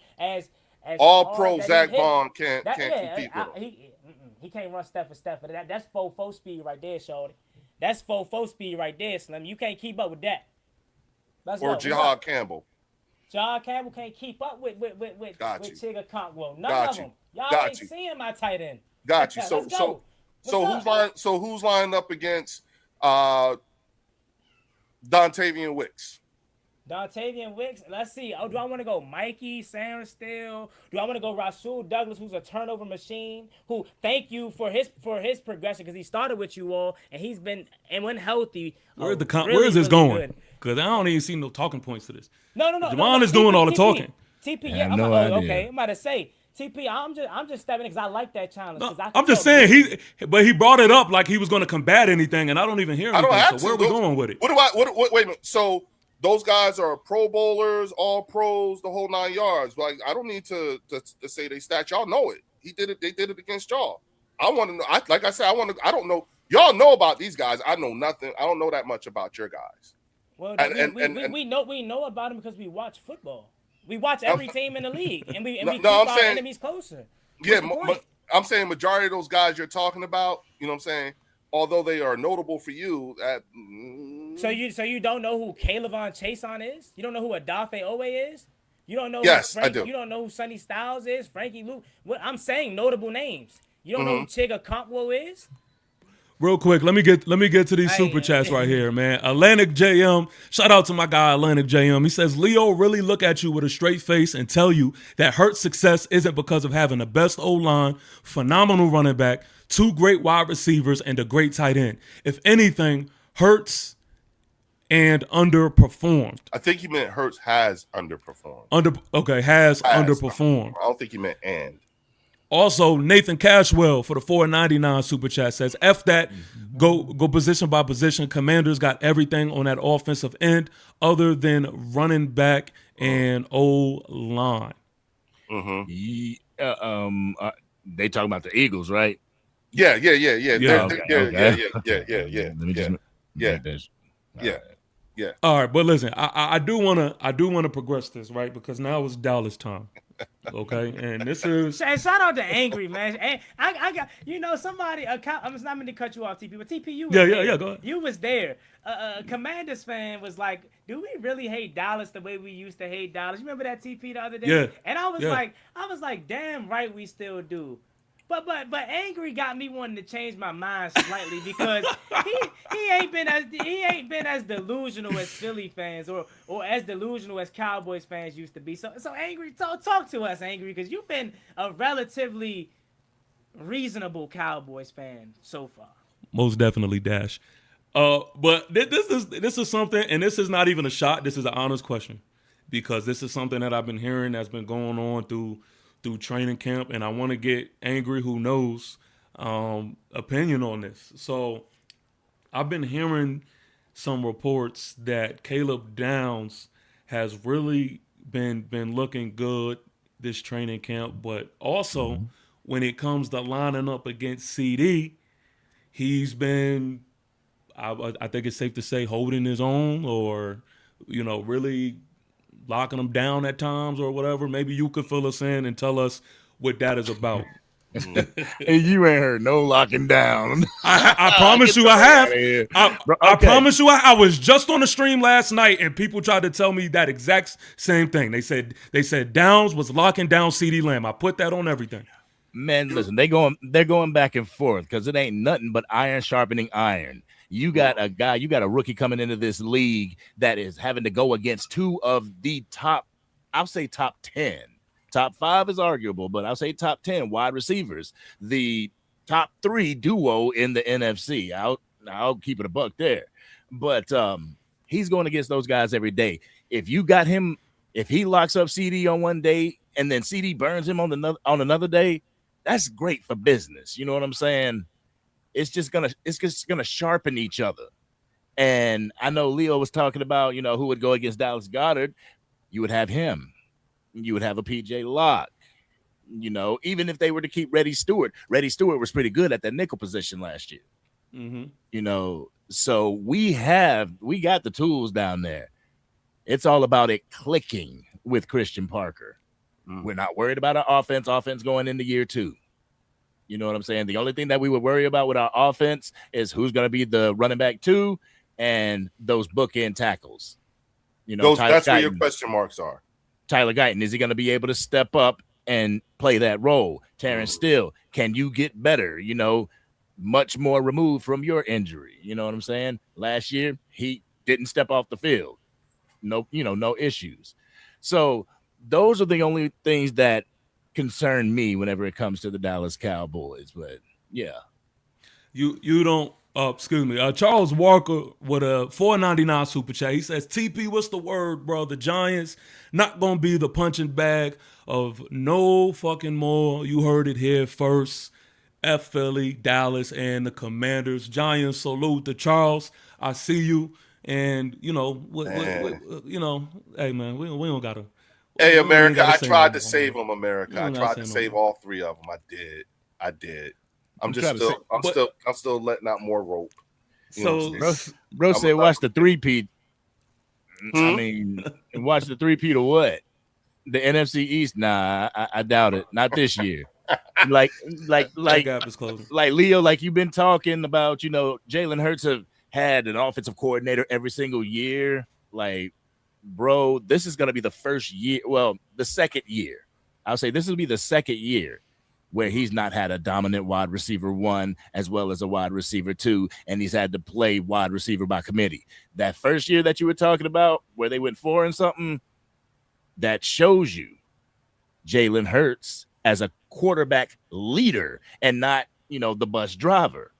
Speaker 5: all
Speaker 7: hard
Speaker 5: pro
Speaker 7: that
Speaker 5: Zach
Speaker 7: he hit,
Speaker 5: Bond can't compete with him.
Speaker 7: He can't run step for step. That's 4-4 speed right there, shorty. That's 4-4 speed right there, Slim. You can't keep up with that.
Speaker 5: Or Jihad Campbell.
Speaker 7: Jihad Campbell can't keep up with Chigga Conkwell. None of them. Y'all ain't seeing my tight end.
Speaker 5: Got you. So who's lined up against Dontavian Wicks?
Speaker 7: Dontavian Wicks. Let's see. Oh, do I want to go Mikey Sandstill? Do I want to go Rasul Douglas, who's a turnover machine? Who thank you for his progression because he started with you all and he's been and when healthy.
Speaker 1: Where is this going? Because I don't even see no talking points to this.
Speaker 7: No.
Speaker 1: Javon is doing all the talking.
Speaker 7: TP,
Speaker 8: yeah.
Speaker 7: Okay. I'm about to say. TP, I'm just stepping in because I like that challenge.
Speaker 1: No, I'm just saying but he brought it up like he was going to combat anything, and I don't even hear anything. So where are we going with it?
Speaker 5: Wait a minute. So those guys are Pro Bowlers, all pros, the whole 9 yards. Like I don't need to say they stat. Y'all know it. He did it. They did it against y'all. I want to know. Like I said, I don't know. Y'all know about these guys. I know nothing. I don't know that much about your guys.
Speaker 7: Well, we know about them because we watch football. We watch every team in the league, and we keep our enemies closer.
Speaker 5: I'm saying majority of those guys you're talking about, you know what I'm saying, although they are notable for you.
Speaker 7: So you don't know who Kayvon Chason is? You don't know who Adafe Owe is? You don't know
Speaker 5: I do.
Speaker 7: You don't know who Sonny Styles is? Frankie Luke? What I'm saying, notable names. You don't know who Chigga Conkwell is?
Speaker 1: Real quick, let me get to these super chats right here, man. Atlantic JM, shout out to my guy Atlantic JM. He says, Leo really look at you with a straight face and tell you that Hurts' success isn't because of having the best O-line, phenomenal running back, 2 great wide receivers, and a great tight end. If anything, Hurts and underperformed.
Speaker 5: I think he meant Hurts has underperformed.
Speaker 1: Has underperformed.
Speaker 5: I don't think he meant and.
Speaker 1: Also, Nathan Cashwell for the $4.99 super chat says, F that, go position by position. Commanders got everything on that offensive end other than running back and O-line.
Speaker 8: They talking about the Eagles, right?
Speaker 5: Yeah.
Speaker 8: Okay.
Speaker 5: Yeah.
Speaker 1: All right, but listen, I do wanna progress this, right? Because now it's Dallas time. Okay, and this is
Speaker 7: shout out to Angry, man. And I got somebody. I'm not meant to cut you off, TP, but TP, you was there.
Speaker 1: Go ahead.
Speaker 7: You was there. Commanders fan was like, "Do we really hate Dallas the way we used to hate Dallas?" You remember that TP the other day?
Speaker 1: Yeah.
Speaker 7: And I was like, "Damn right, we still do." But Angry got me wanting to change my mind slightly because he ain't been as delusional as Philly fans or as delusional as Cowboys fans used to be. So Angry, talk to us, Angry, because you've been a relatively reasonable Cowboys fan so far.
Speaker 1: most definitely Dash. But this is something, and this is not even a shot. This is an honest question because this is something that I've been hearing that's been going on through training camp, and I want to get Angry, who knows, opinion on this. So I've been hearing some reports that Caleb Downs has really been looking good this training camp, but also when it comes to lining up against CD, he's been, I think it's safe to say, holding his own, or really locking them down at times or whatever. Maybe you could fill us in and tell us what that is about.
Speaker 8: And you ain't heard no locking down.
Speaker 1: I promise you I have. I promise you I was just on the stream last night and people tried to tell me that exact same thing. They said Downs was locking down CeeDee Lamb. I put that on everything.
Speaker 8: Man, listen, they're going back and forth because it ain't nothing but iron sharpening iron. You got a rookie coming into this league that is having to go against two of the top, I'll say top 10. Top 5 is arguable, but I'll say top 10 wide receivers. The top 3 duo in the NFC. I'll keep it a buck there. But he's going against those guys every day. If you got him, if he locks up CeeDee on one day and then CeeDee burns him on another day, that's great for business. You know what I'm saying? It's just gonna sharpen each other. And I know Leo was talking about, who would go against Dallas Goedert. You would have him. You would have a PJ Locke. Even if they were to keep Reddy Stewart was pretty good at that nickel position last year.
Speaker 1: Mm-hmm.
Speaker 8: So we got the tools down there. It's all about it clicking with Christian Parker. We're not worried about our offense going into year 2. You know what I'm saying? The only thing that we would worry about with our offense is who's going to be the running back 2 and those bookend tackles.
Speaker 5: That's where your question marks are.
Speaker 8: Tyler Guyton, is he going to be able to step up and play that role? Terrence Steele, can you get better? Much more removed from your injury. You know what I'm saying? Last year, he didn't step off the field. No issues. So those are the only things that concern me whenever it comes to the Dallas Cowboys. But yeah,
Speaker 1: you don't. Excuse me. Charles Walker with a $4.99 super chat. He says, "TP, what's the word, bro? The Giants not gonna be the punching bag of no fucking more. You heard it here first. F Philly, Dallas, and the Commanders. Giants salute to Charles. I see you. And hey man, we don't gotta.
Speaker 5: Hey America, I tried to save them. America, I tried to save all 3 of them. I did. I'm still letting out more rope.
Speaker 8: Bro said, watch the 3-peat. I mean, watch the 3-peat of what? The NFC East? Nah, I doubt it. Not this year. like
Speaker 1: gap is closing.
Speaker 8: Like Leo, like you've been talking about, Jalen Hurts have had an offensive coordinator every single year. Like, bro, this is going to be the first year. Well, the second year. I'll say this will be the second year where he's not had a dominant wide receiver 1 as well as a wide receiver 2, and he's had to play wide receiver by committee. That first year that you were talking about where they went 4 and something, that shows you Jalen Hurts as a quarterback leader and not, the bus driver.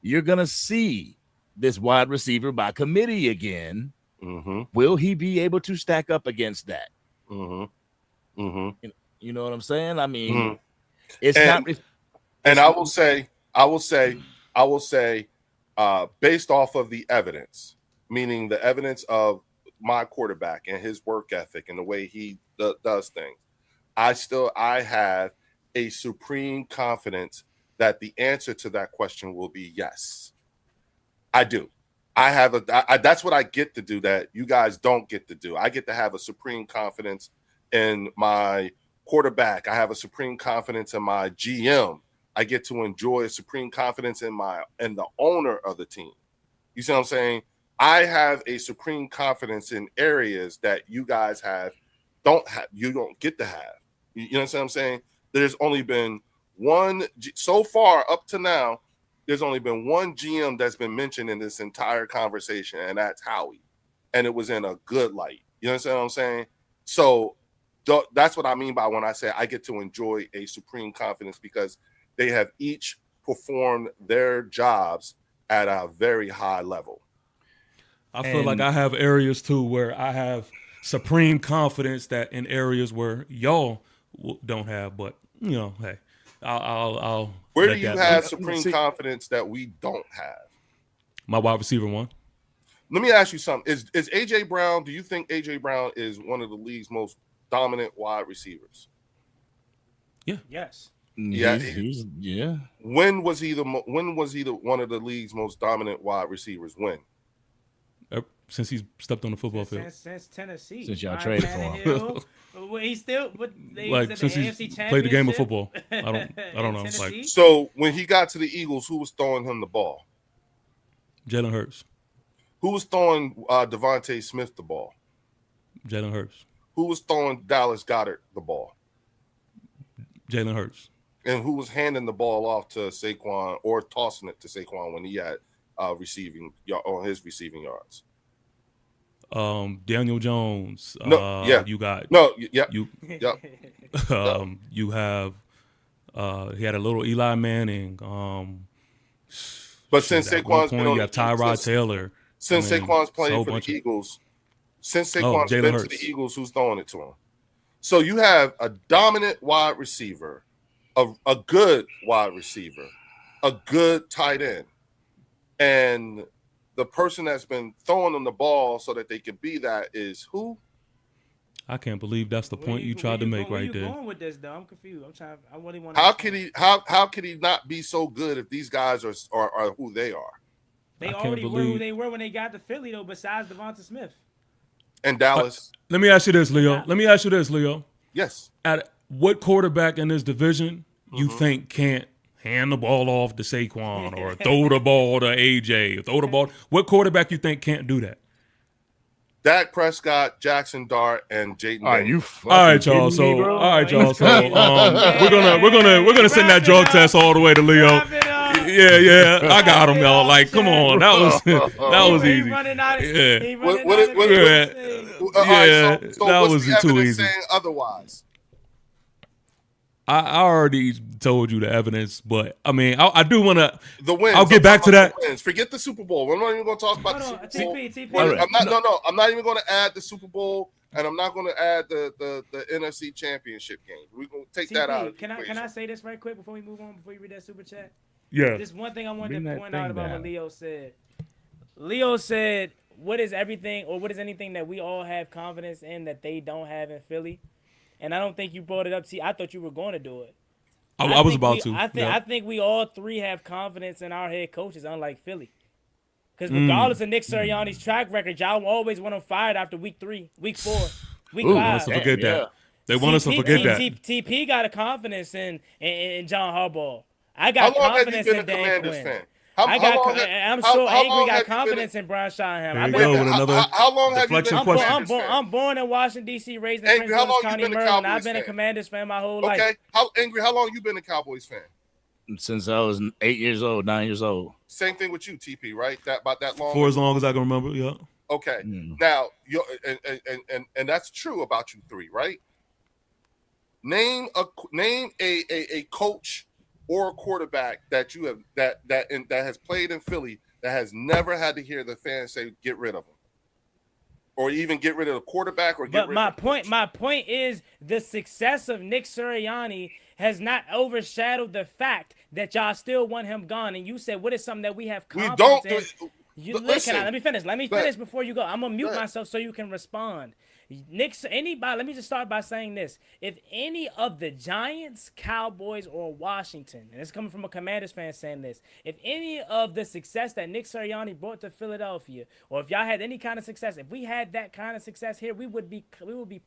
Speaker 8: You're going to see this wide receiver by committee again.
Speaker 5: Mm-hmm.
Speaker 8: Will he be able to stack up against that?
Speaker 5: Mm-hmm. Mm-hmm.
Speaker 8: You know what I'm saying? I mean,
Speaker 5: mm-hmm.
Speaker 8: I
Speaker 5: will say, based off of the evidence, meaning the evidence of my quarterback and his work ethic and the way he does things, I have a supreme confidence that the answer to that question will be yes. I do. That's what I get to do that you guys don't get to do. I get to have a supreme confidence in my quarterback. I have a supreme confidence in my GM. I get to enjoy a supreme confidence in the owner of the team. You see what I'm saying? I have a supreme confidence in areas that you guys don't get to have. You know what I'm saying? There's only been one so far up to now. There's only been one GM that's been mentioned in this entire conversation, and that's Howie. And it was in a good light. You understand what I'm saying? So that's what I mean by when I say I get to enjoy a supreme confidence, because they have each performed their jobs at a very high level.
Speaker 1: I feel like I have areas too where I have supreme confidence that in areas where y'all don't have, but hey, I'll.
Speaker 5: Where do you have supreme confidence that we don't have?
Speaker 1: My wide receiver 1.
Speaker 5: Let me ask you something. Is AJ Brown? Do you think AJ Brown is one of the league's most dominant wide receivers?
Speaker 1: Yeah.
Speaker 7: Yes.
Speaker 5: Yeah.
Speaker 8: Yeah.
Speaker 5: When was he one of the league's most dominant wide receivers? When?
Speaker 1: since he's stepped on the football field.
Speaker 7: Since Tennessee.
Speaker 8: Since y'all
Speaker 7: Ryan
Speaker 8: traded for him.
Speaker 7: Tannehill, well, he still, but they was
Speaker 1: Like
Speaker 7: at
Speaker 1: since
Speaker 7: the
Speaker 1: he's
Speaker 7: AFC
Speaker 1: played the game of
Speaker 7: Championship
Speaker 1: football. I don't know.
Speaker 7: Tennessee.
Speaker 1: Like
Speaker 5: So when he got to the Eagles, who was throwing him the ball?
Speaker 1: Jalen Hurts.
Speaker 5: Who was throwing Devontae Smith the ball?
Speaker 1: Jalen Hurts.
Speaker 5: Who was throwing Dallas Goedert the ball?
Speaker 1: Jalen Hurts.
Speaker 5: And who was handing the ball off to Saquon or tossing it to Saquon when he had receiving on his receiving yards?
Speaker 1: Daniel Jones.
Speaker 5: No, yeah.
Speaker 1: You got
Speaker 5: No, yeah.
Speaker 1: you.
Speaker 5: Yep.
Speaker 1: You have. He had a little Eli Manning.
Speaker 5: But since
Speaker 1: at one
Speaker 5: Saquon's been
Speaker 1: point,
Speaker 5: on
Speaker 1: you have Tyrod Taylor.
Speaker 5: Since Saquon's playing for
Speaker 1: bunch
Speaker 5: the
Speaker 1: of-
Speaker 5: Eagles, since Saquon's
Speaker 1: Jalen
Speaker 5: been
Speaker 1: Hurts.
Speaker 5: to the Eagles, who's throwing it to him? So you have a dominant wide receiver, a good wide receiver, a good tight end, and the person that's been throwing them the ball so that they can be that is who?
Speaker 1: I can't believe that's the point you tried to make right
Speaker 7: Where
Speaker 1: there.
Speaker 7: you going with this though? I'm confused. I really want.
Speaker 5: How could he not be so good if these guys are who they are?
Speaker 7: They
Speaker 1: I can't
Speaker 7: already were who
Speaker 1: believe-
Speaker 7: they were when they got to Philly though. Besides Devonta Smith.
Speaker 5: And Dallas,
Speaker 1: Let me ask you this, Leo.
Speaker 5: yes.
Speaker 1: At what quarterback in this division you think can't hand the ball off to Saquon or throw the ball to AJ or throw the ball? What quarterback you think can't do that?
Speaker 5: Dak Prescott, Jackson Dart, and Jaden.
Speaker 8: Are
Speaker 5: Daniels.
Speaker 8: you
Speaker 1: All
Speaker 8: fucking
Speaker 1: right, y'all.
Speaker 8: kidding
Speaker 1: So,
Speaker 8: me, bro?
Speaker 1: all right, y'all. So, we're gonna send that drug test all the way to Leo.
Speaker 7: Wrap it up.
Speaker 1: Yeah. I got him, y'all. Like, come on, that was
Speaker 7: He
Speaker 1: easy.
Speaker 7: running out of,
Speaker 1: Yeah.
Speaker 7: he
Speaker 5: What-
Speaker 7: running
Speaker 5: what-
Speaker 7: out of
Speaker 5: what-
Speaker 7: the
Speaker 1: Yeah.
Speaker 7: thing.
Speaker 5: All right, so
Speaker 1: that
Speaker 5: what's
Speaker 1: was
Speaker 5: the
Speaker 1: too
Speaker 5: evidence
Speaker 1: easy.
Speaker 5: saying otherwise?
Speaker 1: I already told you the evidence, but I mean, I do want to.
Speaker 5: The wins.
Speaker 1: I'll get back to that.
Speaker 5: The wins. Forget the Super Bowl. We're not even going to talk about
Speaker 7: Hold on,
Speaker 5: the Super Bowl.
Speaker 7: TP.
Speaker 5: Well,
Speaker 8: All right.
Speaker 5: I'm not even going to add the Super Bowl, and I'm not going to add the NFC Championship game. We're going to take that out. Of the
Speaker 7: Can I
Speaker 5: equation.
Speaker 7: say this right quick before we move on? Before you read that super chat.
Speaker 1: Yeah.
Speaker 7: Just one thing I wanted
Speaker 8: Bring
Speaker 7: to
Speaker 8: that
Speaker 7: point out
Speaker 8: thing
Speaker 7: about what
Speaker 8: down.
Speaker 7: Leo said. Leo said, "What is everything, or what is anything that we all have confidence in that they don't have in Philly?" And I don't think you brought it up. See, I thought you were going to do it.
Speaker 1: I was
Speaker 7: think
Speaker 1: about
Speaker 7: we-
Speaker 1: to.
Speaker 7: I think we all three have confidence in our head coaches, unlike Philly. Because
Speaker 1: Mm.
Speaker 7: regardless of Nick Sirianni's track record, y'all always want him fired after week 3, week 4, week
Speaker 8: Ooh,
Speaker 1: want us
Speaker 7: 5.
Speaker 1: to forget
Speaker 8: Yeah.
Speaker 1: that. They want us to forget that.
Speaker 7: TP got a confidence in John Harbaugh. I
Speaker 5: How
Speaker 7: got
Speaker 5: long have you
Speaker 7: confidence
Speaker 5: been a
Speaker 7: in Dan
Speaker 5: Commanders
Speaker 7: Quinn.
Speaker 5: fan?
Speaker 7: I'm sure
Speaker 5: how
Speaker 7: Angry
Speaker 5: long
Speaker 7: got
Speaker 5: have you been
Speaker 7: confidence in Brian Schottenheimer.
Speaker 1: There
Speaker 7: I've
Speaker 1: you
Speaker 7: been
Speaker 1: go with another
Speaker 5: how long have you been
Speaker 1: deflection
Speaker 5: a
Speaker 1: question.
Speaker 5: Commanders fan?
Speaker 7: I'm born in Washington, D.C., raised in
Speaker 5: Angry,
Speaker 7: Prince
Speaker 5: how
Speaker 7: George
Speaker 5: long you
Speaker 7: County,
Speaker 5: been a
Speaker 7: Maryland. I've
Speaker 5: Cowboys
Speaker 7: been a
Speaker 5: fan?
Speaker 7: Commanders fan my whole life.
Speaker 5: Okay, Angry, how long you been a Cowboys fan?
Speaker 8: Since I was 8 years old, 9 years old.
Speaker 5: Same thing with you, TP, right? About that long.
Speaker 1: For as long as I can remember, yeah.
Speaker 5: Okay.
Speaker 8: Mm.
Speaker 5: Now, and that's true about you three, right? Name a coach or a quarterback that you have that has played in Philly that has never had to hear the fans say get rid of him, or even get rid of the quarterback, or get
Speaker 7: But
Speaker 5: rid
Speaker 7: my
Speaker 5: of the
Speaker 7: point,
Speaker 5: coach.
Speaker 7: my point is the success of Nick Sirianni has not overshadowed the fact that y'all still want him gone. And you said, what is something that we have
Speaker 5: We
Speaker 7: confidence
Speaker 5: don't.
Speaker 7: in? You
Speaker 5: But
Speaker 7: listen.
Speaker 5: listen.
Speaker 7: Let me finish. Let me
Speaker 5: Go ahead.
Speaker 7: finish before you go. I'm gonna mute
Speaker 5: Go ahead.
Speaker 7: myself so you can respond. Anybody. Let me just start by saying this: if any of the Giants, Cowboys, or Washington, and it's coming from a Commanders fan saying this, if any of the success that Nick Sirianni brought to Philadelphia, or if y'all had any kind of success, if we had that kind of success here, we would be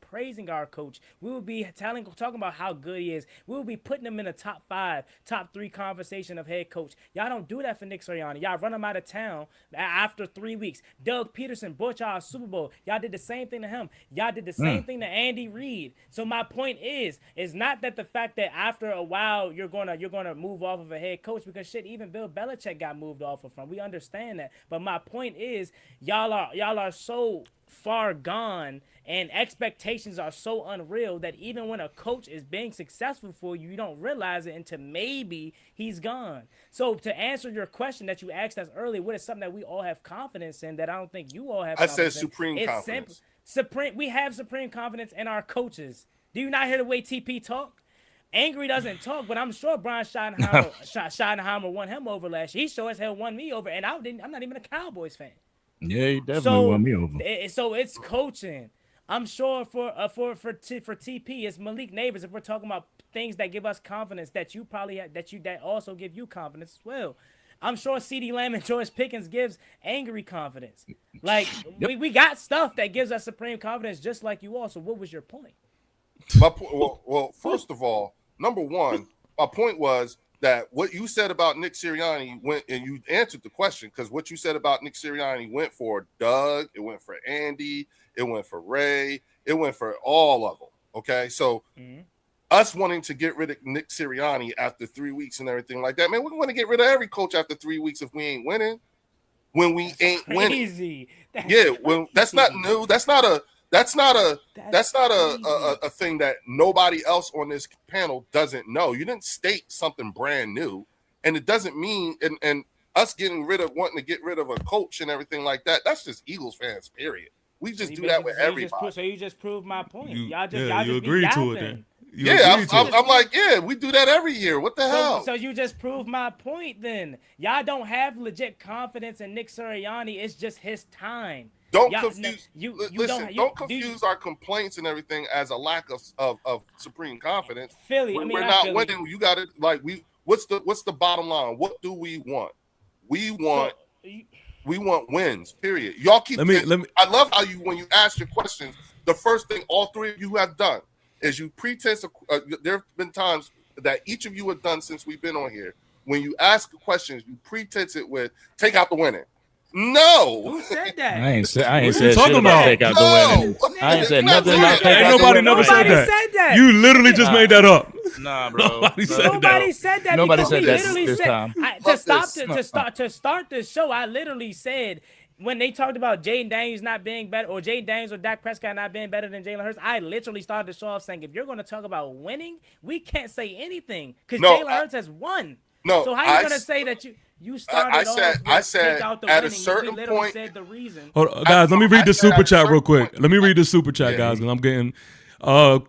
Speaker 7: praising our coach. We would be talking about how good he is. We would be putting him in a top 5, top 3 conversation of head coach. Y'all don't do that for Nick Sirianni. Y'all run him out of town after 3 weeks. Doug Peterson brought y'all a Super Bowl. Y'all did the same thing to him. Y'all did the same thing to Andy Reid. So my point is not that the fact that after a while you're gonna move off of a head coach, because shit, even Bill Belichick got moved off of from. We understand that. But my point is y'all are so far gone, and expectations are so unreal that even when a coach is being successful for you, you don't realize it until maybe he's gone. So to answer your question that you asked us earlier, what is something that we all have confidence in that I don't think you all have
Speaker 5: I said
Speaker 7: confidence in?
Speaker 5: supreme
Speaker 7: It's
Speaker 5: confidence.
Speaker 7: We have supreme confidence in our coaches. Do you not hear the way TP talk? Angry doesn't talk, but I'm sure Brian Schottenheimer won him over last year. He sure as hell won me over, and I'm not even a Cowboys fan.
Speaker 8: Yeah, he definitely won me over.
Speaker 7: So it's coaching. I'm sure for TP, it's Malik Nabers. If we're talking about things that give us confidence, that you probably have, that also give you confidence as well. I'm sure CeeDee Lamb and George Pickens gives angry confidence. Like, we got stuff that gives us supreme confidence just like you all. So what was your point?
Speaker 5: Well, first of all, number one, my point was that what you said about Nick Sirianni went, and you answered the question, because what you said about Nick Sirianni went for Doug, it went for Andy, it went for Ray, it went for all of them. Okay, so us wanting to get rid of Nick Sirianni after 3 weeks and everything like that, man, we want to get rid of every coach after 3 weeks if we ain't winning. When we ain't winning, well, that's not new. That's not a thing that nobody else on this panel doesn't know. You didn't state something brand new, and it doesn't mean and us wanting to get rid of a coach and everything like that. That's just Eagles fans, period. We just do that with everybody.
Speaker 7: So you just proved my point. Y'all
Speaker 1: you agreed to it then.
Speaker 5: I'm like, we do that every year. What the hell?
Speaker 7: So you just proved my point then. Y'all don't have legit confidence in Nick Sirianni. It's just his time.
Speaker 5: Don't confuse our complaints and everything as a lack of supreme confidence.
Speaker 7: Philly,
Speaker 5: when we're not winning, you got to what's the bottom line? What do we want? We want wins. Period. Y'all keep. Let me. I love how when you ask your questions, the first thing all three of you have done is you pretense. There have been times that each of you have done since we've been on here. When you ask questions, you pretense it with take out the winning. No.
Speaker 7: Who said that?
Speaker 8: I ain't said shit about take out the winning. I ain't said nothing about take out the winning.
Speaker 1: Nobody never said that. You literally just made that up.
Speaker 8: Nah, bro.
Speaker 7: Nobody said that.
Speaker 8: Nobody said that this time.
Speaker 7: To start the show, I literally said when they talked about Jaden Daniels not being better, or Jaden Daniels or Dak Prescott not being better than Jalen Hurts, I literally started the show off saying, if you're going to talk about winning, we can't say anything because Jalen Hurts has won.
Speaker 5: No,
Speaker 7: so how are you going to say that you started
Speaker 5: I said
Speaker 7: out the
Speaker 5: at
Speaker 7: winning,
Speaker 5: a certain point.
Speaker 7: Said the reason.
Speaker 1: Hold on, guys, let me read the super chat real quick. Let me read the super chat, guys, because I'm getting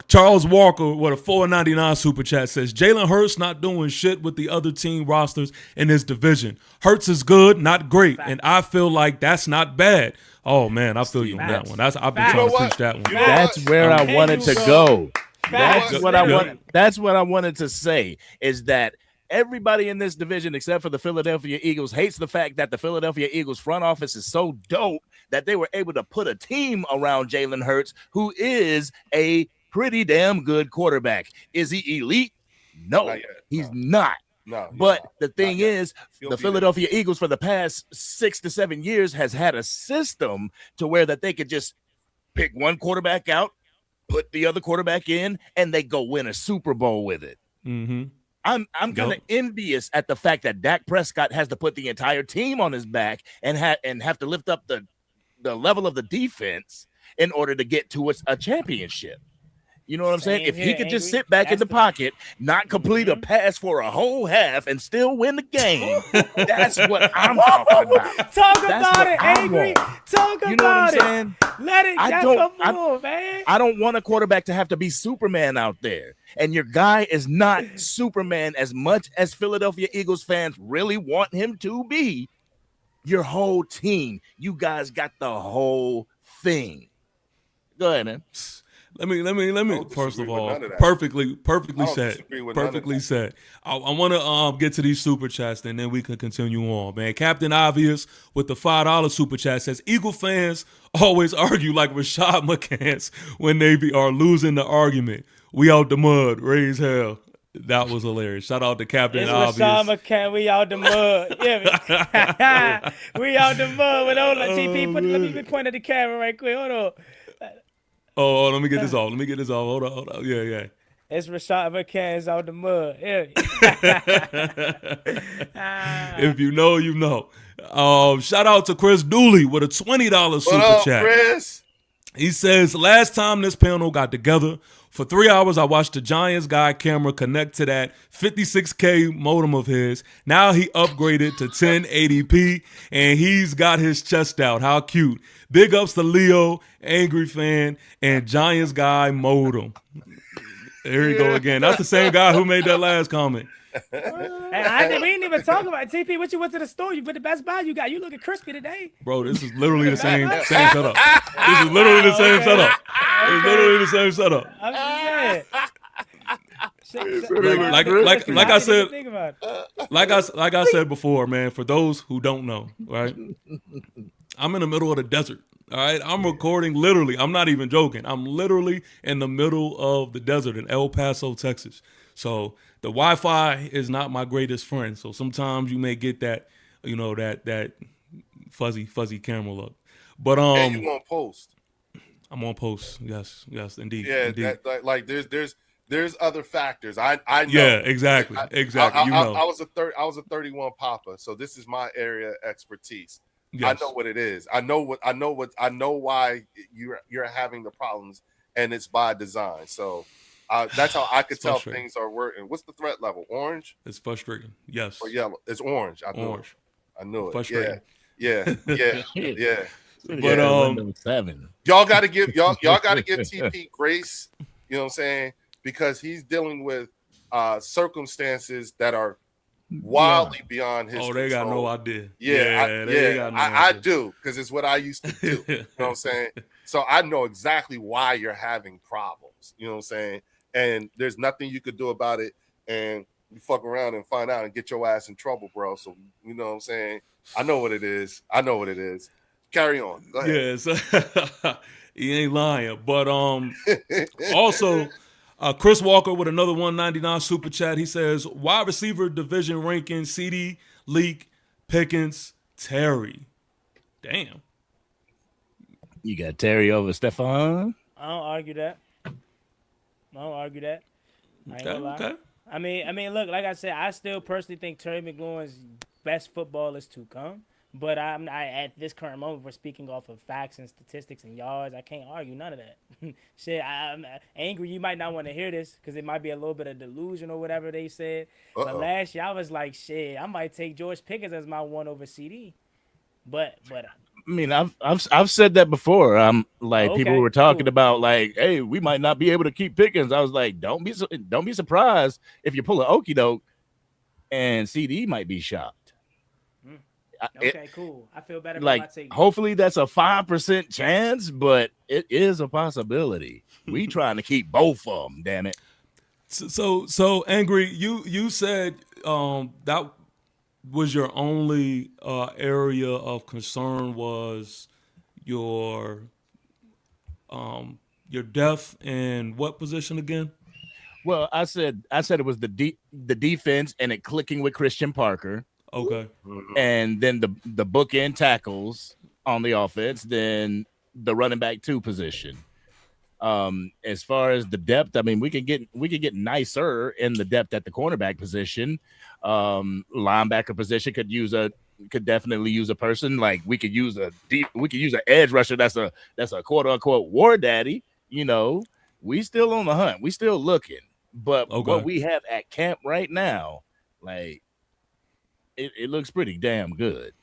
Speaker 1: Charles Walker with a $4.99 super chat says Jalen Hurts not doing shit with the other team rosters in his division. Hurts is good, not great, and I feel like that's not bad. Oh man, I feel you on that one. I've been trying to preach that one.
Speaker 8: That's where I wanted to go. That's what I wanted to say is that everybody in this division, except for the Philadelphia Eagles, hates the fact that the Philadelphia Eagles front office is so dope that they were able to put a team around Jalen Hurts, who is a pretty damn good quarterback. Is he elite? No, he's not.
Speaker 5: No,
Speaker 8: but the thing is, the Philadelphia Eagles for the past 6 to 7 years has had a system to where that they could just pick one quarterback out, put the other quarterback in, and they go win a Super Bowl with it.
Speaker 1: Mm-hmm.
Speaker 8: I'm kind of envious at the fact that Dak Prescott has to put the entire team on his back and have to lift up the level of the defense in order to get to a championship. You know what I'm saying? If he could just sit back in the pocket, not complete a pass for a whole half and still win the game, that's what I'm talking about.
Speaker 7: Talk about it, Angry. Talk about it.
Speaker 8: You know what I'm saying?
Speaker 7: Let it come on, man.
Speaker 8: I don't want a quarterback to have to be Superman out there. And your guy is not Superman as much as Philadelphia Eagles fans really want him to be. Your whole team, you guys got the whole thing. Go ahead, man.
Speaker 1: Let me. First of all, perfectly said. Perfectly said. I want to get to these super chats, and then we can continue on, man. Captain Obvious with the $5 super chat says Eagle fans always argue like Rashad McCants when they are losing the argument. We out the mud, raise hell. That was hilarious. Shout out to Captain Obvious.
Speaker 7: Rashad McCants, we out the mud. Yeah, we out the mud. With all TP, let me point at the camera right quick. Hold on.
Speaker 1: Oh, let me get this off. Hold on. Yeah.
Speaker 7: It's Rashad McCants out the mud. Yeah.
Speaker 1: If you know, you know. Shout out to Chris Dooley with a $20 super chat.
Speaker 5: Chris?
Speaker 1: He says, last time this panel got together, for 3 hours, I watched the Giants guy camera connect to that 56K modem of his. Now he upgraded to 1080p, and he's got his chest out. How cute. Big ups to Leo, Angry Fan, and Giants guy modem. There you go again. That's the same guy who made that last comment.
Speaker 7: We didn't even talk about it. TP, what you went to the store? You went to Best Buy? You looking crispy today.
Speaker 1: Bro, this is literally the same setup. This is literally the same setup. It's literally the same setup.
Speaker 7: I'm just saying.
Speaker 1: Like I said, like I said before, man. For those who don't know, right? I'm in the middle of the desert. All right, I'm recording literally. I'm not even joking. I'm literally in the middle of the desert in El Paso, Texas. So the Wi-Fi is not my greatest friend. So sometimes you may get that, that fuzzy camera look. But
Speaker 5: and you on post.
Speaker 1: I'm on post. Yes, indeed.
Speaker 5: Yeah,
Speaker 1: indeed.
Speaker 5: like there's other factors. I know.
Speaker 1: Yeah, exactly.
Speaker 5: I was a 31 Papa, so this is my area of expertise.
Speaker 1: Yes.
Speaker 5: I know what it is. I know why you're having the problems, and it's by design. So that's how I could tell things are working. What's the threat level? Orange?
Speaker 1: It's frustrating. Yes.
Speaker 5: Or yellow? It's orange. I knew it.
Speaker 1: Frustrating.
Speaker 5: Yeah.
Speaker 8: But 7.
Speaker 5: Y'all gotta give TP grace, you know what I'm saying? Because he's dealing with circumstances that are wildly beyond his control.
Speaker 1: They got no idea.
Speaker 5: I do, because it's what I used to do. You know what I'm saying? So I know exactly why you're having problems. You know what I'm saying? And there's nothing you could do about it. And you fuck around and find out and get your ass in trouble, bro. So you know what I'm saying? I know what it is. Carry on. Go ahead.
Speaker 1: Yes. He ain't lying. But also Chris Walker with another $1.99 super chat. He says, wide receiver division ranking, CD, Leak, Pickens, Terry. Damn.
Speaker 8: You got Terry over Stephon?
Speaker 7: I don't argue that. I ain't gonna lie.
Speaker 1: Okay.
Speaker 7: I mean, look, like I said, I still personally think Terry McLaurin's best football is to come. But I at this current moment, we're speaking off of facts and statistics and yards. I can't argue none of that. Shit, I'm angry. You might not want to hear this because it might be a little bit of delusion or whatever they said. But last year, I was like, shit, I might take George Pickens as my one over CD. But
Speaker 8: I mean, I've said that before. People were talking about like, hey, we might not be able to keep Pickens. I was like, don't be surprised if you pull an okie doke, and CD might be shocked.
Speaker 7: Okay, cool. I feel better.
Speaker 8: Like, hopefully that's a 5% chance, but it is a possibility. We trying to keep both of them. Damn it.
Speaker 1: So Angry. You said that was your only area of concern was your depth in what position again?
Speaker 8: Well, I said it was the defense and it clicking with Christian Parker.
Speaker 1: Okay.
Speaker 8: And then the bookend tackles on the offense, then the running back 2 position. As far as the depth, I mean, we could get nicer in the depth at the cornerback position. Linebacker position could definitely use a person. Like we could use an edge rusher that's a quote unquote war daddy. You know, we still on the hunt. We still looking. But what we have at camp right now, like, it looks pretty damn good.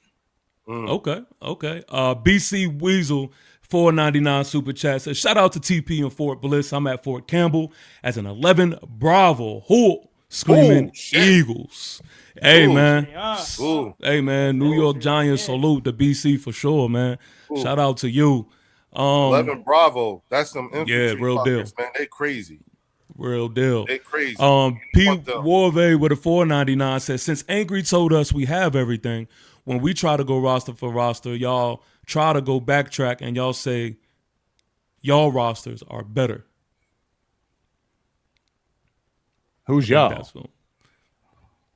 Speaker 1: Okay. BC Weasel, $4.99 super chat says, shout out to TP in Fort Bliss. I'm at Fort Campbell as an 11 Bravo. Screaming Eagles. Hey, man. Hey, man. New York Giants salute to BC for sure, man. Shout out to you.
Speaker 5: 11 Bravo. That's some infantry
Speaker 1: real deal.
Speaker 5: Man. They crazy.
Speaker 1: Real deal.
Speaker 5: They crazy.
Speaker 1: P. Warvey with a $4.99 says, since Angry told us we have everything, when we try to go roster for roster, y'all try to go backtrack and y'all say y'all rosters are better.
Speaker 8: Who's y'all?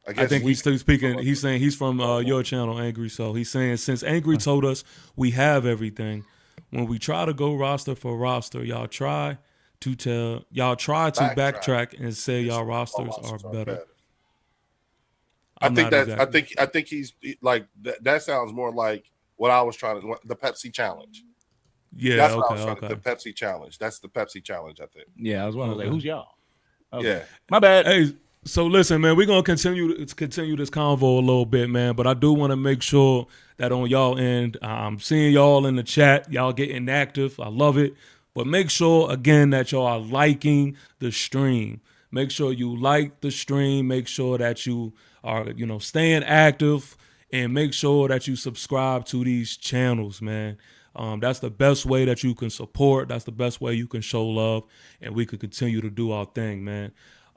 Speaker 1: I think he's still speaking. He's saying he's from your channel, Angry. So he's saying since Angry told us we have everything, when we try to go roster for roster, y'all try to backtrack and say y'all rosters are better.
Speaker 5: I think he's like that sounds more like what I was trying to, the Pepsi challenge.
Speaker 1: Yeah,
Speaker 5: that's what I was trying to, the Pepsi challenge. That's the Pepsi challenge, I think.
Speaker 8: Yeah, I was wondering like, who's y'all?
Speaker 5: Okay. Yeah,
Speaker 8: my bad.
Speaker 1: Hey, so listen, man, we're gonna continue this convo a little bit, man. But I do want to make sure that on y'all end, I'm seeing y'all in the chat, y'all getting active. I love it. But make sure, again, that y'all are liking the stream. Make sure you like the stream. Make sure that you are, staying active. And make sure that you subscribe to these channels, man. That's the best way that you can support. That's the best way you can show love. And we can continue to do our thing, man.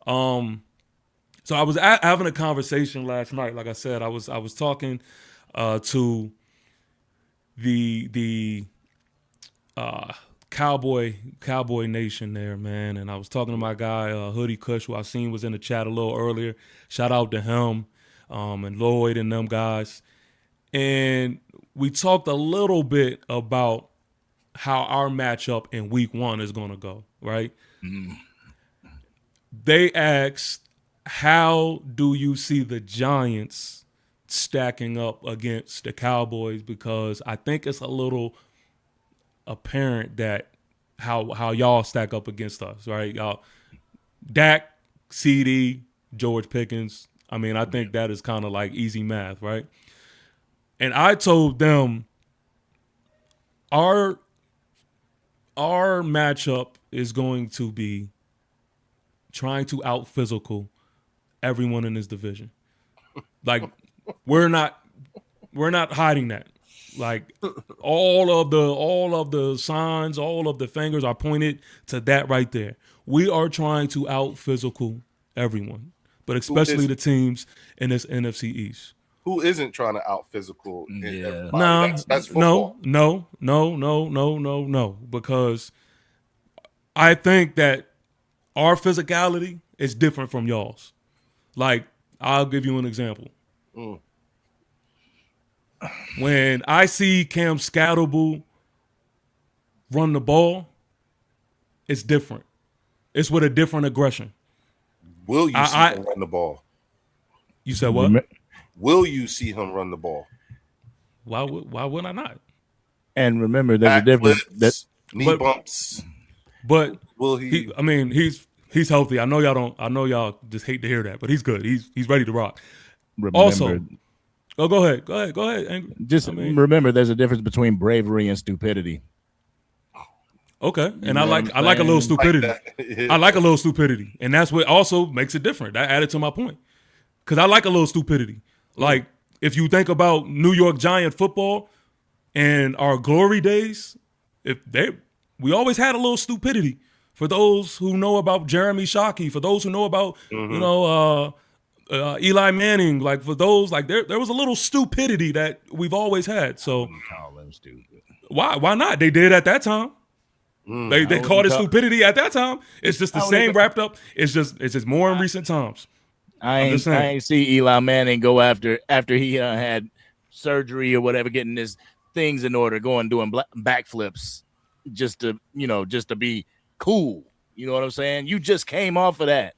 Speaker 1: So I was having a conversation last night. Like I said, I was talking to the Cowboy Nation there, man, and I was talking to my guy Hoodie Kush, who I seen was in the chat a little earlier. Shout out to him and Lloyd and them guys. And we talked a little bit about how our matchup in week 1 is going to go, right? They asked, how do you see the Giants stacking up against the Cowboys? Because I think it's a little apparent that how y'all stack up against us, right? Y'all, Dak, CD, George Pickens. I mean, I think that is kind of like easy math, right? And I told them our matchup is going to be trying to out physical everyone in this division. Like, we're not hiding that. Like, all of the signs, all of the fingers are pointed to that right there. We are trying to out physical everyone, but especially the teams in this NFC East.
Speaker 5: Who isn't trying to out physical?
Speaker 1: Nah,
Speaker 5: that's football.
Speaker 1: No. Because I think that our physicality is different from y'all's. Like, I'll give you an example. When I see Cam Scatterbull run the ball, it's different. It's with a different aggression.
Speaker 5: Will you see him run the ball?
Speaker 1: You said what?
Speaker 5: Will you see him run the ball?
Speaker 1: Why would I not?
Speaker 8: And remember, there's a difference.
Speaker 5: Knee bumps.
Speaker 1: But
Speaker 5: will he?
Speaker 1: He's healthy. I know y'all just hate to hear that, but he's good. He's ready to rock.
Speaker 8: Remember,
Speaker 1: also, go ahead. Angry.
Speaker 8: Remember, there's a difference between bravery and stupidity.
Speaker 1: Okay, and I like a little stupidity. I like a little stupidity, and that's what also makes it different. That added to my point, because I like a little stupidity. Like, if you think about New York Giant football and our glory days, we always had a little stupidity. For those who know about Jeremy Shockey, for those who know about Eli Manning, like for those, like there was a little stupidity that we've always had. So
Speaker 8: call them stupid.
Speaker 1: Why not? They did at that time. They called it stupidity at that time. It's just the same wrapped up. It's just more in recent times.
Speaker 8: I ain't see Eli Manning go after he had surgery or whatever, getting his things in order, doing backflips just to be cool. You know what I'm saying? You just came off of that.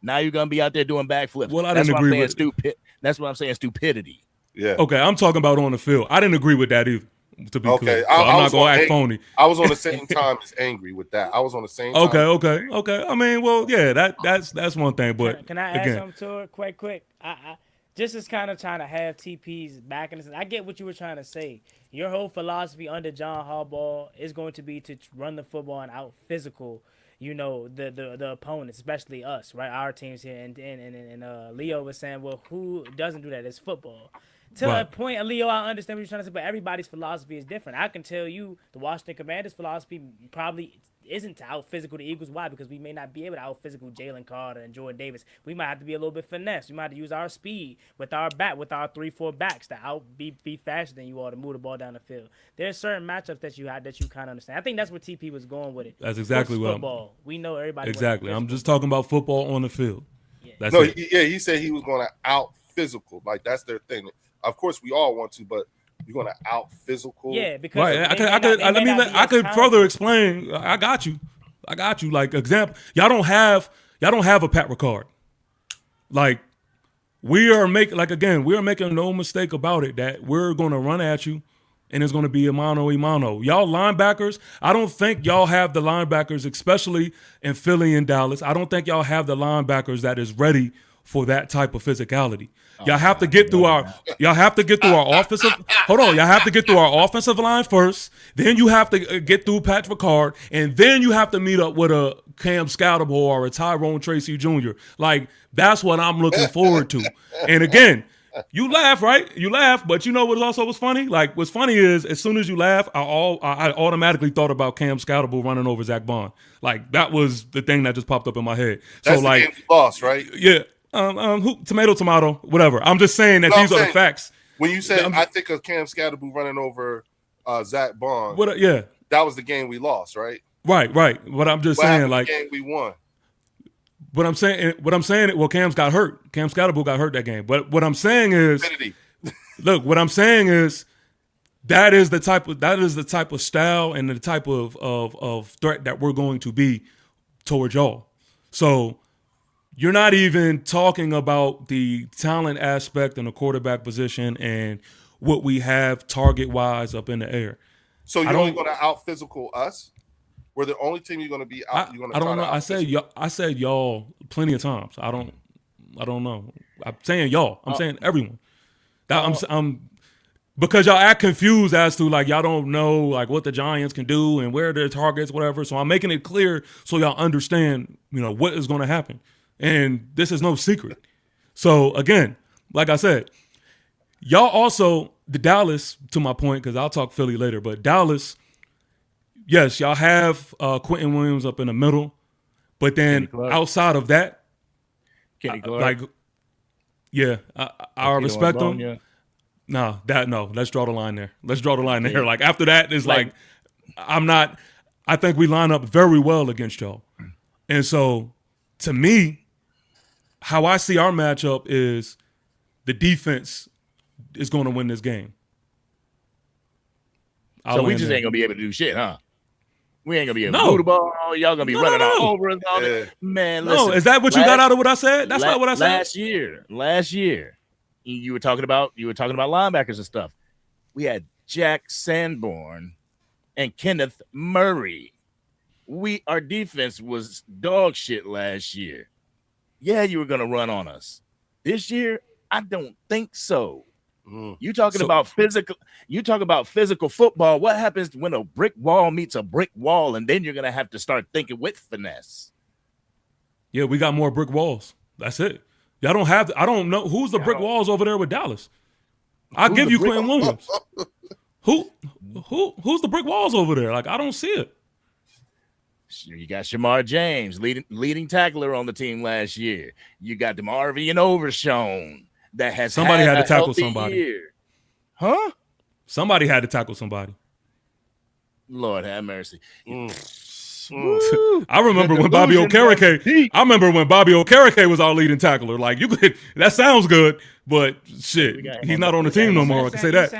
Speaker 8: Now you're gonna be out there doing backflips.
Speaker 1: Well, I didn't agree with
Speaker 8: stupid. That's what I'm saying. Stupidity.
Speaker 5: Yeah.
Speaker 1: Okay, I'm talking about on the field. I didn't agree with that either. To be clear, so I'm not gonna act phony.
Speaker 5: I was on the same time as angry with that. I was on the same time.
Speaker 1: Okay. I mean, well, yeah, that's one thing. But
Speaker 7: can I add something to it quick? I just is kind of trying to have TP's back in this. I get what you were trying to say. Your whole philosophy under John Harbaugh is going to be to run the football and out physical, the opponents, especially us, right? Our teams here, and Leo was saying, well, who doesn't do that? It's football. To a point, Leo, I understand what you're trying to say, but everybody's philosophy is different. I can tell you the Washington Commanders' philosophy probably isn't to out physical the Eagles. Why? Because we may not be able to out physical Jalen Carter and Jordan Davis. We might have to be a little bit finesse. We might have to use our speed with our 3-4 backs to be faster than you are to move the ball down the field. There's certain matchups that you kind of understand. I think that's where TP was going with it.
Speaker 1: That's exactly what
Speaker 7: football. We know everybody.
Speaker 1: Exactly. I'm just talking about football on the field.
Speaker 5: Yeah. He said he was going to out physical. Like, that's their thing. Of course, we all want to, but you're going to out physical.
Speaker 7: Yeah, because
Speaker 1: I could further explain. I got you. Like, example, y'all don't have a Pat Ricard. Like, we are making no mistake about it that we're going to run at you, and it's going to be a mano a mano. Y'all linebackers, I don't think y'all have the linebackers, especially in Philly and Dallas. I don't think y'all have the linebackers that is ready for that type of physicality. Y'all have to get through our offensive. Hold on, y'all have to get through our offensive line first. Then you have to get through Pat Ricard, and then you have to meet up with a Cam Scatterbull or a Tyrone Tracy Jr. Like, that's what I'm looking forward to. And again, You laugh, right? You laugh, but you know what also was funny? Like, what's funny is as soon as you laugh, I automatically thought about Cam Scoutable running over Zach Bond. Like, that was the thing that just popped up in my head.
Speaker 5: That's
Speaker 1: so,
Speaker 5: the
Speaker 1: like,
Speaker 5: game we lost, right?
Speaker 1: Yeah. Tomato, whatever. I'm just saying that these are the facts.
Speaker 5: When you said I think of Cam Scoutable running over Zach Bond, that was the game we lost, right?
Speaker 1: Right. But I'm just saying, like,
Speaker 5: the game we won.
Speaker 1: What I'm saying, well, Cam's got hurt. Cam Scoutable got hurt that game. But what I'm saying is, look, what I'm saying is that is the type of style and the type of threat that we're going to be towards y'all. So you're not even talking about the talent aspect and the quarterback position and what we have target wise up in the air.
Speaker 5: So you're only going to out physical us? We're the only team you're going to be out.
Speaker 1: I don't know. I said y'all plenty of times. I don't know. I'm saying y'all. I'm saying everyone. I'm because y'all act confused as to like y'all don't know like what the Giants can do and where their targets, whatever. So I'm making it clear so y'all understand, what is going to happen. And this is no secret. So again, like I said, y'all also the Dallas, to my point, because I'll talk Philly later, but Dallas. Yes, y'all have Quentin Williams up in the middle, but then outside of that,
Speaker 8: Kenny Clark.
Speaker 1: I respect him. Yeah. No, let's draw the line there. Yeah. Like after that, it's like I think we line up very well against y'all. And so to me, how I see our matchup is the defense is going to win this game.
Speaker 8: So we just ain't going to be able to do shit, huh? We ain't gonna be able to move the ball. Y'all gonna be running all over us. Man, listen.
Speaker 1: No, is that what you got out of what I said? That's not what I said.
Speaker 8: Last year, you were talking about linebackers and stuff. We had Jack Sanborn and Kenneth Murray. Our defense was dog shit last year. Yeah, you were gonna run on us. This year, I don't think so. You talking about physical? You talk about physical football. What happens when a brick wall meets a brick wall, and then you're gonna have to start thinking with finesse?
Speaker 1: Yeah, we got more brick walls. That's it. Y'all don't have. I don't know who's the brick walls over there with Dallas. I'll give you Quentin Williams. Who's the brick walls over there? Like I don't see it.
Speaker 8: You got Shamar James, leading tackler on the team last year. You got DeMarvion Overshown. That has
Speaker 1: somebody had to tackle somebody.
Speaker 8: Year. Huh?
Speaker 1: Somebody had to tackle somebody.
Speaker 8: Lord have mercy.
Speaker 1: I remember when Bobby Okereke. I remember when Bobby Okereke was our leading tackler. Like you could, that sounds good, but shit, he's not on the team no more. I can say that.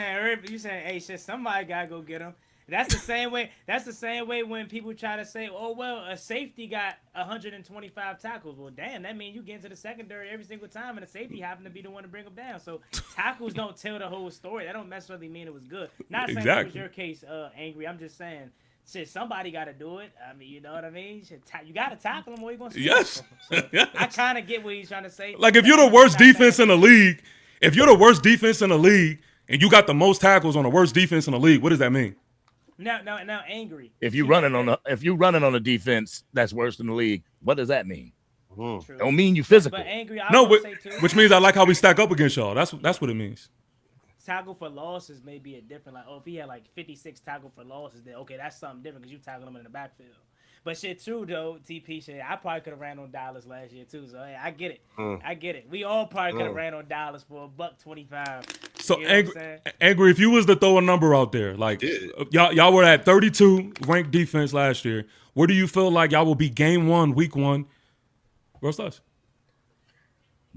Speaker 7: You saying, hey, shit, somebody gotta go get him. That's the same way. That's the same way when people try to say, "Oh well, a safety got 125 tackles." Well, damn, that means you get into the secondary every single time, and the safety happened to be the one to bring them down. So tackles don't tell the whole story. That don't necessarily mean it was good. Not saying it was your case, Angry. I'm just saying, shit, somebody got to do it. I mean, you know what I mean? You got to tackle them, or you gonna score.
Speaker 1: Yes.
Speaker 7: So I kind of get what he's trying to say.
Speaker 1: Like if you're the worst defense in the league, and you got the most tackles on the worst defense in the league, what does that mean?
Speaker 7: Now, Angry.
Speaker 8: If you're running on a defense that's worse than the league, what does that mean? Don't mean you physical.
Speaker 7: But Angry,
Speaker 1: which means I like how we stack up against y'all. That's what it means.
Speaker 7: Tackle for losses may be a different. Like, if he had like 56 tackle for losses, then okay, that's something different because you tackle him in the backfield. But shit, true though, TP shit. I probably could have ran on Dallas last year too. So hey, I get it. I get it. We all probably could have ran on Dallas for $1.25.
Speaker 1: So Angry, if you was to throw a number out there, like y'all were at 32 ranked defense last year. Where do you feel like y'all will be game 1, week 1 versus us?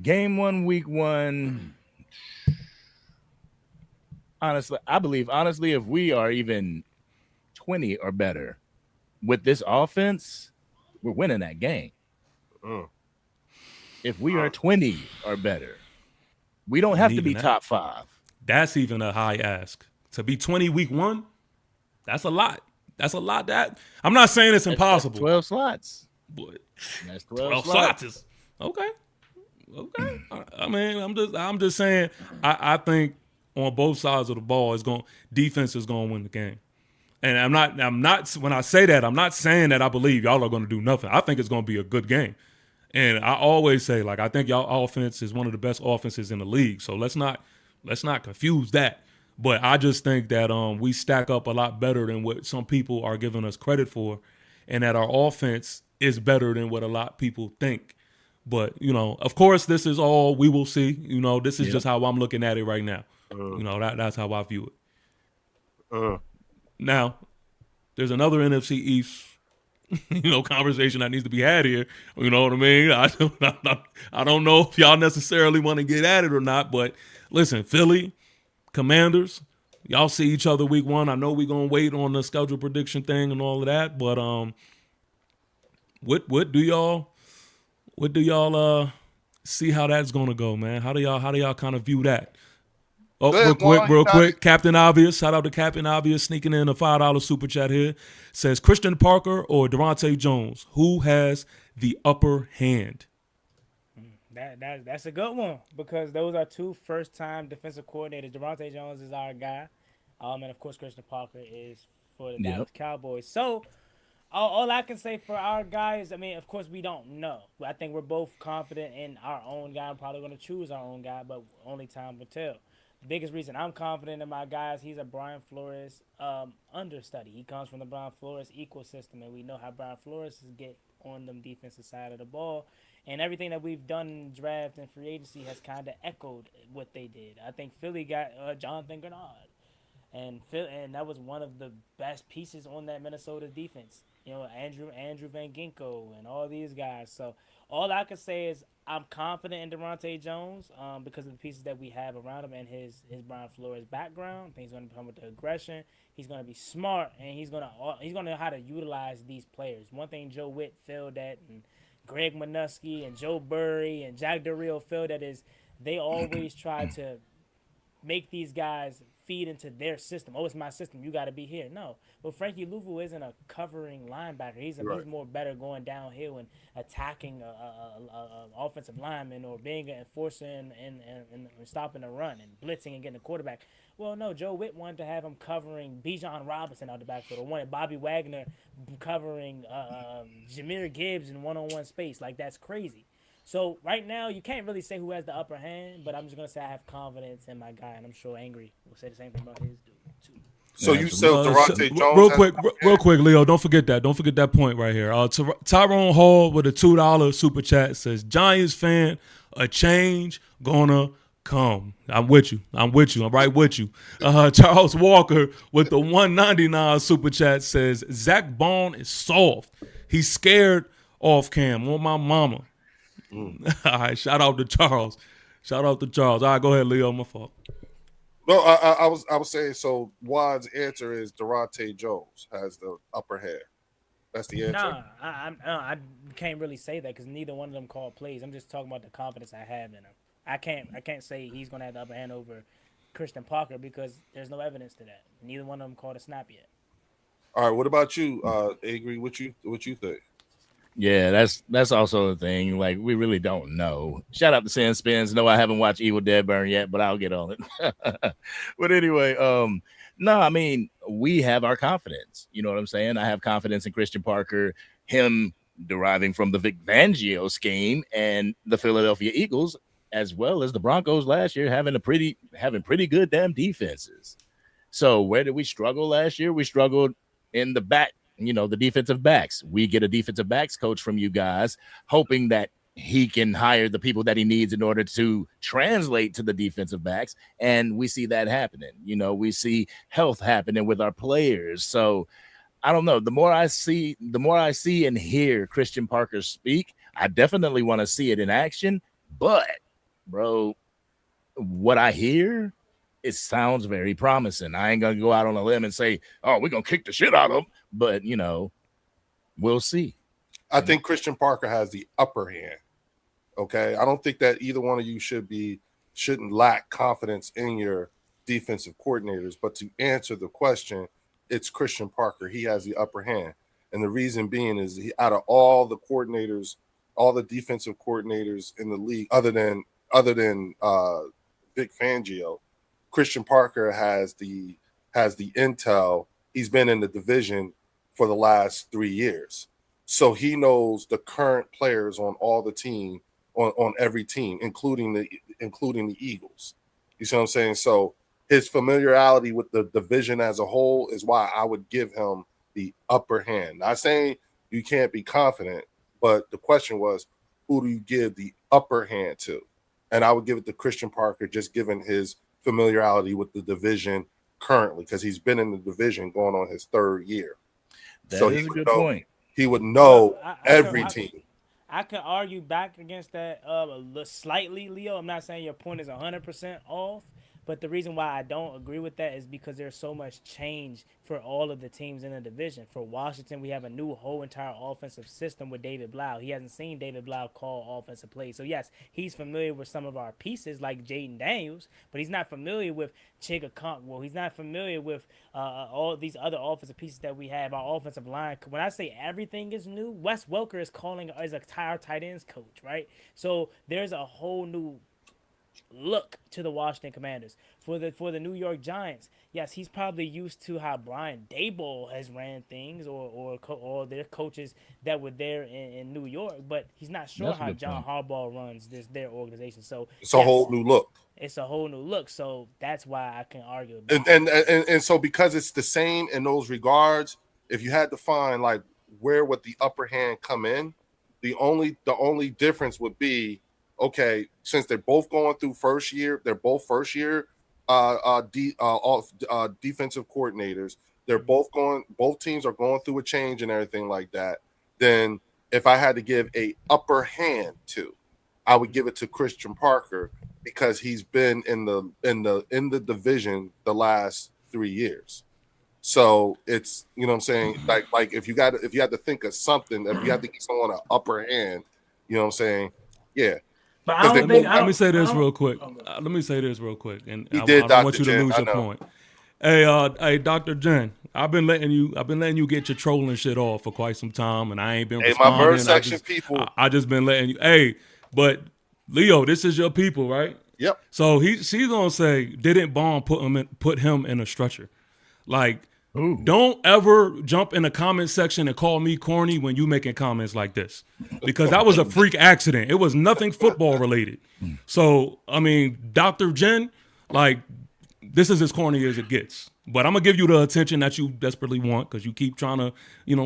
Speaker 8: Game 1, week 1. Honestly, I believe if we are even 20 or better with this offense, we're winning that game. If we are 20 or better, we don't have to be top 5.
Speaker 1: That's even a high ask. To be 20 week 1, that's a lot. That's a lot. That I'm not saying it's impossible.
Speaker 8: That's 12 slots.
Speaker 1: But
Speaker 8: that's 12 slots.
Speaker 1: Is okay. I mean, I'm just saying. I think on both sides of the ball, defense is going to win the game. And I'm not. When I say that, I'm not saying that I believe y'all are going to do nothing. I think it's going to be a good game. And I always say, like, I think y'all offense is one of the best offenses in the league. So let's not confuse that. But I just think that we stack up a lot better than what some people are giving us credit for, and that our offense is better than what a lot of people think. But, of course, this is all we will see. This is just how I'm looking at it right now. That's how I view it. Now, there's another NFC East conversation that needs to be had here. You know what I mean? I don't know if y'all necessarily want to get at it or not, but listen, Philly, Commanders, y'all see each other week 1. I know we're gonna wait on the schedule prediction thing and all of that, but what do y'all see how that's gonna go, man? How do y'all kind of view that? Oh, real quick. Captain Obvious. Shout out to Captain Obvious sneaking in a $5 super chat here. Says Christian Parker or Devontae Jones. Who has the upper hand?
Speaker 7: That's a good one because those are 2 first-time defensive coordinators. Devontae Jones is our guy, and of course Christian Parker is for the Dallas Cowboys. So all I can say for our guys, I mean, of course we don't know. I think we're both confident in our own guy. I'm probably going to choose our own guy, but only time will tell. The biggest reason I'm confident in my guys, he's a Brian Flores understudy. He comes from the Brian Flores ecosystem, and we know how Brian Flores get on them defensive side of the ball. And everything that we've done in draft and free agency has kind of echoed what they did. I think Philly got Jonathan Grenard. And that was one of the best pieces on that Minnesota defense. Andrew Van Ginkel and all these guys. So all I can say is I'm confident in Devontae Jones because of the pieces that we have around him and his Brian Flores background. I think he's going to come with the aggression. He's going to be smart, and he's going to know how to utilize these players. One thing Joe Witt failed at, and Greg Minuski and Joe Burry and Jack Del Rio failed at, is they always try to make these guys feed into their system. Oh, it's my system. You got to be here. No. But Frankie Louvu isn't a covering linebacker. He's more better going downhill and attacking a offensive lineman or being an enforcer and stopping a run and blitzing and getting the quarterback. Well, no, Joe Witt wanted to have him covering Bijan Robinson out the backfield, or wanted Bobby Wagner covering Jahmyr Gibbs in one-on-one space. Like, that's crazy. So right now, you can't really say who has the upper hand, but I'm just going to say I have confidence in my guy, and I'm sure Angry will say the same thing about his dude, too.
Speaker 5: So you said Devontae Jones.
Speaker 1: Real quick, Leo, don't forget that. Don't forget that point right here. Tyrone Hall with a $2 super chat says, Giants fan, a change gonna come. I'm with you. I'm right with you. Charles Walker with the $1.99 super chat says, Zach Bond is soft. He's scared off cam. On my mama. All right, shout out to Charles. All right, go ahead, Leo. My fault.
Speaker 5: No, I was saying, so Juan's answer is Devontae Jones has the upper hand. That's the answer.
Speaker 7: Nah, I can't really say that because neither one of them call plays. I'm just talking about the confidence I have in him. I can't say he's gonna have the upper hand over Christian Parker because there's no evidence to that. Neither one of them called a snap yet.
Speaker 5: All right, what about you, Angry? What you think?
Speaker 8: Yeah, that's also the thing. Like, we really don't know. Shout out to Sin Spins. No, I haven't watched Evil Dead Burn yet, but I'll get on it. But anyway, no, I mean, we have our confidence. You know what I'm saying? I have confidence in Christian Parker, him deriving from the Vic Fangio scheme, and the Philadelphia Eagles, as well as the Broncos last year, having pretty good damn defenses. So where did we struggle last year? We struggled in the back. The defensive backs. We get a defensive backs coach from you guys, hoping that he can hire the people that he needs in order to translate to the defensive backs. And we see that happening. We see health happening with our players. So I don't know. The more I see and hear Christian Parker speak, I definitely want to see it in action. But, bro, what I hear, it sounds very promising. I ain't going to go out on a limb and say, oh, we're going to kick the shit out of him. But, we'll see.
Speaker 5: I think Christian Parker has the upper hand. Okay. I don't think that either one of you shouldn't lack confidence in your defensive coordinators. But to answer the question, it's Christian Parker. He has the upper hand. And the reason being is out of all the coordinators, all the defensive coordinators in the league, other than Vic Fangio, Christian Parker has the intel. He's been in the division for the last 3 years. So he knows the current players on all the team, on every team, including the Eagles. You see what I'm saying? So his familiarity with the division as a whole is why I would give him the upper hand. Not saying you can't be confident, but the question was, who do you give the upper hand to? And I would give it to Christian Parker, just given his familiarity with the division currently, because he's been in the division going on his 3rd year.
Speaker 8: That is a good point.
Speaker 5: He would know every
Speaker 7: I
Speaker 5: team.
Speaker 7: I can argue back against that slightly, Leo. I'm not saying your point is 100% off, but the reason why I don't agree with that is because there's so much change for all of the teams in the division. For Washington, we have a new whole entire offensive system with David Blau. He hasn't seen David Blau call offensive plays. So, yes, he's familiar with some of our pieces like Jaden Daniels, but he's not familiar with Chiga Conkwell. He's not familiar with all these other offensive pieces that we have, our offensive line. When I say everything is new, Wes Welker is calling as a tight ends coach, right? So there's a whole new look to the Washington Commanders. For the New York Giants, yes, he's probably used to how Brian Daboll has ran things or their coaches that were there in New York, but he's not sure how John Harbaugh runs their organization. So
Speaker 5: it's a whole new look.
Speaker 7: It's a whole new look. So that's why I can argue.
Speaker 5: And so because it's the same in those regards, if you had to find like where would the upper hand come in, the only difference would be, okay, since they're both going through first year defensive coordinators, both teams are going through a change and everything like that. Then if I had to give a upper hand to, I would give it to Christian Parker because he's been in the division the last 3 years. So it's, you know what I'm saying, like if you had to think of something, if you had to give someone an upper hand, you know what I'm saying, yeah.
Speaker 7: But let
Speaker 1: me say this real quick. And
Speaker 5: I
Speaker 1: don't want you to lose your point. Hey, Dr. Jen, I've been letting you get your trolling shit off for quite some time, and I ain't been responding.
Speaker 5: My bird section people.
Speaker 1: I just been letting you. Hey, but Leo, this is your people, right?
Speaker 5: Yep.
Speaker 1: So she's gonna say, didn't Bond put him in a stretcher? Like, don't ever jump in the comment section and call me corny when you making comments like this, because that was a freak accident. It was nothing football related. So, I mean, Dr. Jen, like, this is as corny as it gets. But I'm going to give you the attention that you desperately want because you keep trying to,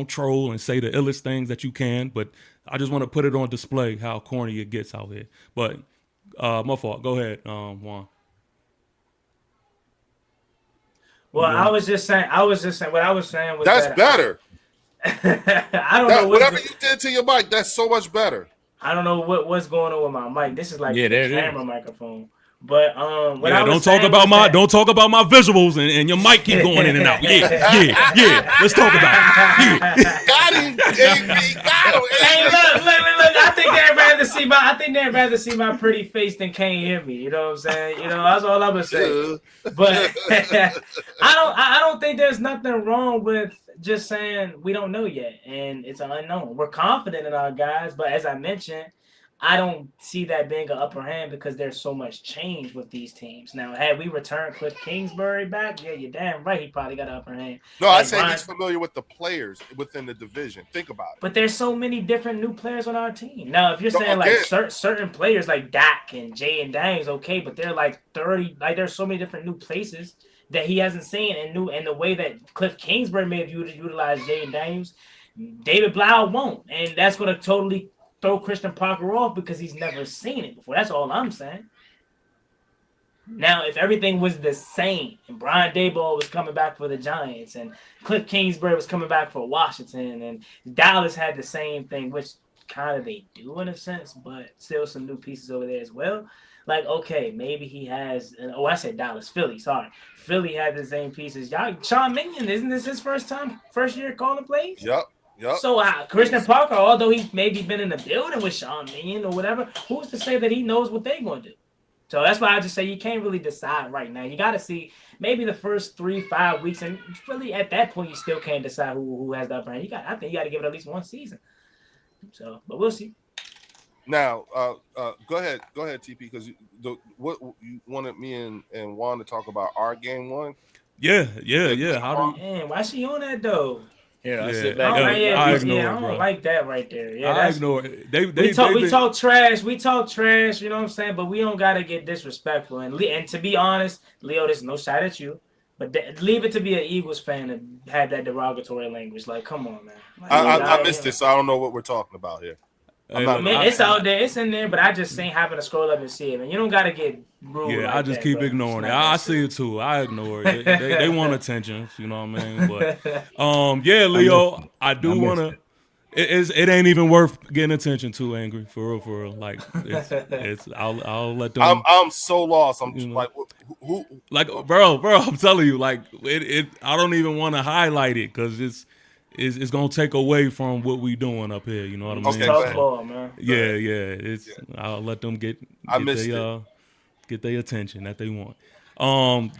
Speaker 1: troll and say the illest things that you can. But I just want to put it on display how corny it gets out here. But my fault. Go ahead, Juan.
Speaker 7: Well, I was just saying what I was saying was
Speaker 5: that's better.
Speaker 7: I don't know
Speaker 5: whatever you did to your mic, that's so much better.
Speaker 7: I don't know what's going on with my mic. This is like
Speaker 8: the
Speaker 7: camera microphone. But
Speaker 1: don't talk about my visuals and your mic keep going in and out. Yeah. Let's talk about it. Yeah.
Speaker 5: Got him. Got him.
Speaker 7: Hey, look. I think they'd rather see my pretty face than can't hear me. You know what I'm saying? That's all I'm gonna say. But I don't think there's nothing wrong with just saying we don't know yet, and it's an unknown. We're confident in our guys, but as I mentioned, I don't see that being an upper hand because there's so much change with these teams. Now, had we returned Cliff Kingsbury back, yeah, you're damn right, he probably got an upper hand.
Speaker 5: No, I say he's familiar with the players within the division. Think about it.
Speaker 7: But there's so many different new players on our team. Now, if you're saying like certain players like Dak and Jay and Daniels, okay, but they're like 30. Like there's so many different new places that he hasn't seen and the way that Cliff Kingsbury may have utilized Jay and Daniels, David Blau won't, and that's going to totally throw Christian Parker off because he's never seen it before. That's all I'm saying. Now, if everything was the same and Brian Daboll was coming back for the Giants and Cliff Kingsbury was coming back for Washington and Dallas had the same thing, which kind of they do in a sense, but still some new pieces over there as well. Like, okay, maybe he has – I said Dallas. Philly, sorry. Philly had the same pieces. Sean Minion, isn't this his first year calling plays?
Speaker 5: Yep.
Speaker 7: So Christian Parker, although he's maybe been in the building with Sean Minion or whatever, who's to say that he knows what they're going to do? So that's why I just say you can't really decide right now. You got to see maybe the first 3-5 weeks, and really at that point you still can't decide who has the upper hand. I think you got to give it at least one season. So, but we'll see.
Speaker 5: Now, go ahead, TP, because what you wanted me and Juan to talk about our game one.
Speaker 1: Yeah. How do
Speaker 7: man, why she on that though?
Speaker 8: Yeah, I
Speaker 1: Yeah,
Speaker 8: sit back.
Speaker 1: I ignore it,
Speaker 7: I don't
Speaker 1: bro.
Speaker 7: like that right there. Yeah,
Speaker 1: I ignore it. We
Speaker 7: talk trash. We talk trash. You know what I'm saying? But we don't gotta get disrespectful. And to be honest, Leo, there's no shot at you. But leave it to be an Eagles fan and have that derogatory language. Like, come on, man. Like,
Speaker 5: I missed this, so I don't know what we're talking about here.
Speaker 7: It's out there, it's in there, but I just ain't having to scroll up and see it. And you don't gotta get rude.
Speaker 1: Yeah,
Speaker 7: like
Speaker 1: I just keep ignoring it. I see it too. I ignore it. They want attention. You know what I mean? But yeah, Leo, I do want to. It ain't even worth getting attention to. Angry for real. Like it's. I'll let them.
Speaker 5: I'm so lost. I'm just like who?
Speaker 1: Like bro. I'm telling you, like it. I don't even want to highlight it because it's gonna take away from what we doing up here. You know what I mean?
Speaker 5: Okay,
Speaker 7: tough ball, man.
Speaker 1: Yeah. It's. I'll let them get their attention that they want.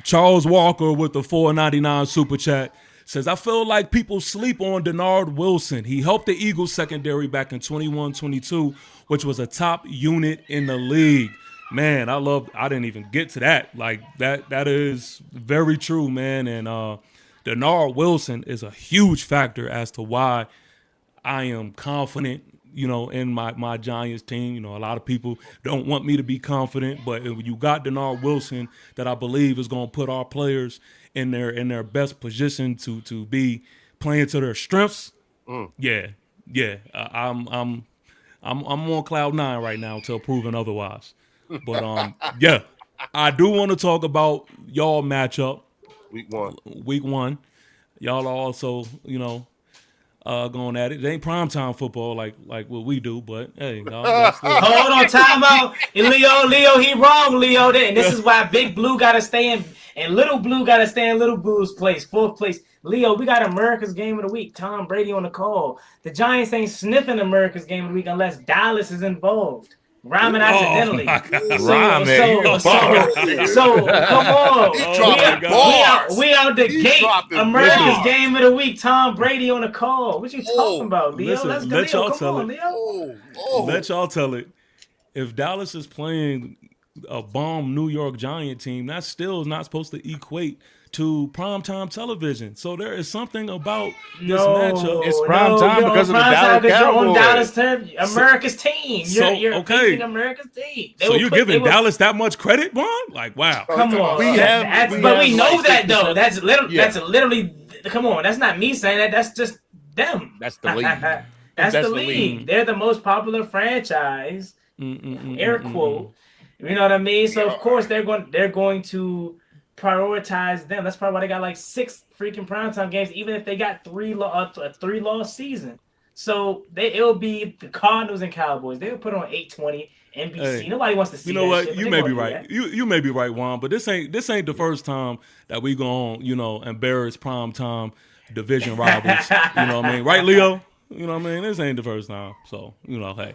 Speaker 1: Charles Walker with the $4.99 super chat says, I feel like people sleep on Denard Wilson. He helped the Eagles secondary back in 21-22, which was a top unit in the league. Man, I didn't even get to that. Like that is very true, man. And Denard Wilson is a huge factor as to why I am confident, in my Giants team. A lot of people don't want me to be confident, but if you got Denard Wilson that I believe is going to put our players in their best position to be playing to their strengths. Yeah. I'm on cloud 9 right now until proven otherwise. But yeah, I do want to talk about y'all matchup. Week one. Y'all are also, going at it. It ain't primetime football like what we do, but hey, y'all still...
Speaker 7: Hold on, time out. Leo, he wrong, Leo. And this is why Big Blue gotta stay in and Little Blue gotta stay in Little Blue's place, fourth place. Leo, we got America's Game of the Week. Tom Brady on the call. The Giants ain't sniffing America's Game of the Week unless Dallas is involved. Rhyming accidentally. So come on. We out the gate. America's Game of the Week. Tom Brady on the call. What you talking about, Leo?
Speaker 1: Listen,
Speaker 7: Let's go,
Speaker 1: let
Speaker 7: Leo.
Speaker 1: y'all
Speaker 7: Come
Speaker 1: tell
Speaker 7: on,
Speaker 1: it.
Speaker 7: Leo.
Speaker 1: Let y'all tell it. If Dallas is playing a bomb New York Giant team, that still is not supposed to equate to primetime television. So there is something about this matchup.
Speaker 8: It's primetime because of the Dallas Cowboys.
Speaker 7: On Dallas term, America's team. You're
Speaker 1: okay.
Speaker 7: America's team.
Speaker 1: So you're giving Dallas that much credit, Ron? Like, wow.
Speaker 7: Come on. But we know that though. That's literally. Come on. That's not me saying that. That's just them.
Speaker 8: That's the league.
Speaker 7: That's the league. They're the most popular franchise. Air quote. You know what I mean? So of course they're going to prioritize them. That's probably why they got like 6 freaking primetime games, even if they got a 3-loss season. So it'll be the Cardinals and Cowboys. They'll put on 820 NBC. Hey, nobody wants to see.
Speaker 1: You know what?
Speaker 7: Shit,
Speaker 1: you may be right. You may be right, Juan. But this ain't the first time that we gonna embarrass primetime division rivals. You know what I mean? Right, Leo? You know what I mean? This ain't the first time. So hey.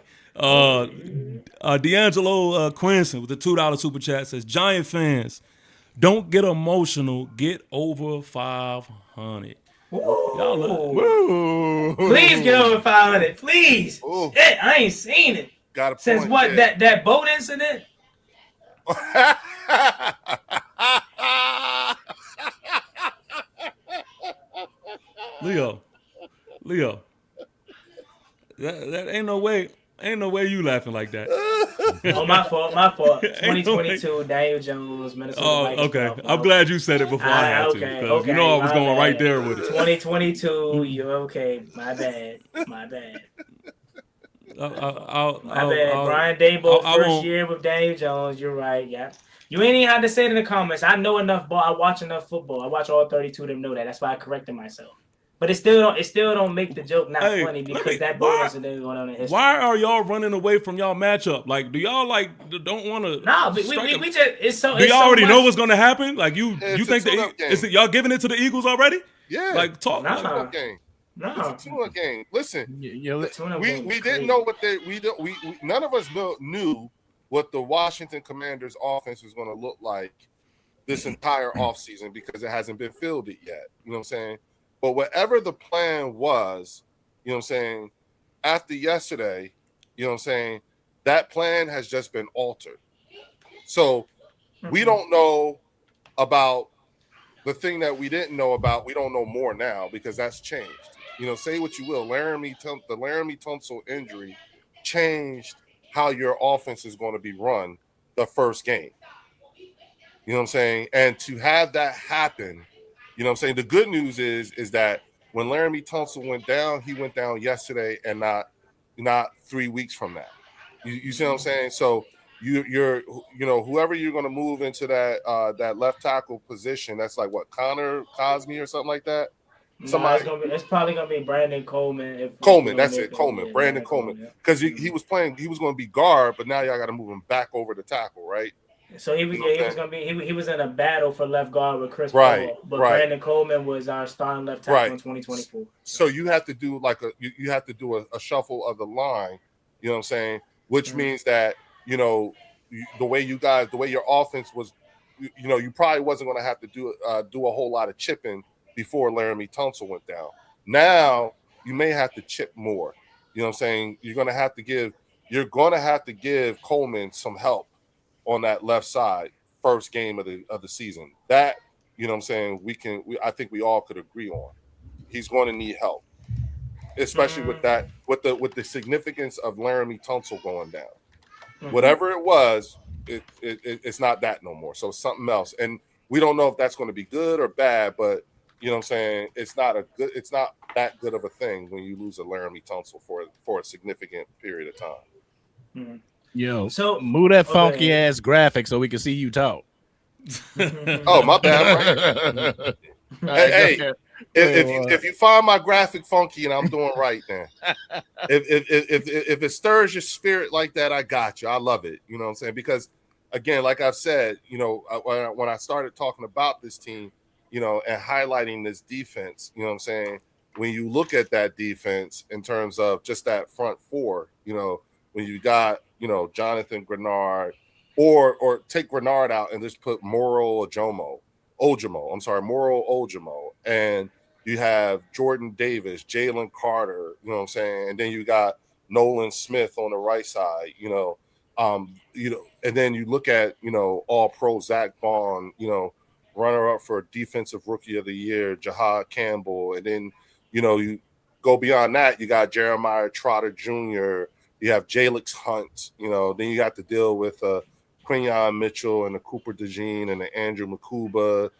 Speaker 1: D'Angelo Quinson with the $2 super chat says, Giant fans, don't get emotional. Get over 500.
Speaker 7: Y'all please get over 500. Please. Shit, I ain't seen it.
Speaker 5: Got a point.
Speaker 7: Since what?
Speaker 5: Yeah.
Speaker 7: That boat incident?
Speaker 1: Leo. That ain't no way. Ain't no way you laughing like that.
Speaker 7: Oh, my fault. 2022, Daniel Jones, Minnesota Vikings.
Speaker 1: Okay. I'm glad you said it before I had to. Okay, you know I was going right there with it.
Speaker 7: 2022, you're okay. My bad. My bad. Brian Daboll, first year with Daniel Jones. You're right. Yeah. You ain't even had to say it in the comments. I know enough ball. I watch enough football. I watch all 32 of them know that. That's why I corrected myself. But it still don't make the joke not funny because that boy incident going on in history.
Speaker 1: Why are y'all running away from y'all matchup? Like, do y'all don't want to?
Speaker 7: No, we just it's so.
Speaker 1: Do y'all already know what's going to happen? Like you think y'all giving it to the Eagles already?
Speaker 5: Yeah.
Speaker 1: Like talk.
Speaker 5: Game.
Speaker 7: No,
Speaker 5: it's a tune-up game. Listen, we didn't know what we none of us knew what the Washington Commanders offense was going to look like this entire offseason because it hasn't been fielded yet. You know what I'm saying? But whatever the plan was, you know what I'm saying, after yesterday, you know what I'm saying, that plan has just been altered. So we don't know about the thing that we didn't know about. We don't know more now because that's changed. say what you will, the Laramie Tunsil injury changed how your offense is going to be run the first game. You know what I'm saying? And to have that happen, you know what I'm saying? The good news is that when Laramie Tunsil went down, he went down yesterday and not 3 weeks from that. You see what I'm saying? So you're whoever you're going to move into that left tackle position, that's like what, Connor Cosme or something like that.
Speaker 7: Somebody, it's probably gonna be Brandon Coleman.
Speaker 5: Coleman, that's it, Coleman, Brandon Coleman, because he was going to be guard, but now y'all got to move him back over to tackle, right?
Speaker 7: So he was he was in a battle for left guard with Chris Paul, but Brandon Coleman was our starting left tackle in 2024.
Speaker 5: So you have to do you have to do a shuffle of the line, you know what I'm saying? Which means that the way your offense was, you probably wasn't going to have to do a whole lot of chipping before Laramie Tunsil went down. Now you may have to chip more. You know what I'm saying? You're going to have to give Coleman some help on that left side first game of the season. That, you know what I'm saying, I think we all could agree on. He's going to need help, especially with the significance of Laramie Tunsil going down. Whatever it was, it's not that no more. So it's something else, and we don't know if that's going to be good or bad. But you know what I'm saying, it's not that good of a thing when you lose a Laramie Tunsil for a significant period of time.
Speaker 8: Yo, so move that funky ass graphic so we can see you talk.
Speaker 5: Oh, my bad. Right? Hey, if you find my graphic funky and I'm doing right, then if it stirs your spirit like that, I got you. I love it. You know what I'm saying? Because again, like I've said, when I started talking about this team, and highlighting this defense, you know what I'm saying? When you look at that defense in terms of just that front four, when you got, Jonathan Grenard, or take Grenard out and just put Moro Ojomo, and you have Jordan Davis, Jalen Carter, you know what I'm saying? And then you got Nolan Smith on the right side, and then you look at, all pro Zach Bond, runner up for defensive rookie of the year, Jahad Campbell. And then, you go beyond that, you got Jeremiah Trotter Jr., you have Jalix Hunt, then you got to deal with Quinyon Mitchell and the Cooper DeJean and the Andrew Makuba,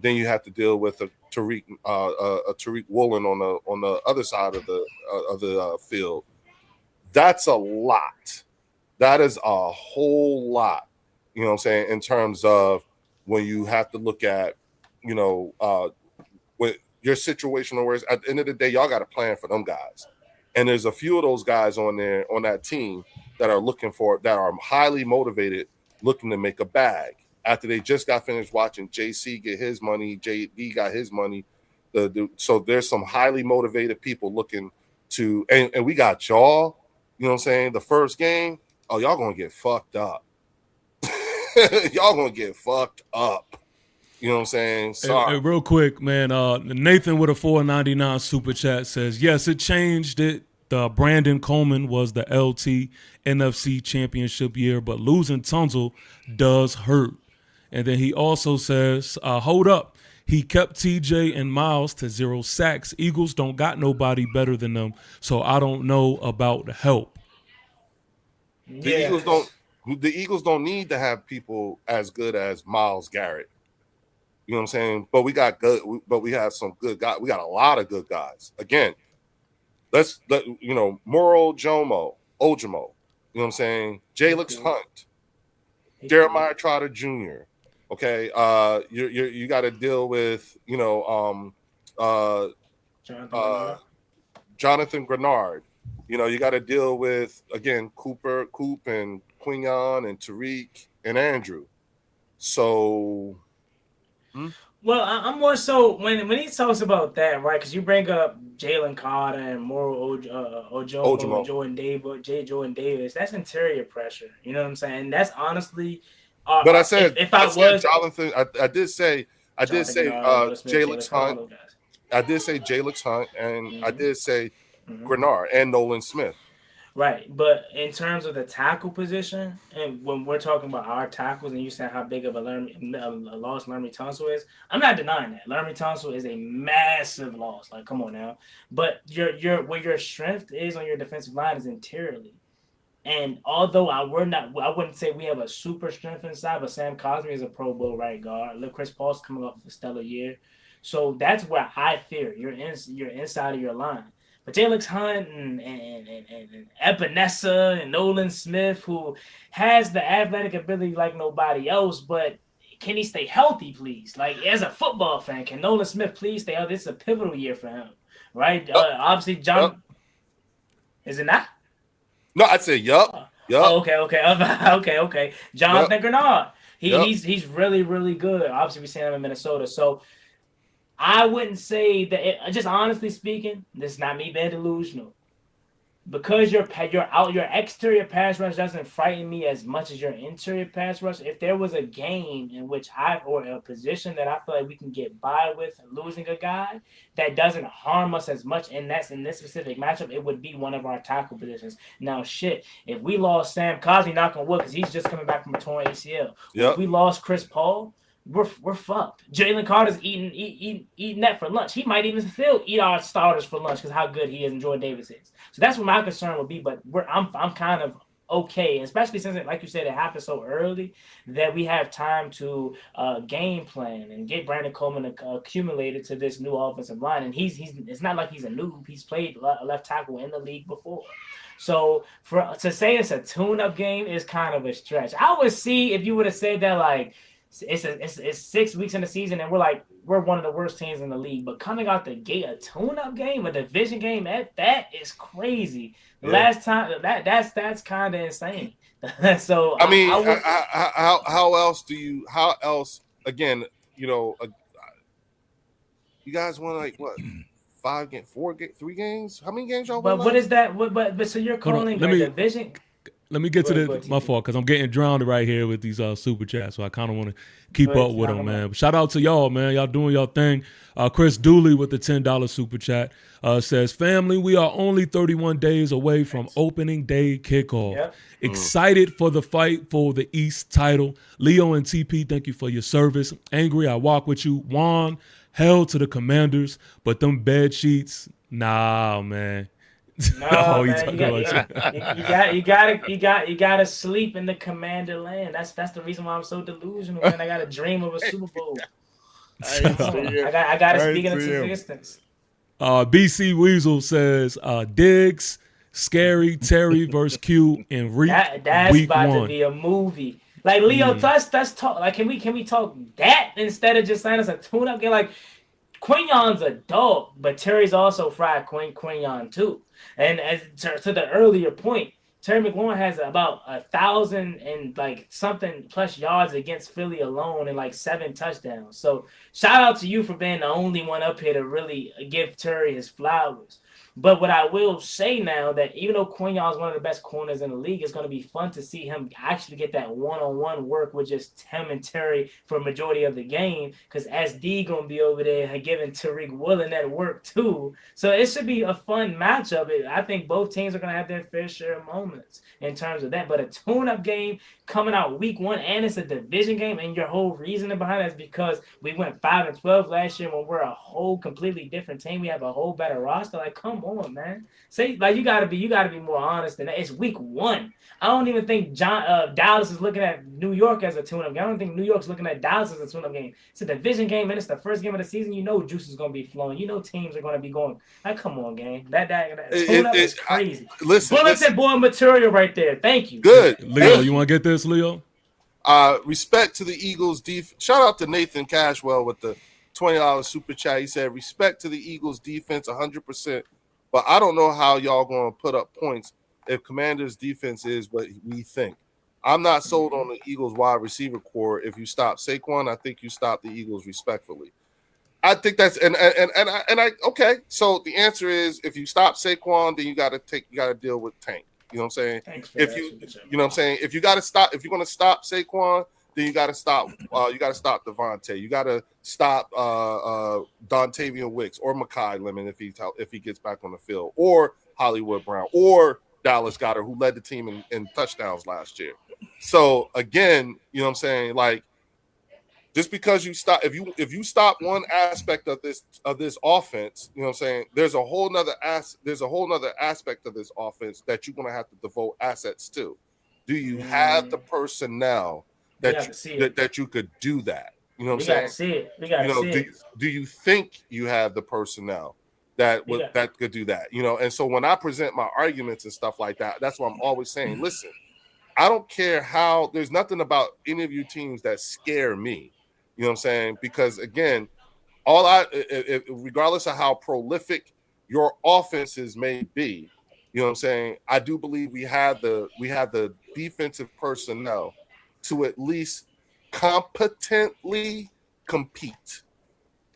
Speaker 5: then you have to deal with a Tariq Woolen on the other side of the field. That's a lot. That is a whole lot, you know what I'm saying, in terms of when you have to look at, with your situation, where at the end of the day, y'all got a plan for them guys. And there's a few of those guys on that team that are highly motivated, looking to make a bag. After they just got finished watching JC get his money, JD got his money. So there's some highly motivated people looking to, and we got y'all, you know what I'm saying, the first game, y'all going to get fucked up. Y'all going to get fucked up. You know what I'm saying? Sorry.
Speaker 1: Hey, real quick, man. Nathan with a $4.99 super chat says, yes, it changed it. Brandon Coleman was the LT NFC championship year, but losing Tunsil does hurt. And then he also says, hold up. He kept TJ and Miles to 0 sacks. Eagles don't got nobody better than them, so I don't know about help.
Speaker 5: The Eagles don't need to have people as good as Myles Garrett. You know what I'm saying? But we have some good guys. We got a lot of good guys. Again, Moro Ojomo, you know what I'm saying? Jalix Hunt, Jeremiah Trotter Jr. Okay, you got to deal with Jonathan Grenard. You got to deal with, again, Coop and Quinyon and Tariq and Andrew. So.
Speaker 7: Well, I'm more so when he talks about that, right? Because you bring up Jalen Carter and Moro Ojomo and Jordan Davis. That's interior pressure. You know what I'm saying? That's honestly.
Speaker 5: But I said, Jonathan. I did say Jalix Hunt. I did say Jalix Hunt, and I did say Grenard and Nolan Smith.
Speaker 7: Right, but in terms of the tackle position, and when we're talking about our tackles, and you said how big of a loss Laramie Tunsil is, I'm not denying that. Laramie Tunsil is a massive loss. Like, come on now. But where your strength is on your defensive line is interiorly. And although I wouldn't say we have a super strength inside, but Sam Cosmi is a Pro Bowl right guard. Look, Chris Paul's coming off a stellar year, so that's where I fear you're inside of your line. But Jalen Hunt and Ebenezer and Nolan Smith, who has the athletic ability like nobody else, but can he stay healthy, please? Like, as a football fan, can Nolan Smith please stay healthy? This is a pivotal year for him, right? Obviously, John. Is it not?
Speaker 5: No, I'd say yup.
Speaker 7: Oh, okay. Jonathan Grenard. He's really, really good. Obviously, we see him in Minnesota. So I wouldn't say that. Just honestly speaking, this is not me being delusional. Because your exterior pass rush doesn't frighten me as much as your interior pass rush. If there was a game in which or a position that I feel like we can get by with losing a guy that doesn't harm us as much, and that's in this specific matchup, it would be one of our tackle positions. Now, shit, if we lost Sam Cosmi, knock on wood, because he's just coming back from a torn ACL. If we lost Chris Paul, we're fucked. Jalen Carter's eating that for lunch. He might even still eat our starters for lunch because how good he is and Jordan Davis is. So that's what my concern would be. But I'm kind of okay, especially since, like you said, it happened so early that we have time to game plan and get Brandon Coleman accumulated to this new offensive line. And he's it's not like he's a noob. He's played left tackle in the league before. So to say it's a tune-up game is kind of a stretch. I would see if you would have said that like it's 6 weeks in the season and we're one of the worst teams in the league. But coming out the gate, a tune-up game, a division game, that is crazy. Yeah. Last time that's kind of insane. So
Speaker 5: I mean, how else? Again, you guys won like what? 3 games? How many games y'all won?
Speaker 7: But what is that? But so you're calling a division?
Speaker 1: Let me get to my fault because I'm getting drowned right here with these super chats, so I kind of want to keep up with them, man. But shout out to y'all, man. Y'all doing y'all thing. Chris Dooley with the $10 super chat says, "Family, we are only 31 days away from opening day kickoff. Yep. Excited for the fight for the East title. Leo and TP, thank you for your service. Angry, I walk with you. Juan, hell to the Commanders, but them bed sheets, nah, man."
Speaker 7: No, man, you gotta sleep in the Commander land. That's the reason why I'm so delusional, man. I got a dream of a Super Bowl. I gotta speak into existence.
Speaker 1: BC Weasel says Diggs, Scary, Terry versus Q in
Speaker 7: that's
Speaker 1: week
Speaker 7: about
Speaker 1: 1.
Speaker 7: to be a movie. Like Leo, let's talk. Like, can we talk that instead of just saying it's a tune-up game? Like, Quignon's a dog, but Terry's also fried Quignon too. And as to the earlier point, Terry McLaurin has about 1,000 and like something plus yards against Philly alone and like 7 touchdowns. So shout out to you for being the only one up here to really give Terry his flowers. But what I will say now that even though Quignon is one of the best corners in the league, it's going to be fun to see him actually get that one-on-one work with just him and Terry for a majority of the game, because SD going to be over there giving Tariq Woolen that work too. So it should be a fun matchup. I think both teams are going to have their fair share of moments in terms of that. But a tune-up game coming out week 1, and it's a division game, and your whole reasoning behind that is because we went 5-12 last year when we're a whole completely different team. We have a whole better roster. Like, come on, man. Say, like, you gotta be more honest than that. It's week 1. I don't even think Dallas is looking at New York as a tune-up game. I don't think New York's looking at Dallas as a tune-up game. It's a division game, and it's the first game of the season. You know juice is gonna be flowing. You know teams are gonna be going. Like, come on, gang. That tune-up is crazy. Bulletin board material right there. Thank you.
Speaker 5: Good.
Speaker 1: Leo, you want to get this, Leo?
Speaker 5: Respect to the Eagles defense. Shout out to Nathan Cashwell with the $20 super chat. He said, respect to the Eagles defense 100%. But I don't know how y'all going to put up points if Commanders defense is what we think. I'm not sold on the Eagles wide receiver core. If you stop Saquon, I think you stop the Eagles respectfully. I think that's and I okay. So the answer is if you stop Saquon, then you got to deal with Tank. You know what I'm saying? You know what I'm saying? If you're going to stop Saquon, then you got to stop Devontae. You got to stop Dontavian Wicks or Mekhi Lemon if he gets back on the field, or Hollywood Brown, or Dallas Goedert, who led the team in touchdowns last year. So again, you know what I'm saying? Like, just because you stop, if you stop one aspect of this offense, you know what I'm saying, there's a whole nother aspect of this offense that you're gonna have to devote assets to. Do you have the personnel that you could do that? You know what I'm saying?
Speaker 7: We gotta see it. We gotta see it.
Speaker 5: Do you think you have the personnel that could do that? You know, and so when I present my arguments and stuff like that, that's what I'm always saying. Listen, I don't care how. There's nothing about any of your teams that scare me. You know what I'm saying? Because again, regardless of how prolific your offenses may be, you know what I'm saying, I do believe we have the defensive personnel to at least competently compete.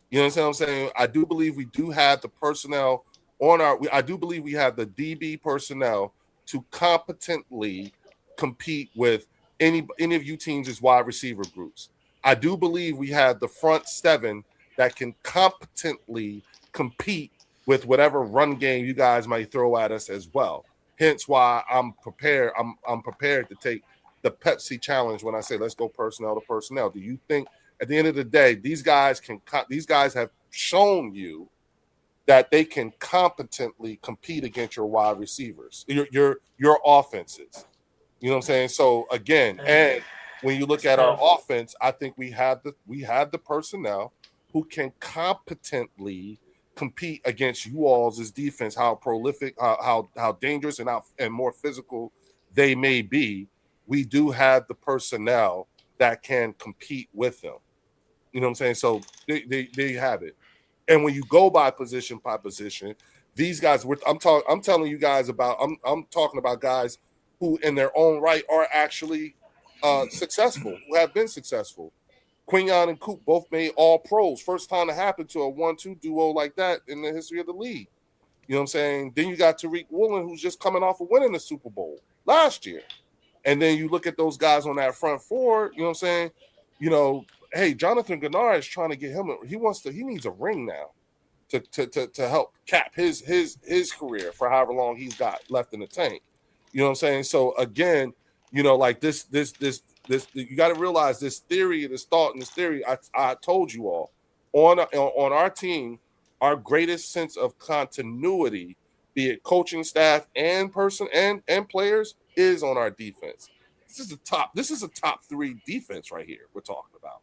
Speaker 5: You know what I'm saying? I do believe we do have the personnel I do believe we have the DB personnel to competently compete with any of you teams' wide receiver groups. I do believe we have the front seven that can competently compete with whatever run game you guys might throw at us as well. Hence why I'm prepared. I'm prepared to take the Pepsi challenge when I say let's go personnel to personnel. Do you think at the end of the day these guys have shown you that they can competently compete against your wide receivers, your offenses? You know what I'm saying? So again, and when you look at our offense, I think we have the personnel who can competently compete against you all's defense. How prolific, how dangerous, and more physical they may be. We do have the personnel that can compete with them. You know what I'm saying? So they have it. And when you go by position, these guys, I'm telling you guys about. I'm talking about guys who, in their own right, are actually successful, who have been successful. Quinyon and Coop both made all pros. First time to happen to a 1-2 duo like that in the history of the league. You know what I'm saying? Then you got Tariq Woolen, who's just coming off of winning the Super Bowl last year. And then you look at those guys on that front four, you know what I'm saying? You know, hey, Jonathan Gennard is trying to get him. He needs a ring now to help cap his career for however long he's got left in the tank. You know what I'm saying? So again, you know, like this, you got to realize this theory, this thought, and this theory. I told you all on our team, our greatest sense of continuity, be it coaching staff and person and players, is on our defense. This is a top 3 defense right here we're talking about.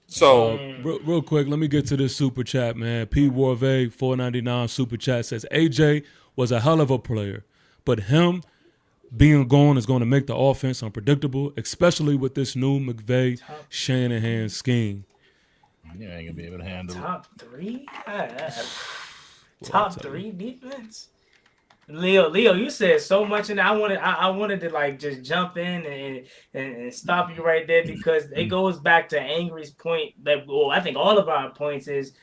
Speaker 5: So
Speaker 1: real quick, let me get to this super chat, man. P. Warvay, $4.99 super chat says AJ was a hell of a player, but him being gone is going to make the offense unpredictable, especially with this new McVay Shanahan scheme.
Speaker 8: You ain't gonna be able to handle
Speaker 7: top 3. Top 3 defense. Leo, you said so much, and I wanted to like just jump in and stop you right there, because it goes back to Angry's point that, well, I think all of our points is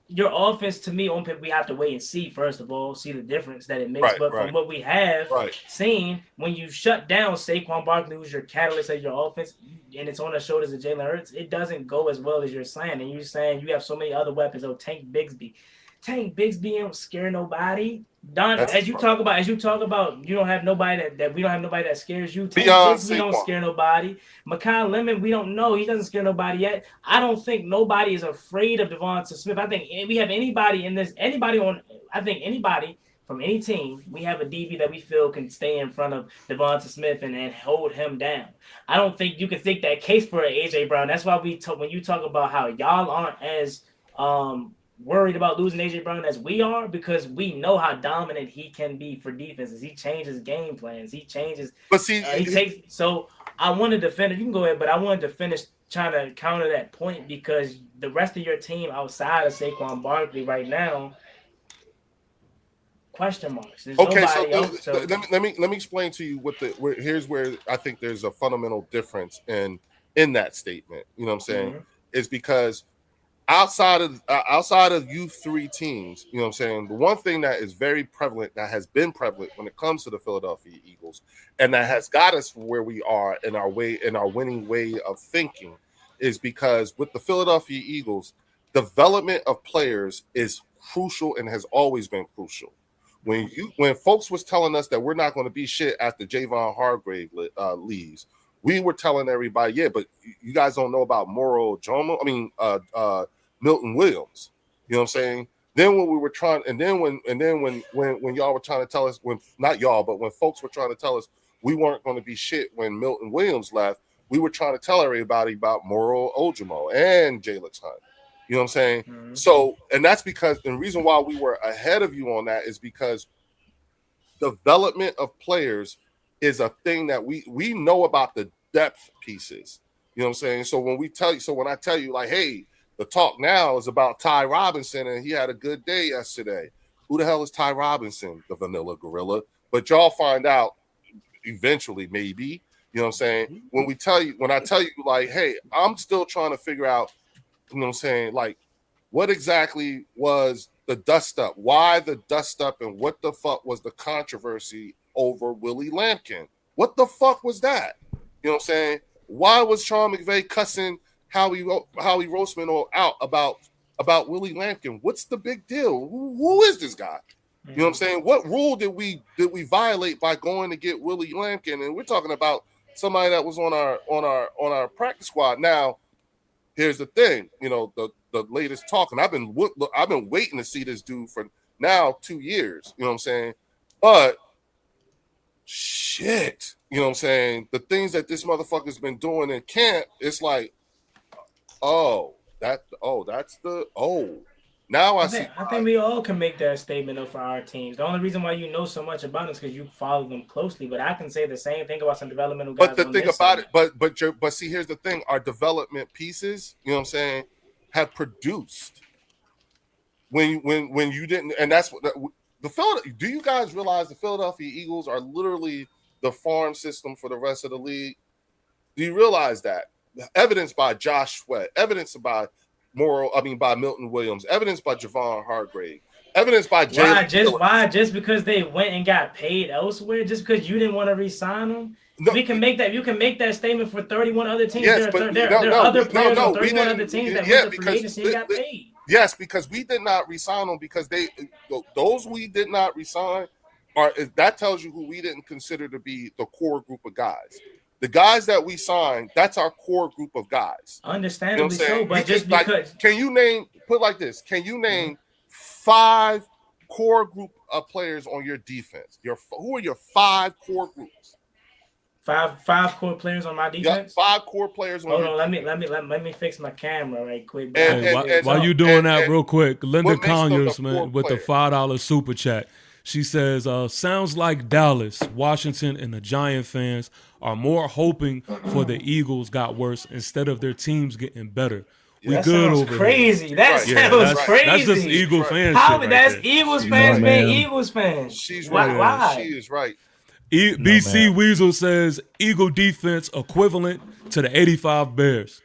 Speaker 7: your offense. To me, on paper, we have to wait and see, first of all, see the difference that it makes. From what we have seen, when you shut down Saquon Barkley, who's your catalyst of your offense, and it's on the shoulders of Jalen Hurts, it doesn't go as well as you're saying. And you're saying you have so many other weapons. Oh, Tank Bigsby don't scare nobody. Don, as you talk about, you don't have nobody that we don't have nobody that scares you. Tank Bigsby don't scare nobody. Mekhi Lemon, we don't know. He doesn't scare nobody yet. I don't think nobody is afraid of Devonta Smith. I think we have anybody from any team, we have a DB that we feel can stay in front of Devonta Smith and hold him down. I don't think you can think that case for AJ Brown. That's why when you talk about how y'all aren't as worried about losing AJ Brown as we are, because we know how dominant he can be for defenses. He changes game plans. He changes.
Speaker 5: But see,
Speaker 7: So I wanted to finish. You can go ahead, but I wanted to finish trying to counter that point, because the rest of your team outside of Saquon Barkley right now, question marks. There's nobody else.
Speaker 5: Let me explain to you here's where I think there's a fundamental difference in that statement. You know what I'm saying? Mm-hmm. Is because outside of you 3 teams, you know what I'm saying, the one thing that is very prevalent, that has been prevalent when it comes to the Philadelphia Eagles, and that has got us where we are in our winning way of thinking, is because with the Philadelphia Eagles, development of players is crucial and has always been crucial. when folks was telling us that we're not going to be shit after Javon Hargrave leaves, we were telling everybody, yeah, but you guys don't know about Milton Williams. You know what I'm saying? Then when we were trying, and then when y'all were trying to tell us, when not y'all, but when folks were trying to tell us we weren't going to be shit when Milton Williams left, we were trying to tell everybody about Moro Ojomo and Jalen Hunt. You know what I'm saying? Mm-hmm. So, and that's because the reason why we were ahead of you on that is because development of players is a thing that we know about the depth pieces. You know what I'm saying? So when I tell you like, hey, the talk now is about Ty Robinson and he had a good day yesterday. Who the hell is Ty Robinson? The vanilla gorilla. But y'all find out eventually, maybe. You know what I'm saying? When I tell you like, hey, I'm still trying to figure out, you know what I'm saying, like what exactly was the dust up? Why the dust up and what the fuck was the controversy over Willie Lampkin? What the fuck was that? You know what I'm saying? Why was Sean McVay cussing Howie Roseman out about Willie Lampkin? What's the big deal? Who is this guy? You know what I'm saying? What rule did we violate by going to get Willie Lampkin? And we're talking about somebody that was on our practice squad. Now, here's the thing, you know, the latest talk, and I've been waiting to see this dude for now 2 years. You know what I'm saying? But shit, you know what I'm saying? The things that this motherfucker's been doing in camp, it's like, now I see.
Speaker 7: I think we all can make that statement up for our teams. The only reason why you know so much about them is because you follow them closely. But I can say the same thing about some developmental guys.
Speaker 5: But the thing about it, but see, here's the thing: our development pieces, you know what I'm saying, have produced when you didn't, and that's what do you guys realize the Philadelphia Eagles are literally the farm system for the rest of the league? Do you realize that? Evidenced by Josh Sweat, evidenced by by Milton Williams, evidenced by Javon Hargrave, evidenced by Jalen.
Speaker 7: Why? Just because they went and got paid elsewhere? Just because you didn't want to re-sign them? No, we can make that. You can make that statement for 31 other teams.
Speaker 5: Yes,
Speaker 7: there are other players on 31 other teams that went to free agency and got paid.
Speaker 5: Yes, because we did not re-sign them because those we did not re-sign that tells you who we didn't consider to be the core group of guys. The guys that we signed, that's our core group of guys.
Speaker 7: Understandably so, but just because.
Speaker 5: Can you name 5 core group of players on your defense? Who are your 5 core groups?
Speaker 7: Five core players on my defense.
Speaker 5: Yeah, 5 core players.
Speaker 7: Hold on, let me fix my camera right quick.
Speaker 1: While you doing that, real quick, Linda Conyers, man, with the $5 super chat. She says, sounds like Dallas, Washington, and the Giant fans are more hoping for the Eagles got worse instead of their teams getting better. We
Speaker 7: that
Speaker 1: good
Speaker 7: sounds
Speaker 1: over
Speaker 7: crazy.
Speaker 1: Here.
Speaker 7: That sounds crazy.
Speaker 1: That's just Eagle fans.
Speaker 7: That's Eagles fans being Eagles fans.
Speaker 5: She's right.
Speaker 7: Why?
Speaker 5: She is right.
Speaker 1: BC Weasel says Eagle defense equivalent to the 85 Bears.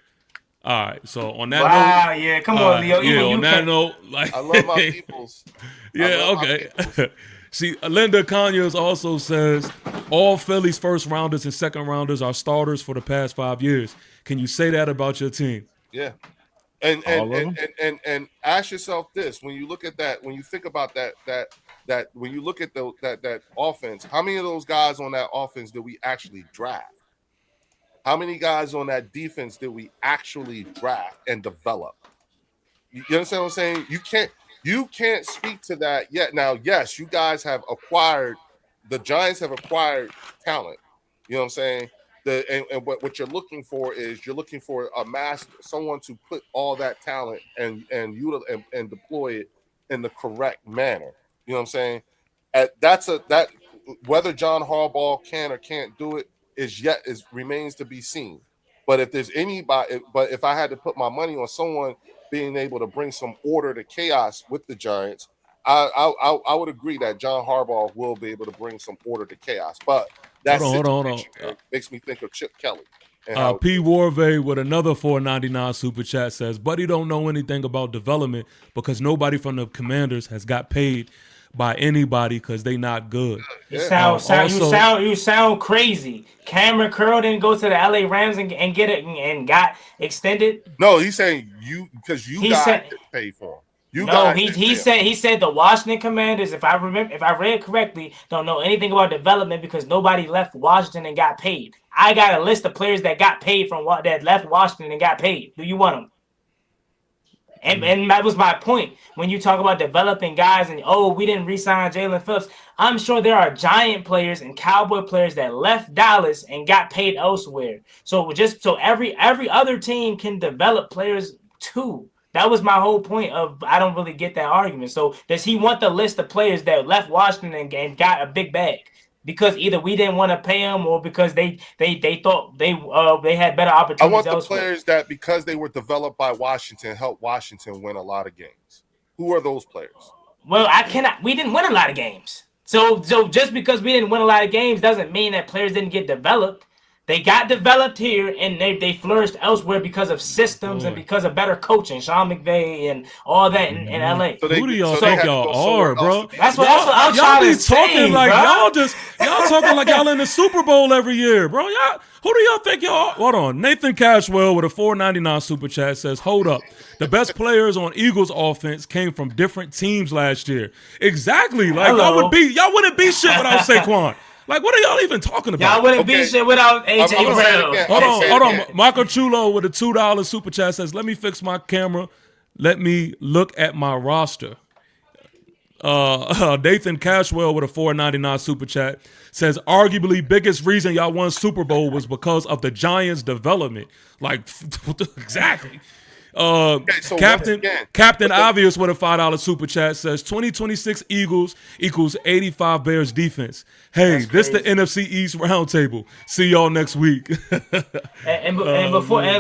Speaker 1: All right, so on that note,
Speaker 7: yeah, come on, Leo.
Speaker 1: On that note, like
Speaker 5: I love my peoples.
Speaker 1: Okay. See, Linda Conyers also says all Phillies first rounders and second rounders are starters for the past 5 years. Can you say that about your team?
Speaker 5: Yeah, and ask yourself this: when you look at that, when you think about that, when you look at that offense, how many of those guys on that offense did we actually draft? How many guys on that defense did we actually draft and develop? You understand what I'm saying? You can't speak to that yet. Now, yes, you guys have acquired. The Giants have acquired talent. You know what I'm saying? And what you're looking for is a master, someone to put all that talent and deploy it in the correct manner. You know what I'm saying? That whether John Harbaugh can or can't do it remains to be seen. But if I had to put my money on someone being able to bring some order to chaos with the Giants, I would agree that John Harbaugh will be able to bring some order to chaos. But that makes me think of Chip Kelly.
Speaker 1: P. Warvey with another $4.99 super chat says, "Buddy don't know anything about development because nobody from the Commanders has got paid by anybody because they not good."
Speaker 7: You sound crazy. Cameron Curl didn't go to the LA Rams and get it and got extended.
Speaker 5: No, he's saying because you guys didn't pay for him.
Speaker 7: No, he said the Washington Commanders, if I read correctly, don't know anything about development because nobody left Washington and got paid. I got a list of players that got paid from what that left Washington and got paid. Do you want them? And that was my point. When you talk about developing guys and we didn't re-sign Jalen Phillips, I'm sure there are Giant players and Cowboy players that left Dallas and got paid elsewhere. So every other team can develop players too. That was my whole point of I don't really get that argument. So does he want the list of players that left Washington and got a big bag? Because either we didn't want to pay them or because they thought they had better opportunities.
Speaker 5: I want the
Speaker 7: elsewhere.
Speaker 5: players that because they were developed by Washington helped Washington win a lot of games. Who are those players?
Speaker 7: Well, we didn't win a lot of games. So just because we didn't win a lot of games doesn't mean that players didn't get developed. They got developed here and they flourished elsewhere because of systems and because of better coaching. Sean McVay and all that in LA.
Speaker 1: Who do y'all think y'all are, bro?
Speaker 7: That's what I'm trying to say,
Speaker 1: talking like
Speaker 7: bro.
Speaker 1: y'all talking like y'all in the Super Bowl every year, bro. Who do y'all think y'all are? Hold on. Nathan Cashwell with a $4.99 super chat says, hold up. The best players on Eagles offense came from different teams last year. Exactly. Like y'all wouldn't be shit without Saquon. Like, what are y'all even talking about?
Speaker 7: Y'all wouldn't be shit without AJ Brown.
Speaker 1: Hold on. Michael Chulo with a $2 super chat says, let me fix my camera. Let me look at my roster. Nathan Cashwell with a $4.99 super chat says, arguably biggest reason y'all won Super Bowl was because of the Giants' development. Like, exactly. Captain Obvious with a $5 super chat says 2026 Eagles equals 85 Bears defense. Hey, this the NFC East roundtable. See y'all next week.
Speaker 7: and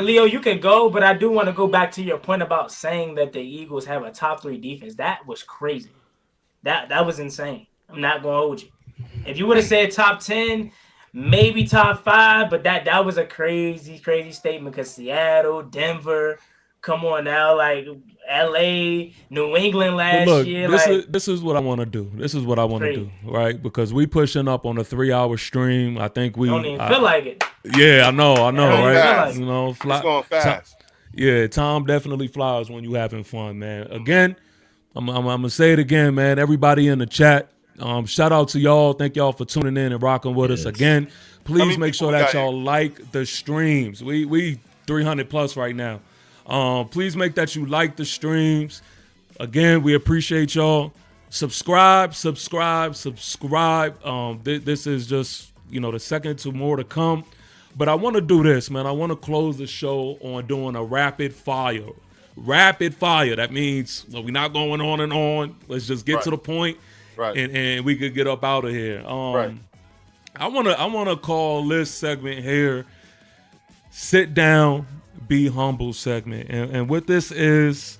Speaker 7: Leo, you can go, but I do want to go back to your point about saying that the Eagles have a top 3 defense. That was crazy. That was insane. I'm not gonna hold you. If you would have said top 10, maybe top 5, but that was a crazy statement because Seattle, Denver. Come on now, like LA, New England last year.
Speaker 1: This is what I want to do. This is what I want to do, right? Because we pushing up on a 3-hour stream. I think we
Speaker 7: don't even feel like it.
Speaker 1: Yeah, I know, right?
Speaker 5: Fast.
Speaker 1: You know,
Speaker 5: it's going fast.
Speaker 1: Tom definitely flies when you having fun, man. Again, I'm gonna say it again, man. Everybody in the chat, shout out to y'all. Thank y'all for tuning in and rocking with us again. Please make sure that y'all like the streams. We 300 plus right now. Please make that you like the streams. Again, we appreciate y'all. Subscribe. This is just, the second to more to come. But I want to do this, man. I want to close the show on doing a rapid fire. That means we're not going on and on. Let's just get to the point, and we could get up out of here. I want to call this segment here "Sit Down, Be Humble" segment, and what this is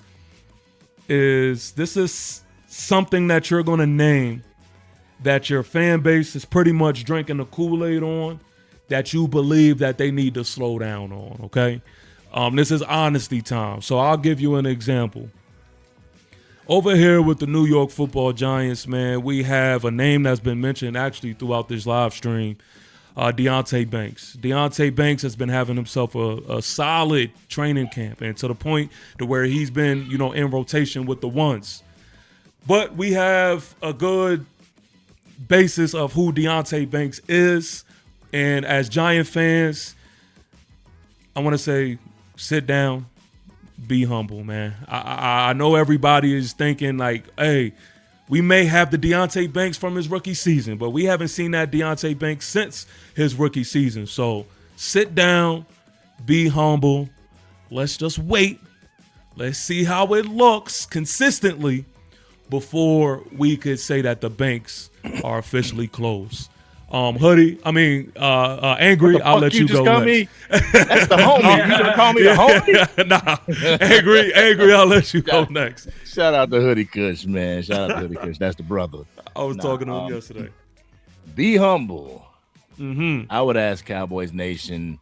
Speaker 1: something that you're going to name that your fan base is pretty much drinking the Kool-Aid on, that you believe that they need to slow down on, okay? This is honesty time. So I'll give you an example. Over here with the New York Football Giants, man, we have a name that's been mentioned actually throughout this live stream, Deonte Banks. Deonte Banks has been having himself a solid training camp, and to the point to where he's been, in rotation with the ones. But we have a good basis of who Deonte Banks is, and as Giant fans, I want to say, sit down, be humble, man. I know everybody is thinking like, hey, we may have the Deonte Banks from his rookie season, but we haven't seen that Deonte Banks since his rookie season. So sit down, be humble. Let's just wait. Let's see how it looks consistently before we could say that the banks are officially closed. Angry, I'll let you go next.
Speaker 8: That's the homie. You gonna call me the homie?
Speaker 1: Nah, Angry, I'll let you go next.
Speaker 8: Shout out to Hoodie Kush, man. Shout out to Hoodie Kush. That's the brother.
Speaker 1: I was talking to him yesterday.
Speaker 8: Be humble.
Speaker 1: Mm-hmm.
Speaker 8: I would ask Cowboys Nation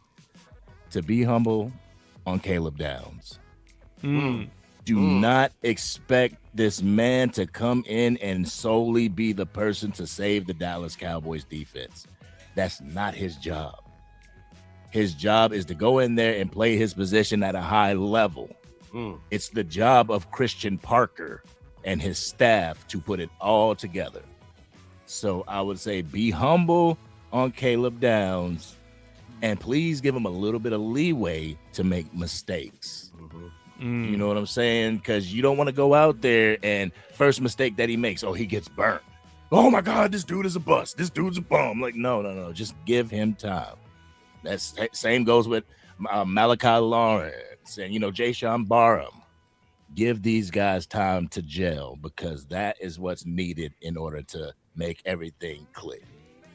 Speaker 8: to be humble on Caleb Downs. Do not expect this man to come in and solely be the person to save the Dallas Cowboys defense. That's not his job. His job is to go in there and play his position at a high level. It's the job of Christian Parker and his staff to put it all together. So I would say be humble on Caleb Downs, and please give him a little bit of leeway to make mistakes. You know what I'm saying? Because you don't want to go out there and first mistake that he makes, he gets burnt. Oh my God, this dude is a bust. This dude's a bum. Like, no. Just give him time. That's same goes with Malachi Lawrence and, Jayshawn Barham. Give these guys time to gel, because that is what's needed in order to make everything click.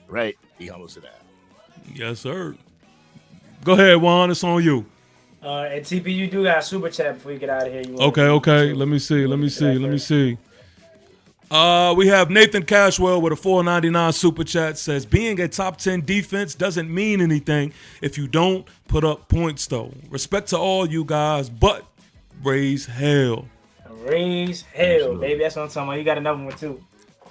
Speaker 8: Right? Be humble to that.
Speaker 1: Yes, sir. Go ahead, Juan. It's on you.
Speaker 7: And TP, you do got a super chat before you get out of here.
Speaker 1: Okay. Let me see. We have Nathan Cashwell with a $4.99 super chat. Says, being a top 10 defense doesn't mean anything if you don't put up points, though. Respect to all you guys, but raise hell.
Speaker 7: Raise hell, baby. That's what I'm talking about. You got another one, too.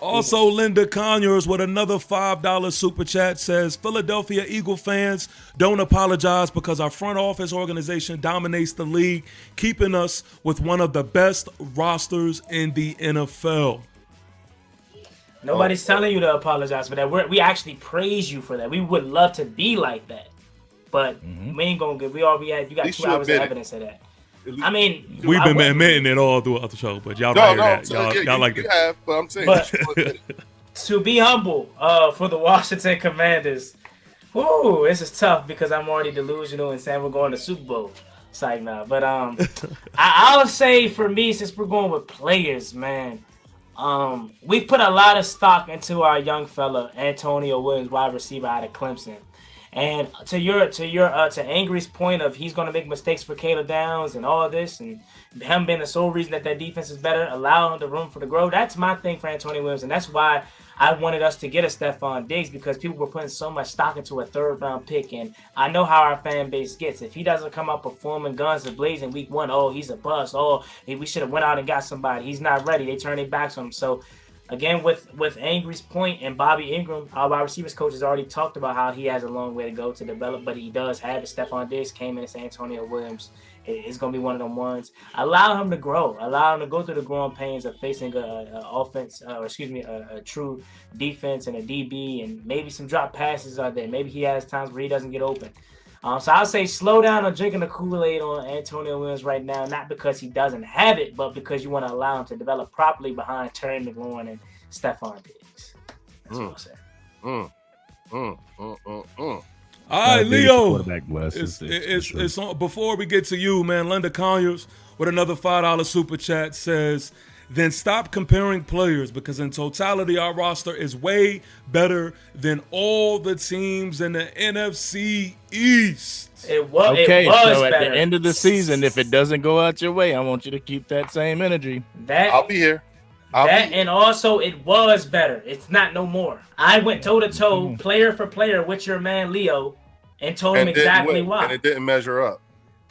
Speaker 1: Also, Linda Conyers with another $5 super chat says, Philadelphia Eagle fans, don't apologize because our front office organization dominates the league, keeping us with one of the best rosters in the NFL.
Speaker 7: Nobody's telling you to apologize for that. We actually praise you for that. We would love to be like that, but we ain't gonna get. You got 2 hours of evidence of that. I mean,
Speaker 1: we've been admitting it all throughout the show, but y'all might hear that. Y'all like it.
Speaker 5: Have, but I'm saying,
Speaker 7: to be humble, for the Washington Commanders, this is tough because I'm already delusional and saying we're going to Super Bowl. It's like, nah. But I'll say for me, since we're going with players, man, we put a lot of stock into our young fella Antonio Williams, wide receiver out of Clemson. And to Angry's point of he's going to make mistakes for Caleb Downs and all this, and him being the sole reason that defense is better, allowing the room for the growth. That's my thing for Antonio Williams, and that's why I wanted us to get a Stephon Diggs, because people were putting so much stock into a 3rd-round pick, and I know how our fan base gets. If he doesn't come out performing guns blazing week 1, he's a bust. We should have went out and got somebody. He's not ready. They turn their backs on him. So again, with Angry's point and Bobby Ingram, our wide receivers coach has already talked about how he has a long way to go to develop, but he does have it. Stephon Diggs came in as Antonio Williams. It's going to be one of them ones. Allow him to grow. Allow him to go through the growing pains of facing a true defense and a DB, and maybe some drop passes are there. Maybe he has times where he doesn't get open. So I'll say slow down on drinking the Kool-Aid on Antonio Williams right now, not because he doesn't have it, but because you want to allow him to develop properly behind Terry McLaurin and Stephon Diggs. That's what I'm saying.
Speaker 1: All right, Leo. It's on. Before we get to you, man, Linda Conyers with another $5 super chat says, then stop comparing players, because in totality, our roster is way better than all the teams in the NFC East.
Speaker 7: It was
Speaker 8: so
Speaker 7: better.
Speaker 8: At the end of the season, if it doesn't go out your way, I want you to keep that same energy.
Speaker 5: I'll be here.
Speaker 7: And also it was better. It's not no more. I went toe-to-toe, player for player with your man Leo, and told him exactly why.
Speaker 5: And it didn't measure up.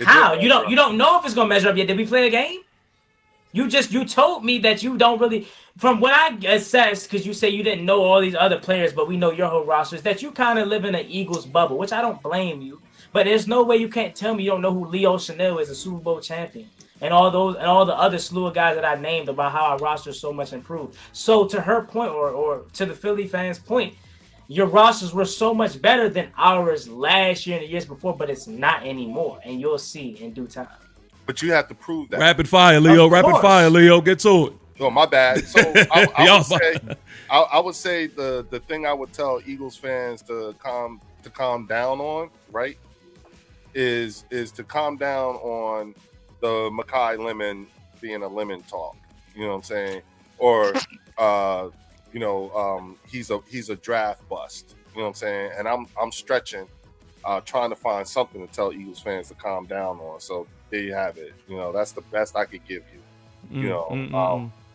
Speaker 7: How? You don't know if it's gonna measure up yet. Did we play a game? You told me that you don't really, from what I assessed, because you say you didn't know all these other players, but we know your whole roster, is that you kind of live in an Eagles bubble, which I don't blame you. But there's no way you can't tell me you don't know who Leo Chanel is, a Super Bowl champion, and all the other slew of guys that I named about how our roster is so much improved. So to her point, or to the Philly fans' point, your rosters were so much better than ours last year and the years before, but it's not anymore, and you'll see in due time.
Speaker 5: But you have to prove that.
Speaker 1: Rapid fire, Leo. Get to it.
Speaker 5: Oh, my bad. So I would say the thing I would tell Eagles fans to calm down on, right, is to calm down on the Makai Lemon being a lemon talk. You know what I'm saying? Or he's a draft bust. You know what I'm saying? And I'm stretching, trying to find something to tell Eagles fans to calm down on. So there you have it. That's the best I could give you.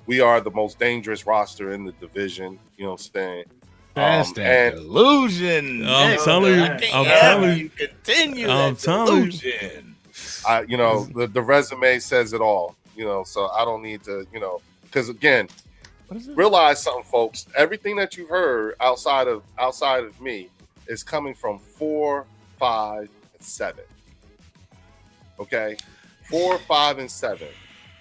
Speaker 5: We are the most dangerous roster in the division. You know what I'm saying?
Speaker 8: That's that delusion.
Speaker 1: I'm telling you.
Speaker 8: Continue that delusion.
Speaker 5: The resume says it all. So I don't need to. Because again, realize something, folks. Everything that you heard outside of me is coming from 4, 5, and 7. Okay, 4, 5, and 7.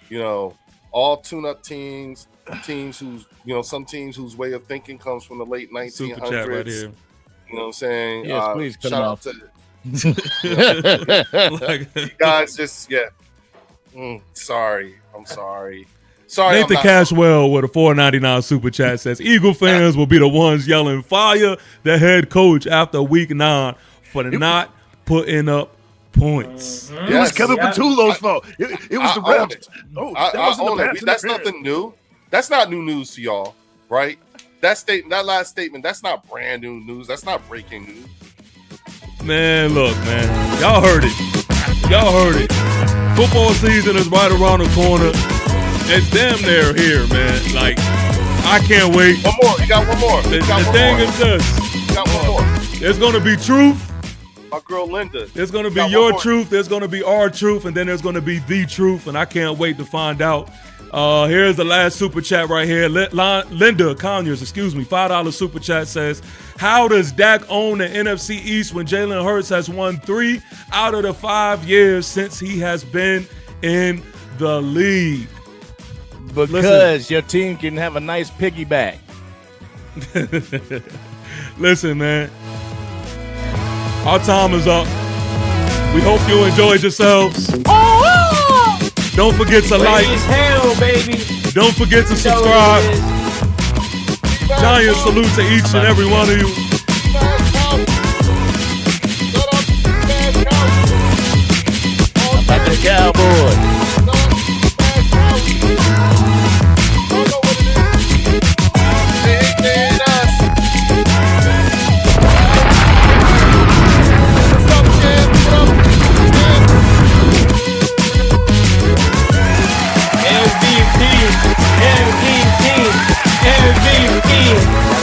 Speaker 5: You know, all tune-up teams whose, you know, some teams whose way of thinking comes from the late 1900s.
Speaker 1: Super chat right here.
Speaker 5: You know what I'm saying?
Speaker 8: Yes, please cut
Speaker 5: shout
Speaker 8: him
Speaker 5: out
Speaker 8: off.
Speaker 5: to you guys. Just sorry. I'm sorry. Sorry.
Speaker 1: Nathan Cashwell with a $4.99 super chat says Eagle fans will be the ones yelling fire the head coach after week 9 for not putting up points.
Speaker 8: It was Kevin Patullo's fault. It was the refs.
Speaker 5: I own it. That's nothing new. That's not new news to y'all, right? That last statement, that's not brand new news. That's not breaking news.
Speaker 1: Man, look, man. Y'all heard it. Football season is right around the corner. It's damn near here, man. Like, I can't wait.
Speaker 5: One more. You got one more.
Speaker 1: The thing is this.
Speaker 5: You got one more.
Speaker 1: There's going to be truth.
Speaker 5: My girl Linda.
Speaker 1: There's going to be your truth. There's going to be our truth. And then there's going to be the truth. And I can't wait to find out. Here's the last super chat right here. Linda Conyers, $5 super chat says, how does Dak own the NFC East when Jalen Hurts has won 3 out of the 5 years since he has been in the league?
Speaker 8: Because your team can have a nice piggyback.
Speaker 1: Listen, man. Our time is up. We hope you enjoyed yourselves. Don't forget to like.
Speaker 7: Hell, baby.
Speaker 1: Don't forget to subscribe. Giant salute to each and every one of you.
Speaker 8: Back to the Cowboys.
Speaker 7: MVP.